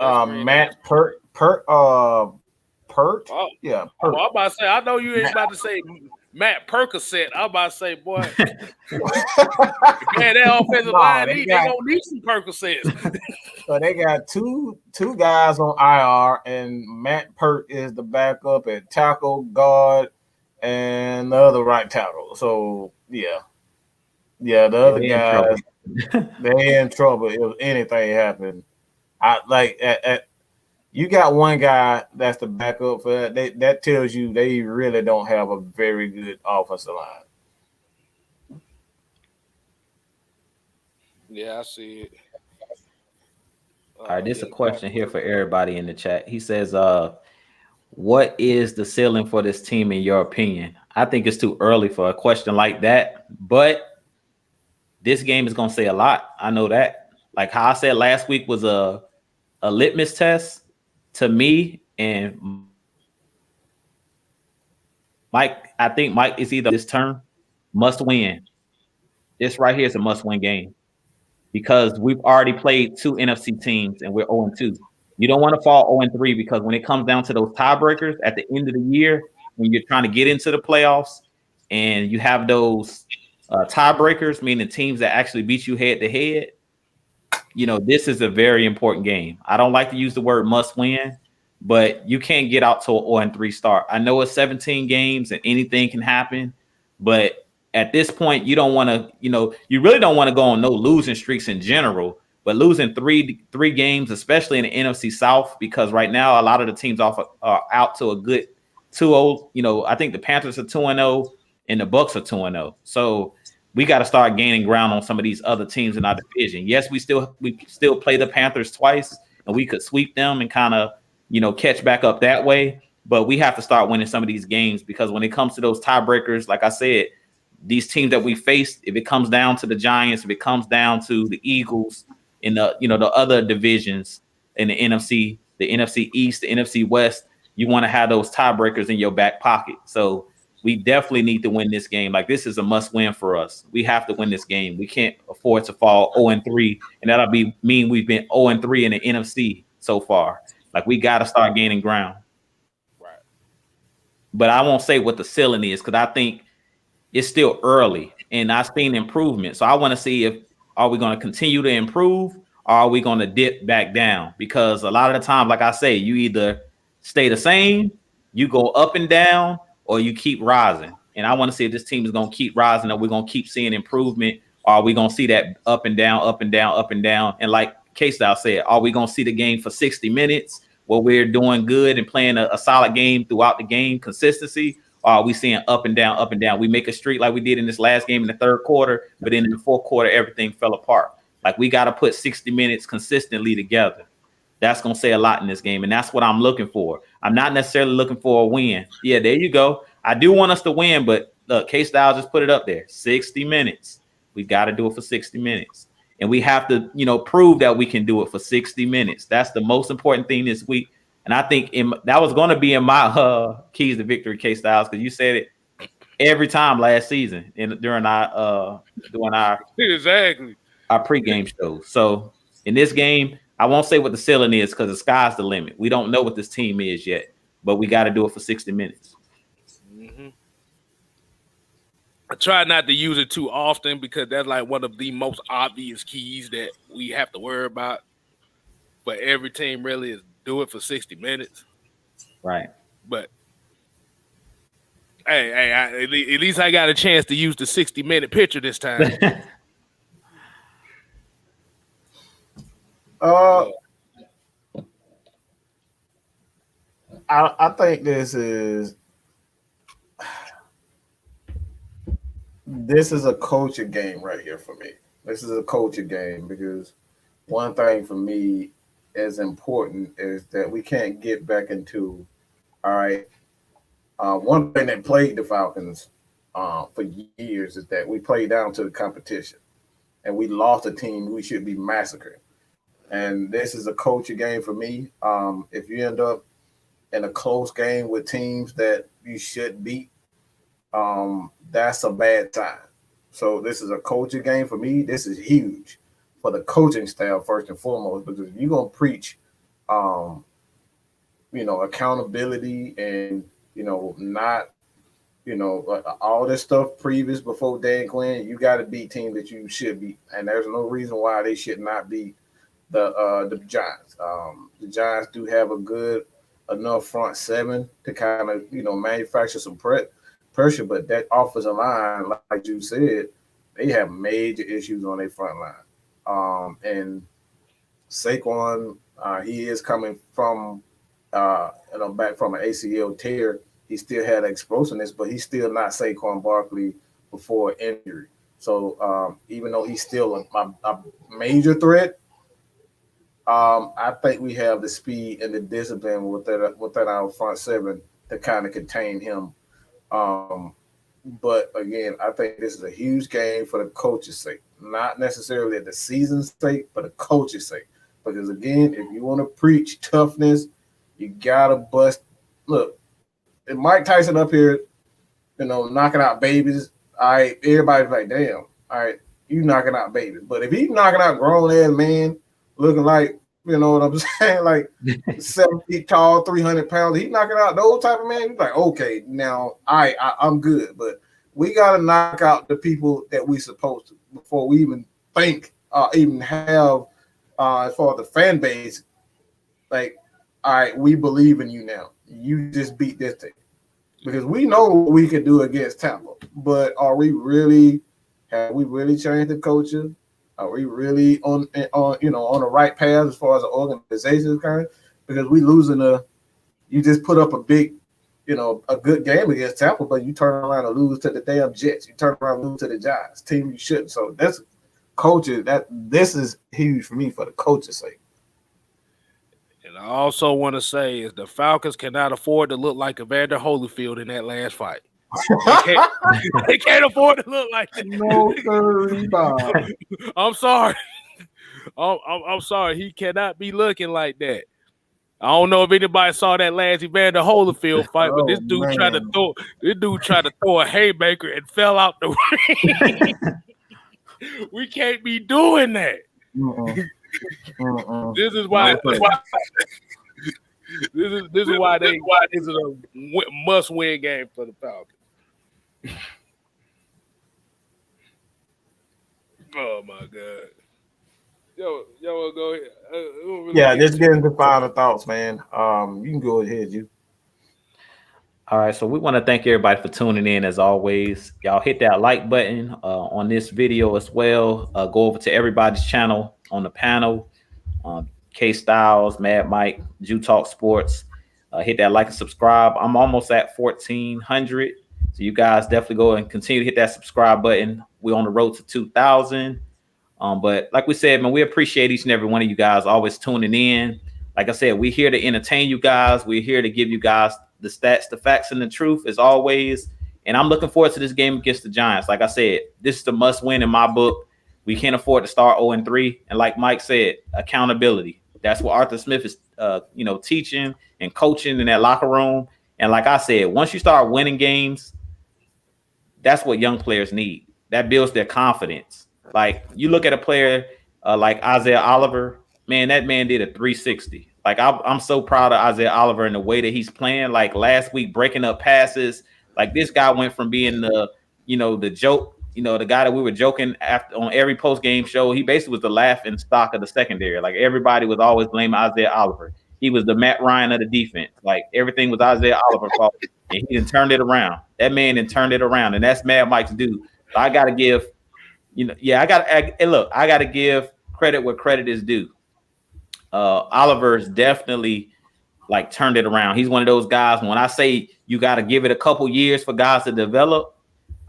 Matt Pert. Oh, Yeah, Pert. I'm about to say. I know you ain't about to say Matt Percocet. I'm about to say, boy, man, that offensive line, they gonna need some Percocets. So they got two guys on IR, and Matt Pert is the backup at tackle, guard, and the other right tackle. So yeah, the other guys, they in trouble if anything happened. You got one guy that's the backup for that. That tells you they really don't have a very good offensive line. Yeah, I see it. All right, this is a question here for everybody in the chat. He says, what is the ceiling for this team in your opinion? I think it's too early for a question like that, but this game is going to say a lot. I know that. Like how I said last week was a litmus test to me and Mike. I think Mike is either this term must win. This right here is a must win game because we've already played 2 NFC teams and we're 0-2. You don't want to fall 0-3 because when it comes down to those tiebreakers at the end of the year, when you're trying to get into the playoffs and you have those tiebreakers, meaning teams that actually beat you head to head, this is a very important game. I don't like to use the word must win, but you can't get out to an 0-3 start. I know it's 17 games and anything can happen, but at this point, you don't want to, you really don't want to go on no losing streaks in general, but losing three games, especially in the NFC South, because right now a lot of the teams are out to a good 2-0. I think the Panthers are 2-0 and the Bucks are 2-0. So we got to start gaining ground on some of these other teams in our division. Yes, we still play the Panthers twice, and we could sweep them and kind of, catch back up that way. But we have to start winning some of these games because when it comes to those tiebreakers, like I said, these teams that we faced, if it comes down to the Giants, if it comes down to the Eagles in the, the other divisions in the NFC East, the NFC West, you want to have those tiebreakers in your back pocket. So we definitely need to win this game. Like, this is a must win for us. We have to win this game. We can't afford to fall 0-3, and that'll mean we've been 0-3 in the NFC so far. Like, we got to start gaining ground. Right. But I won't say what the ceiling is because I think it's still early, and I've seen improvement. So I want to see are we going to continue to improve or are we going to dip back down? Because a lot of the time, like I say, you either stay the same, you go up and down, or you keep rising. And I want to see if this team is going to keep rising or we're going to keep seeing improvement, or are we going to see that up and down, up and down, up and down? And like KStylzz said, are we going to see the game for 60 minutes where we're doing good and playing a solid game throughout the game, consistency? Or are we seeing up and down, up and down? We make a streak like we did in this last game in the third quarter, but then in the fourth quarter, everything fell apart. Like, we got to put 60 minutes consistently together. That's going to say a lot in this game, and that's what I'm looking for. I'm not necessarily looking for a win. Yeah, there you go. I do want us to win, but look, KStylzz just put it up there. 60 minutes. We got to do it for 60 minutes. And we have to, prove that we can do it for 60 minutes. That's the most important thing this week. And I think that was going to be in my keys to victory, KStylzz, because you said it every time last season during our exactly our pregame shows. So in this game, I won't say what the ceiling is because the sky's the limit. We don't know what this team is yet, but we got to do it for 60 minutes. Mm-hmm. I try not to use it too often because that's like one of the most obvious keys that we have to worry about. But every team really is do it for 60 minutes. Right. But hey, at least I got a chance to use the 60-minute picture this time. I think this is a coaching game right here for me. This is a coaching game because one thing for me is important is that we can't get back into all right. One thing that plagued the Falcons for years is that we played down to the competition and we lost a team we should be massacring. And this is a coaching game for me. If you end up in a close game with teams that you should beat, that's a bad time. So this is a coaching game for me. This is huge for the coaching staff first and foremost, because you're gonna preach, accountability and not all this stuff previous before Dan Quinn. You got to beat teams that you should beat, and there's no reason why they should not beat the Giants. The Giants do have a good enough front seven to kind of manufacture some pressure, but that offensive line, like you said, they have major issues on their front line. And Saquon, he is coming from back from an ACL tear. He still had explosiveness, but he's still not Saquon Barkley before injury. So even though he's still a major threat, I think we have the speed and the discipline within our front seven to kind of contain him. But again, I think this is a huge game for the coach's sake, not necessarily the season's sake, but the coach's sake. Because again, if you want to preach toughness, you gotta bust. Look, if Mike Tyson up here, knocking out babies, all right, everybody's like, damn, all right, you knocking out babies. But if he's knocking out grown ass man looking like, you know what I'm saying, like 7 feet tall, 300 pounds, he's knocking out those type of man, he's like, okay, now I'm good. But we gotta knock out the people that we supposed to before we even think, even have as far as the fan base, like, all right, we believe in you now. You just beat this team. Because we know what we can do against Tampa. But have we really changed the culture? Are we really on the right path as far as the organization is concerned? Because we losing you just put up a big, a good game against Tampa, but you turn around and lose to the damn Jets. You turn around and lose to the Giants, team you shouldn't. So that's culture. This is huge for me for the coach's sake. And I also want to say is the Falcons cannot afford to look like Evander Holyfield in that last fight. They can't afford to look like that. No, sir, Bob. I'm sorry. I'm sorry. He cannot be looking like that. I don't know if anybody saw that last Evander Holyfield fight, but this dude tried to throw a haymaker and fell out the ring. We can't be doing that. This is why. This is why this is a must-win game for the Falcons. Oh my God! Yo, go ahead. Just get into final thoughts, man. You can go ahead, you. All right, so we want to thank everybody for tuning in. As always, y'all hit that like button on this video as well. Go over to everybody's channel on the panel. KStylzz, Mad Mike, TalkSports. Hit that like and subscribe. I'm almost at 1,400. So you guys definitely go and continue to hit that subscribe button. We're on the road to 2,000. But like we said, man, we appreciate each and every one of you guys always tuning in. Like I said, we're here to entertain you guys. We're here to give you guys the stats, the facts, and the truth as always. And I'm looking forward to this game against the Giants. Like I said, this is the must win in my book. We can't afford to start 0-3. And like Mike said, accountability. That's what Arthur Smith is, teaching and coaching in that locker room. And like I said, once you start winning games, that's what young players need. That builds their confidence. Like you look at a player like Isaiah Oliver, man, that man did a 360. Like I'm so proud of Isaiah Oliver and the way that he's playing. Like last week, breaking up passes. Like this guy went from being the joke, the guy that we were joking after on every post game show. He basically was the laughing stock of the secondary. Like everybody was always blaming Isaiah Oliver. He was the Matt Ryan of the defense. Like everything was Isaiah Oliver's fault, and he done turned it around. That man done turned it around, and that's Mad Mike's due. So I got to give, I got to give credit where credit is due. Oliver's definitely like turned it around. He's one of those guys. When I say you got to give it a couple years for guys to develop,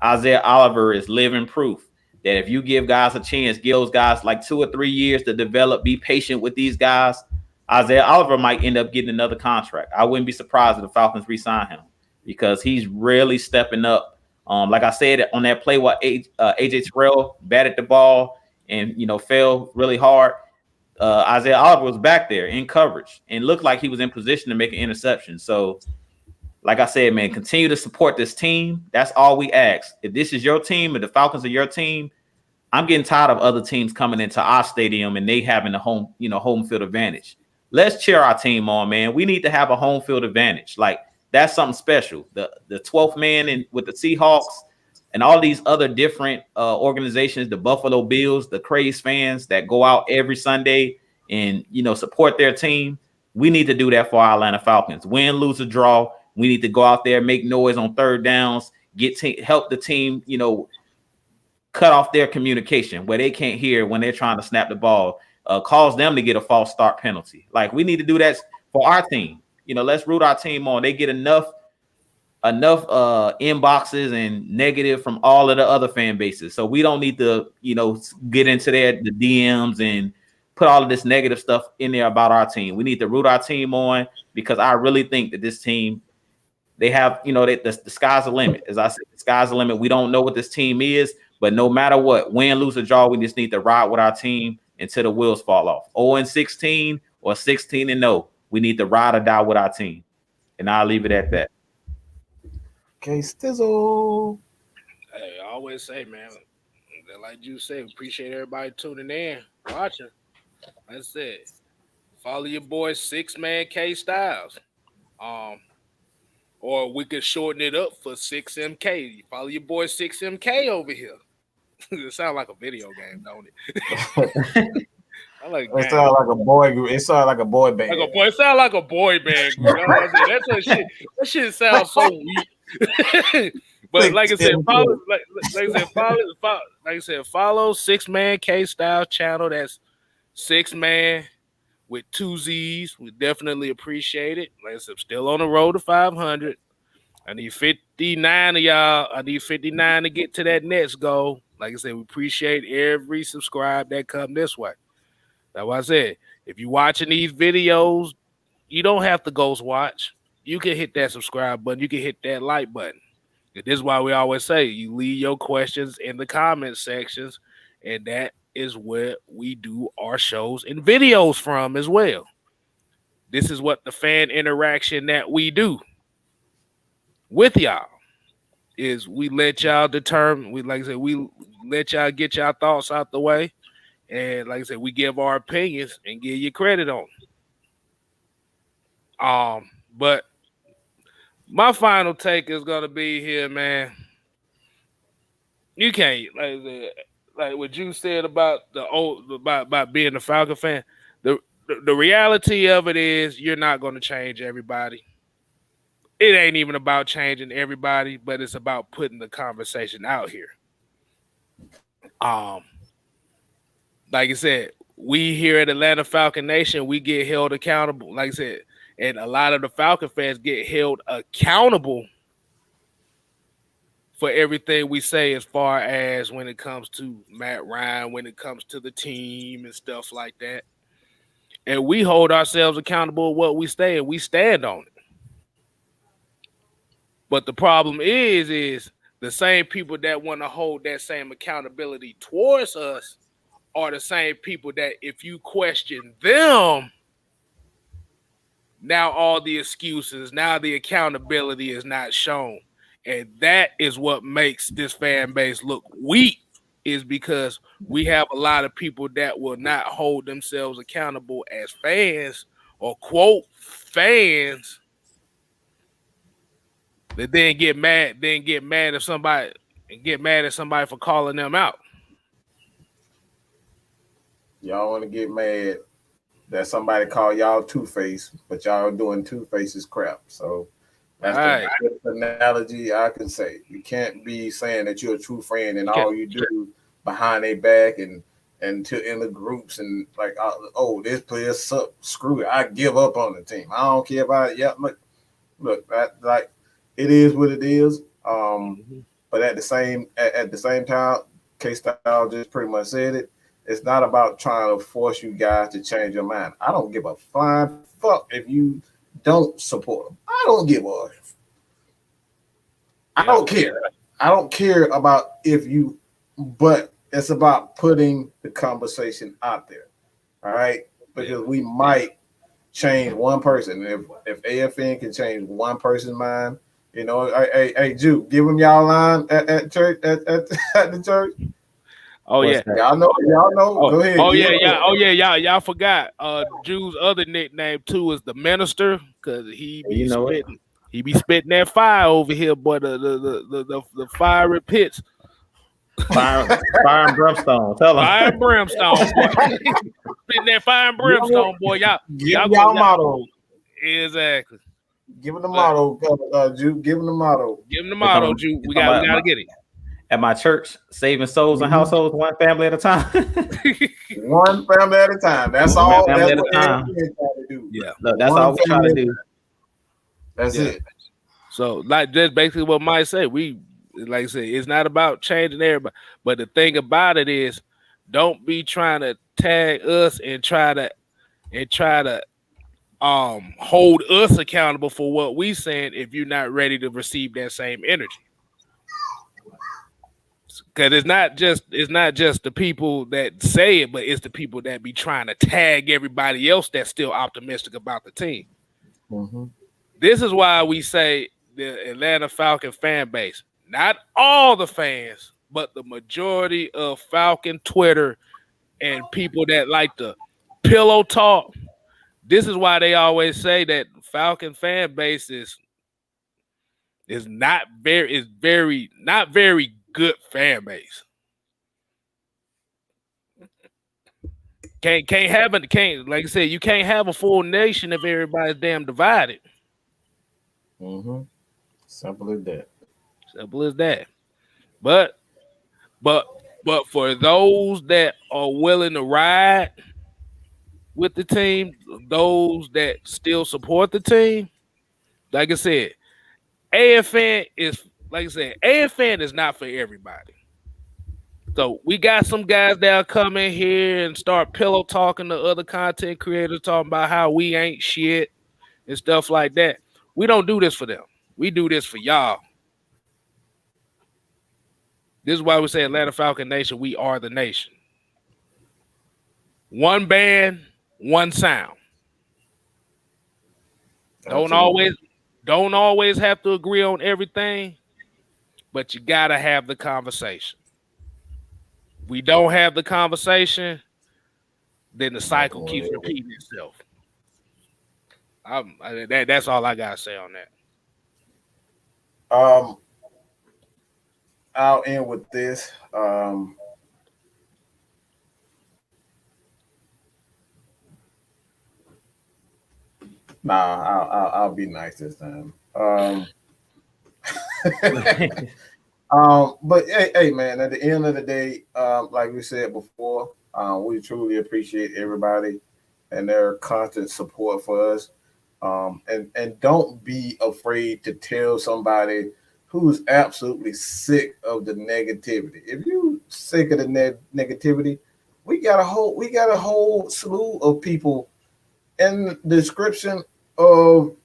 Isaiah Oliver is living proof that if you give guys a chance, give those guys like 2 or 3 years to develop, be patient with these guys, Isaiah Oliver might end up getting another contract. I wouldn't be surprised if the Falcons re-sign him because he's really stepping up. Like I said, on that play where AJ Terrell batted the ball and, fell really hard, Isaiah Oliver was back there in coverage and looked like he was in position to make an interception. So, like I said, man, continue to support this team. That's all we ask. If this is your team, if the Falcons are your team, I'm getting tired of other teams coming into our stadium and they having a home field advantage. Let's cheer our team on, man. We need to have a home field advantage. Like, that's something special. The 12th man with the Seahawks and all these other different organizations, the Buffalo Bills, the Craze fans that go out every Sunday and, support their team. We need to do that for our Atlanta Falcons. Win, lose, or draw. We need to go out there, make noise on third downs, help the team, cut off their communication where they can't hear when they're trying to snap the ball, cause them to get a false start penalty. Like, we need to do that for our team. Let's root our team on. They get enough inboxes and negative from all of the other fan bases. So we don't need to, get into the DMs and put all of this negative stuff in there about our team. We need to root our team on because I really think that this team, they have, the sky's the limit. As I said, the sky's the limit. We don't know what this team is, but no matter what, win, lose, or draw, we just need to ride with our team until the wheels fall off. 0-16 or 16-0. We need to ride or die with our team. And I'll leave it at that. KStylzz. Hey, I always say, man, like you said, appreciate everybody tuning in, watching. Like I said, follow your boy 6-Man KStylzz. Or we could shorten it up for 6MK. You follow your boy 6MK over here. It sounds like a video game, don't it? It sounds like a boy group. It sounds like a boy band. It sounds like a boy band group. That's what shit. That shit sounds so weak. But like I said, follow 6-Man KStylzz channel. That's 6-Man with 2 Z's. We definitely appreciate it. Like I said, I'm still on the road to 500. I need 59 of y'all. I need 59 to get to that next goal. Like I said, we appreciate every subscribe that come this way. That's why I said, if you're watching these videos, you don't have to ghost watch. You can hit that subscribe button. You can hit that like button. And this is why we always say you leave your questions in the comment sections, and that is where we do our shows and videos from as well. This is what the fan interaction that we do with y'all is. We let y'all determine. We let y'all get y'all thoughts out the way, and like I said, we give our opinions and give you credit on them. But my final take is gonna be here, man. You can't like what you said about about being a Falcon fan. The reality of it is you're not going to change everybody. It ain't even about changing everybody, but it's about putting the conversation out here. Like I said, we here at Atlanta Falcon Nation, we get held accountable. Like I said, and a lot of the Falcon fans get held accountable for everything we say as far as when it comes to Matt Ryan, when it comes to the team and stuff like that. And we hold ourselves accountable what we say, and we stand on it. But the problem is the same people that want to hold that same accountability towards us are the same people that if you question them, now all the excuses, now the accountability is not shown. And that is what makes this fan base look weak, is because we have a lot of people that will not hold themselves accountable as fans or quote fans, that then get mad at somebody and get mad at somebody for calling them out. Y'all want to get mad that somebody called y'all Two-Face, but y'all doing Two-Face's crap. So that's the best analogy I can say. You can't be saying that you're a true friend and all you do behind their back and in the groups and like, oh, this player suck. Screw it. I give up on the team. I don't care about it. Yeah, look, that like it is what it is. But at the same time, KStylzz just pretty much said it. It's not about trying to force you guys to change your mind. I don't give a flying fuck if you don't support them. I don't give a. I don't care. I don't care about if you, but it's about putting the conversation out there. All right, because we might change one person. If AFN can change one person's mind, you know, hey, Jew, give them y'all line at church at the church. Oh yeah, y'all know. Go ahead. Y'all forgot. Jew's other nickname too is the minister because he be spitting that fire over here, boy. The fiery pits. Fire and brimstone. Tell them. Fire and brimstone, boy. Spitting that fire and brimstone, boy. Y'all motto. Exactly. Give him the motto, Jew. Give him the motto. Give him the motto, Jew. We gotta get it. At my church, saving souls and households one family at a time. One family at a time. That's all. That's what we're trying to do. Yeah, look, that's all we try to do. That's it. So, like, that's basically what Mike said. We, like I said, it's not about changing everybody, but the thing about it is, don't be trying to tag us and try to hold us accountable for what we saying if you're not ready to receive that same energy. Because it's not just the people that say it, but it's the people that be trying to tag everybody else that's still optimistic about the team. Mm-hmm. This is why we say the Atlanta Falcon fan base, not all the fans, but the majority of Falcon Twitter and people that like to pillow talk. This is why they always say that Falcon fan base is not very good fan base. Can't like I said, you can't have a full nation if everybody's damn divided. Mm-hmm. Simple as that. Simple as that. But for those that are willing to ride with the team, those that still support the team, like I said, AFN is not for everybody. So we got some guys that'll come in here and start pillow talking to other content creators, talking about how we ain't shit and stuff like that. We don't do this for them. We do this for y'all. This is why we say Atlanta Falcon Nation, we are the nation. One band, one sound. Don't always have to agree on everything, but you gotta have the conversation. We don't have the conversation, then the cycle keeps repeating itself. That's all I gotta say on that. I'll end with this. I'll be nice this time. But hey, man, at the end of the day, like we said before, we truly appreciate everybody and their constant support for us. And don't be afraid to tell somebody who's absolutely sick of the negativity. If you sick of the negativity, we got a whole slew of people in the description of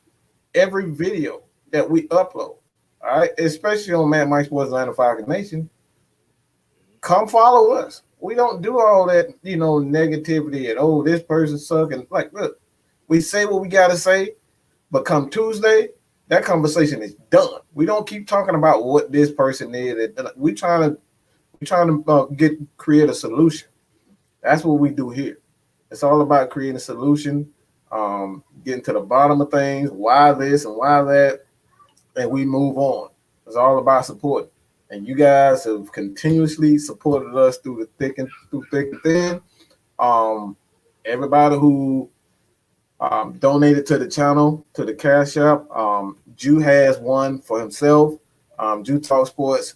every video that we upload. All right, especially on Mad Mike Sports Atlanta Falcons Nation. Come follow us. We don't do all that, negativity and this person suck and like. Look, we say what we gotta say, but come Tuesday, that conversation is done. We don't keep talking about what this person is. We trying to create a solution. That's what we do here. It's all about creating a solution, getting to the bottom of things. Why this and why that. And we move on. It's all about support. And you guys have continuously supported us through thick and thin. Everybody who donated to the channel, to the Cash App, Jew has one for himself. Jew TalkSports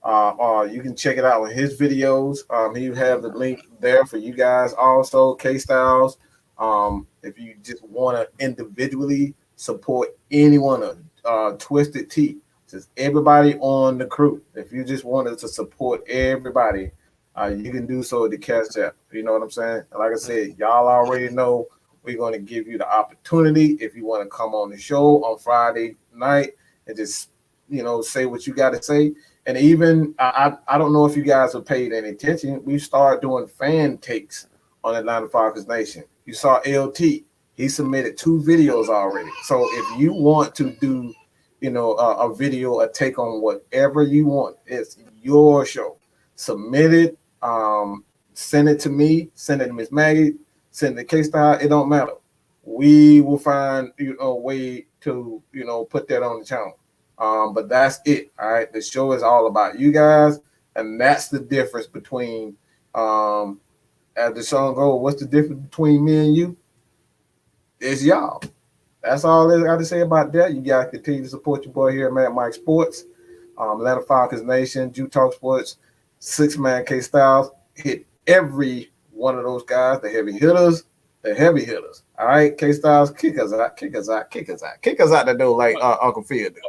You can check it out on his videos. He have the link there for you guys. Also, KStylzz. If you just want to individually support anyone, Twisted Tea, just everybody on the crew. If you just wanted to support everybody, you can do so at the Cash App. You know what I'm saying? Like I said, y'all already know we're going to give you the opportunity if you want to come on the show on Friday night and just, say what you got to say. And even, I don't know if you guys have paid any attention. We started doing fan takes on Atlanta Falcons Nation. You saw LT. He submitted 2 videos already. So if you want to do, a video, a take on whatever you want, it's your show. Submit it. Send it to me. Send it to Miss Maggie. Send it to KStylzz. It don't matter. We will find a way to put that on the channel. But that's it. All right. The show is all about you guys, and that's the difference between as the song goes, what's the difference between me and you? It's y'all. That's all I got to say about that. You guys continue to support your boy here at AskMADMIKE Sports, Atlanta Falcons Nation, TalkSports, 6-man KStylzz. Hit every one of those guys, the heavy hitters. All right, KStylzz, kick us out the door like Uncle Phil did.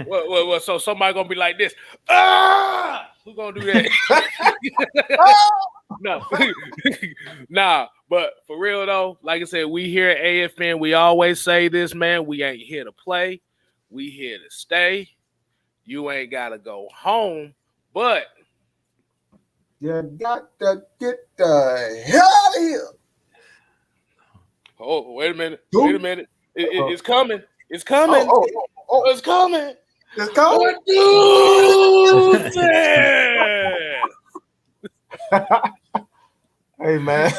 Well, so somebody gonna be like this. Ah, who gonna do that? No, nah. But for real though, like I said, we here at AFN, we always say this, man. We ain't here to play. We here to stay. You ain't gotta go home, but you got to get the hell out of here. Oh, wait a minute. It's coming. It's coming. It's coming. It's coming. Hey, man.